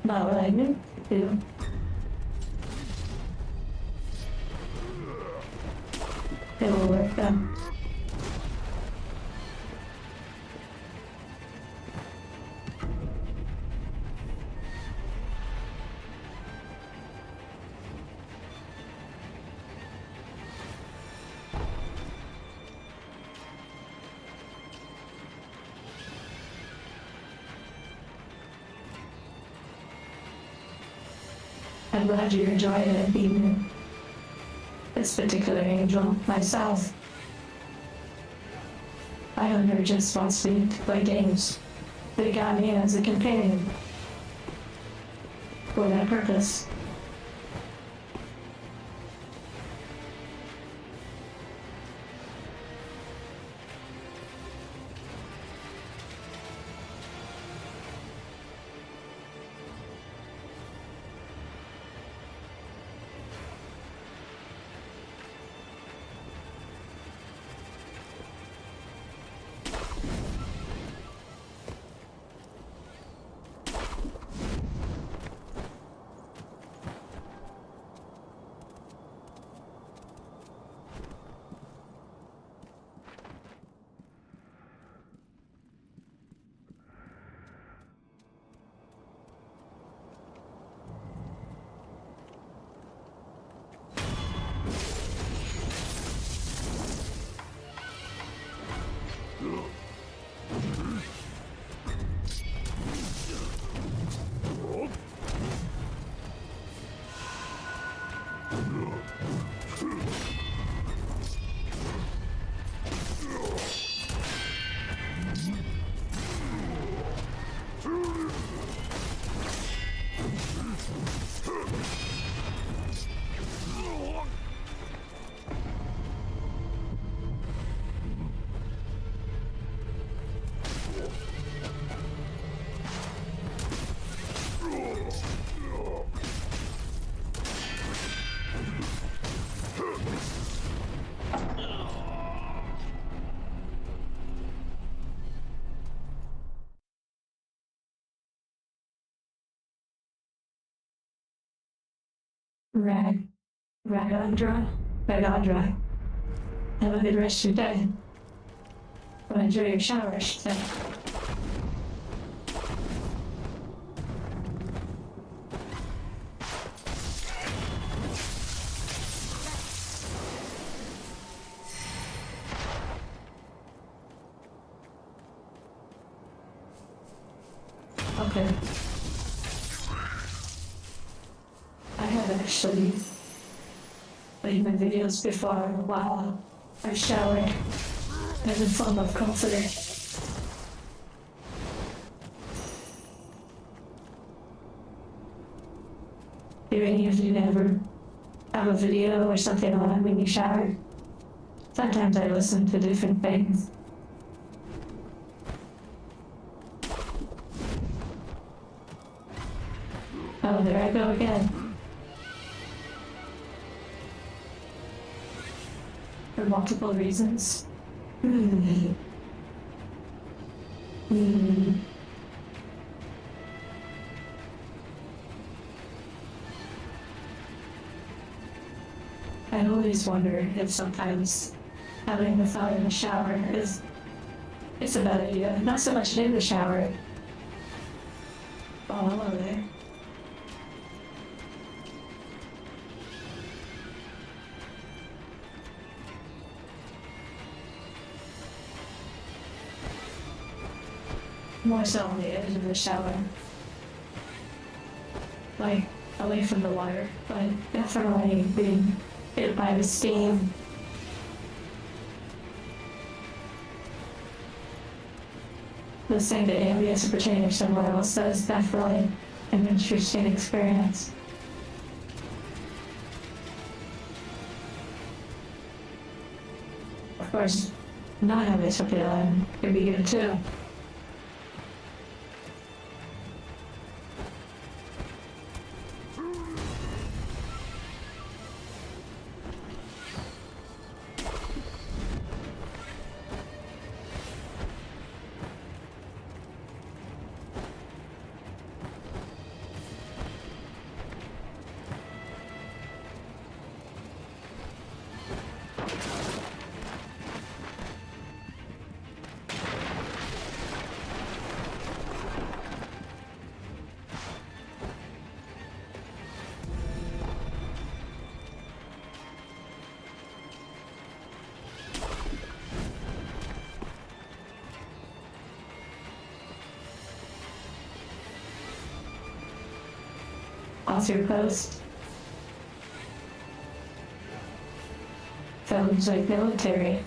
Not what I meant to do. It will work though. I'm glad you're enjoying it, being this particular angel. Myself, my owner just wants me to play games. They got me as a companion for that purpose. Ragandra. Have a good rest of your day. But enjoy your shower, I should say. Okay. I have actually made my videos before while I showered as a form of comfort. Do any of you ever have a video or something on when you shower? Sometimes I listen to different things. Oh, there I go again. For multiple reasons. I always wonder if sometimes having the thought in the shower it's a bad idea. Not so much in the shower. Oh, hello there. More so on the edge of the shower. Like, away from the water, but definitely being hit by the steam. Listening to ambient supercharging or somewhere else, that is definitely an interesting experience. Of course, not having something on can be good too. Off your post. Sounds like military.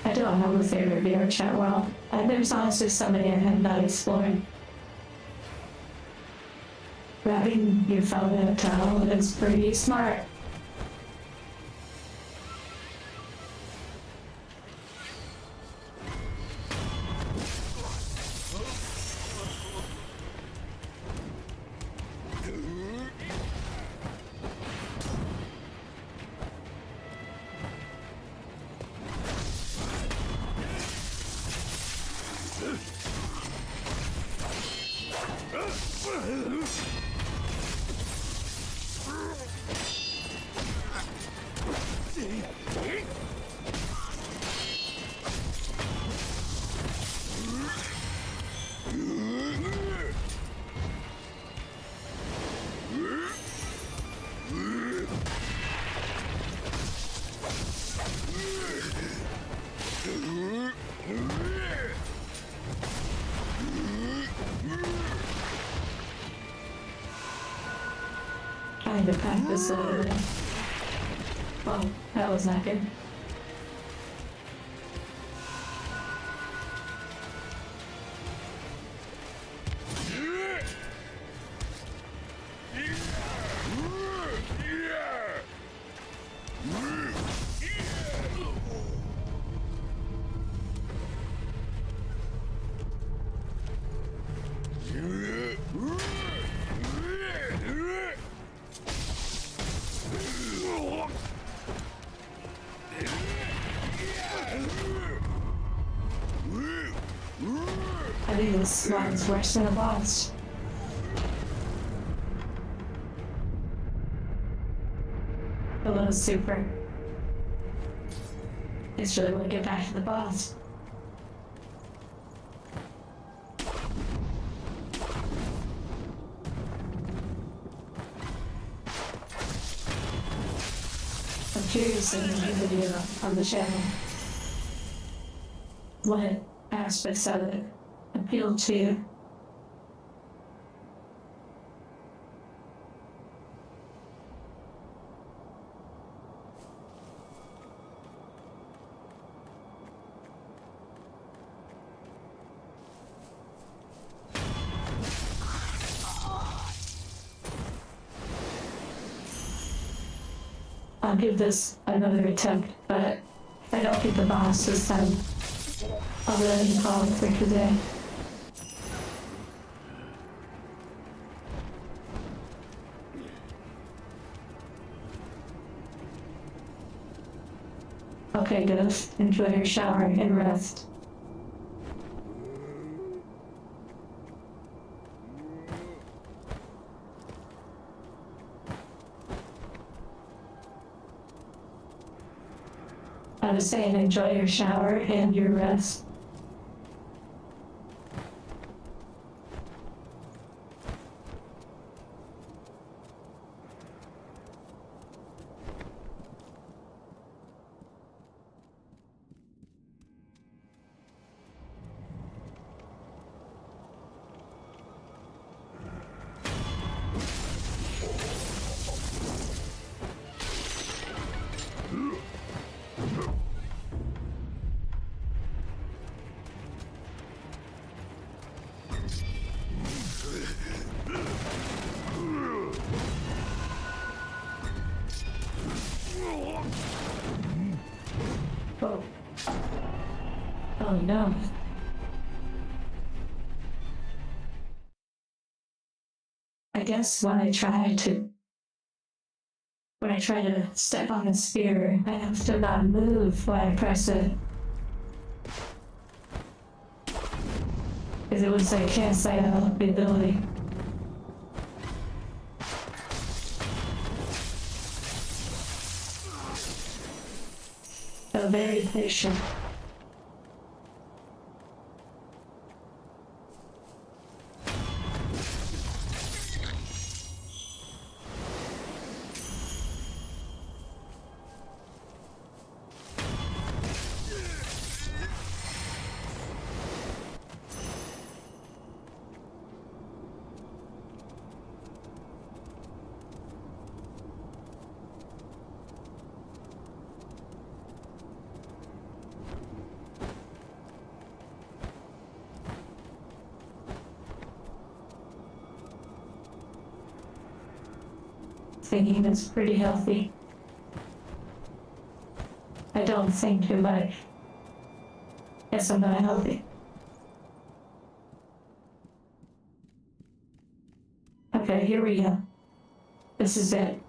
I don't have a favorite VR chat world. There's honestly so many I have not explored. Grabbing your phone in a towel is pretty smart. Trying to practice a little bit. Well, that was not good. body, this one's worse than a boss. A little super. It's really want to get back to the boss. I'm curious in the video on the channel what aspects of it appeal to you. I'll give this another attempt, but if I don't get the boss this time, I'll really call it for today. Okay, Ghost, enjoy your shower and rest. I was saying enjoy your shower and your rest. Oh. Oh no. I guess when I try to step on a spear, I have to not move while I press it. Because it was like canceling out the ability. So very patient. Thinking it's pretty healthy. I don't think too much. Guess I'm not healthy. Okay, here we go. This is it.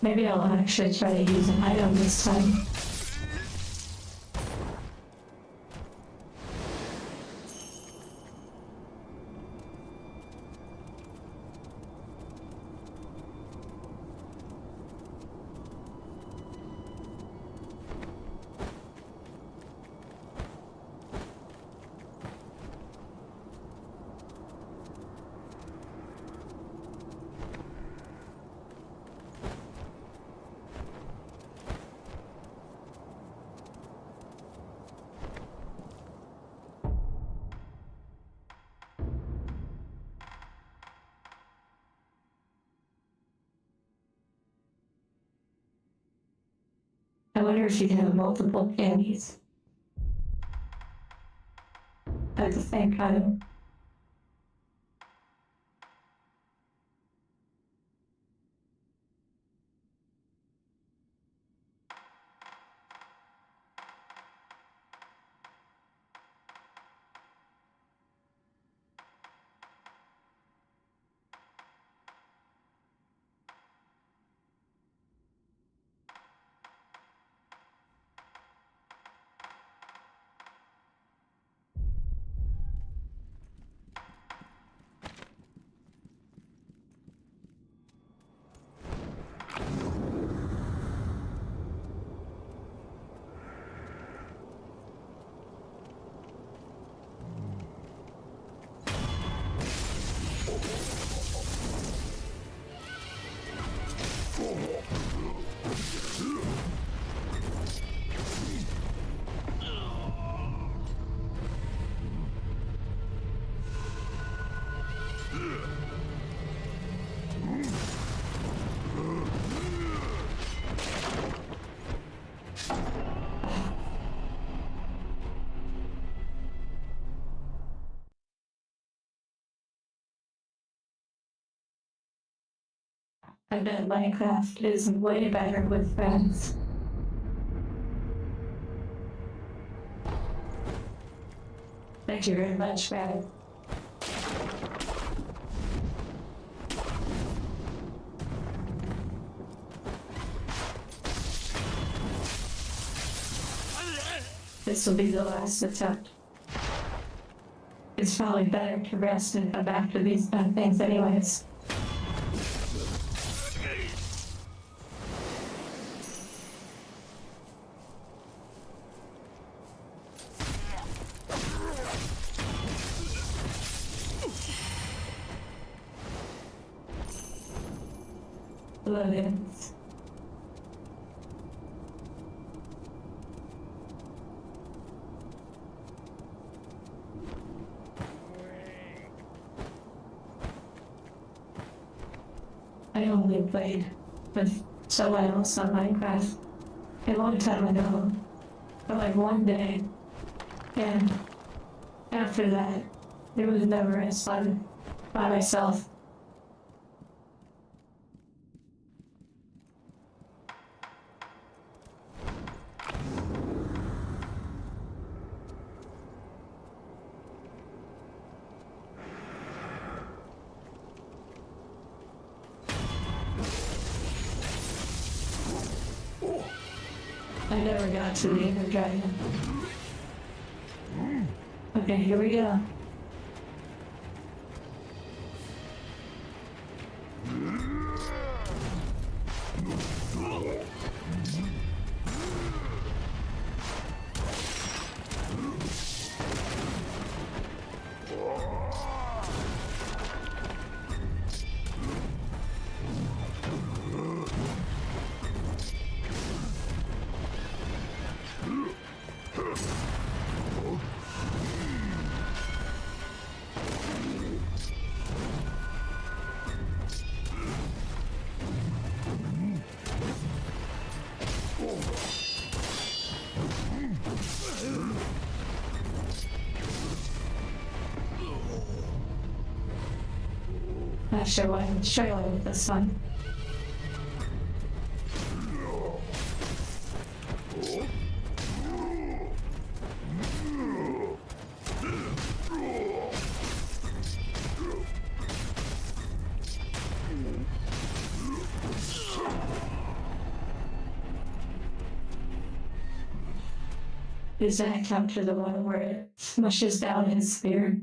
Maybe I'll actually try to use an item this time. I wonder if you can have multiple candies at the same time. I bet Minecraft is way better with friends. Thank you very much, man. This will be the last attempt. It's probably better to rest and come back to these kind of things anyways. Loadings. I only played with someone else on Minecraft a long time ago, for like one day, and after that, it was never as fun by myself. I never got to the inner dragon. Okay, here we go. Not sure why I'm struggling with this one. Does that count for the one where it smushes down his spear?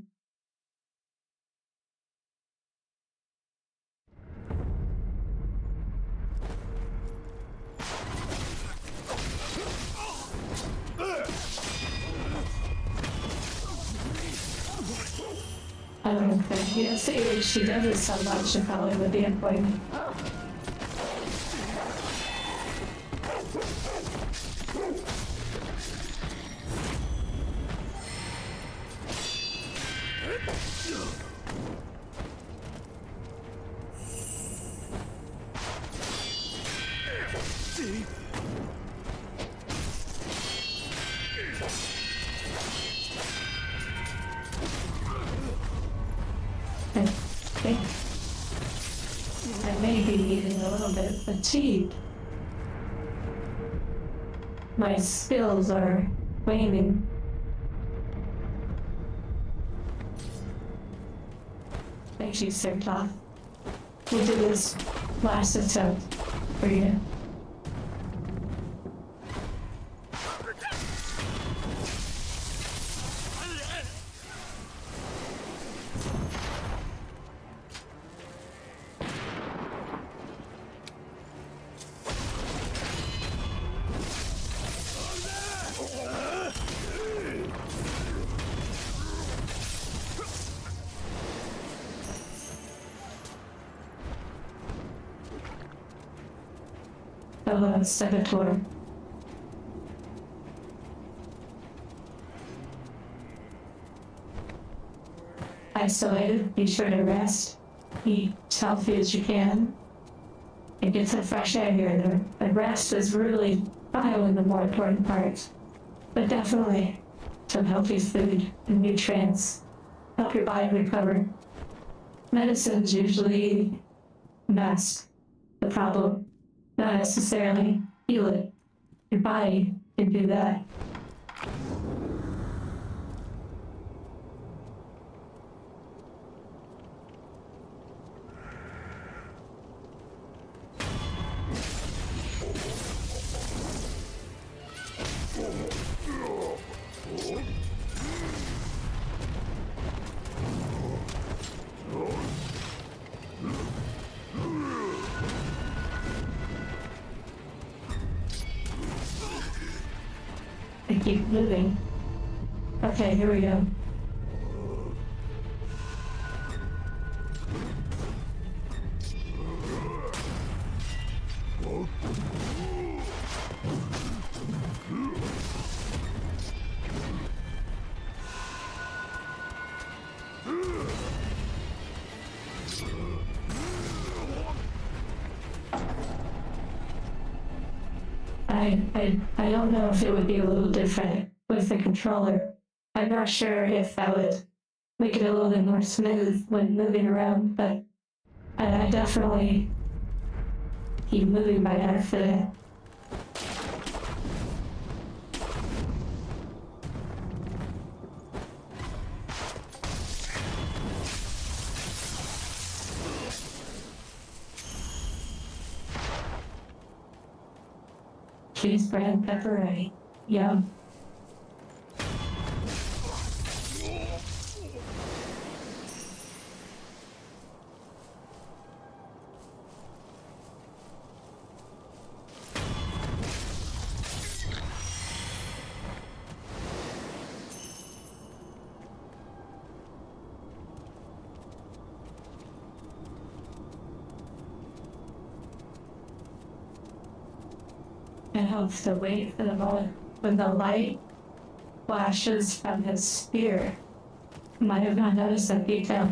I don't think, yes, if she does it so much, it probably would be important. I think I may be getting a little bit fatigued. My skills are waning. Thank you, Sir Toth. We'll do this last attempt for you. Senator. Isolated, be sure to rest, eat as healthy as you can, and get some fresh air here. The rest is really probably the more important part, but definitely some healthy food and nutrients help your body recover. Medicines usually mask the problem, not necessarily heal it. Your body can do that. I keep moving. Okay, here we go. I don't know if it would be a little different with the controller. I'm not sure if that would make it a little bit more smooth when moving around, but I definitely keep moving by accident. Cheese bread, pepperoni. Yum. It helps to wait for the moment when the light flashes from his spear. Might have not noticed that detail.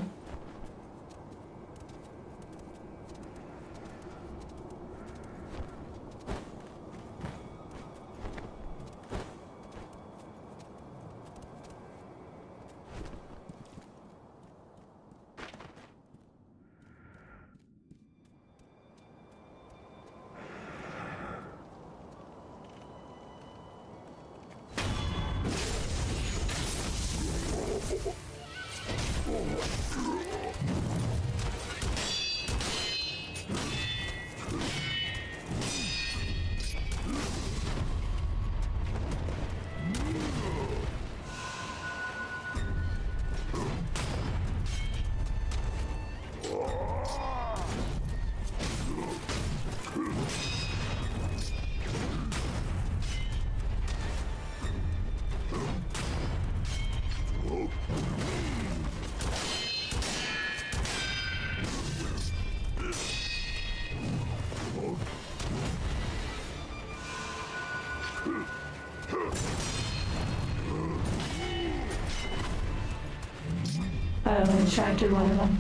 I only attracted one of them.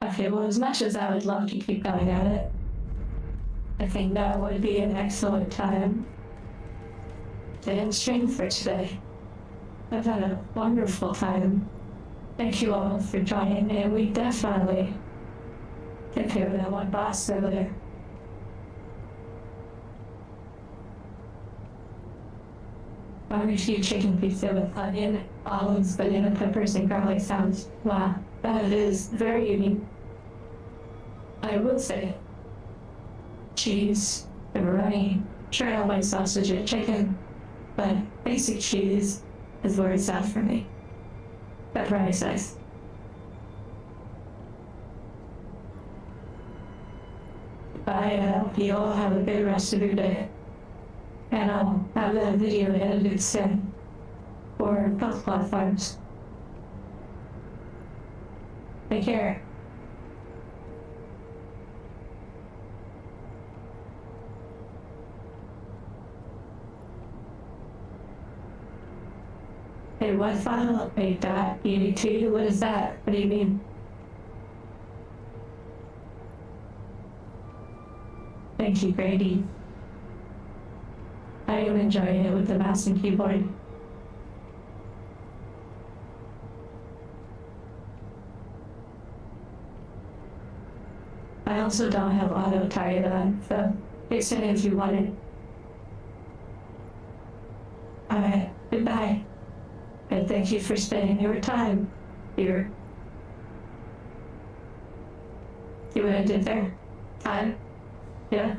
Okay, well, as much as I would love to keep going at it, I think that would be an excellent time to end stream for today. I've had a wonderful time. Thank you all for joining, and we definitely took care of that one boss over there. Barbecue chicken pizza with onion, olives, banana peppers, and garlic sounds. Wow, that is very unique. I will say, cheese, pepperoni, sure I don't like sausage and chicken, but basic cheese is where it's at for me. Pepperoni size. I hope you all have a good rest of your day. And I'll have that video edited soon for both platforms. Take care. Hey, what file? Wait, .unity? What is that? What do you mean? Thank you, Grady. I am enjoying it with the mouse and keyboard. I also don't have auto tied on, so fix it if you want it. Alright, goodbye. And thank you for spending your time here. See what I did there? Time? Yeah?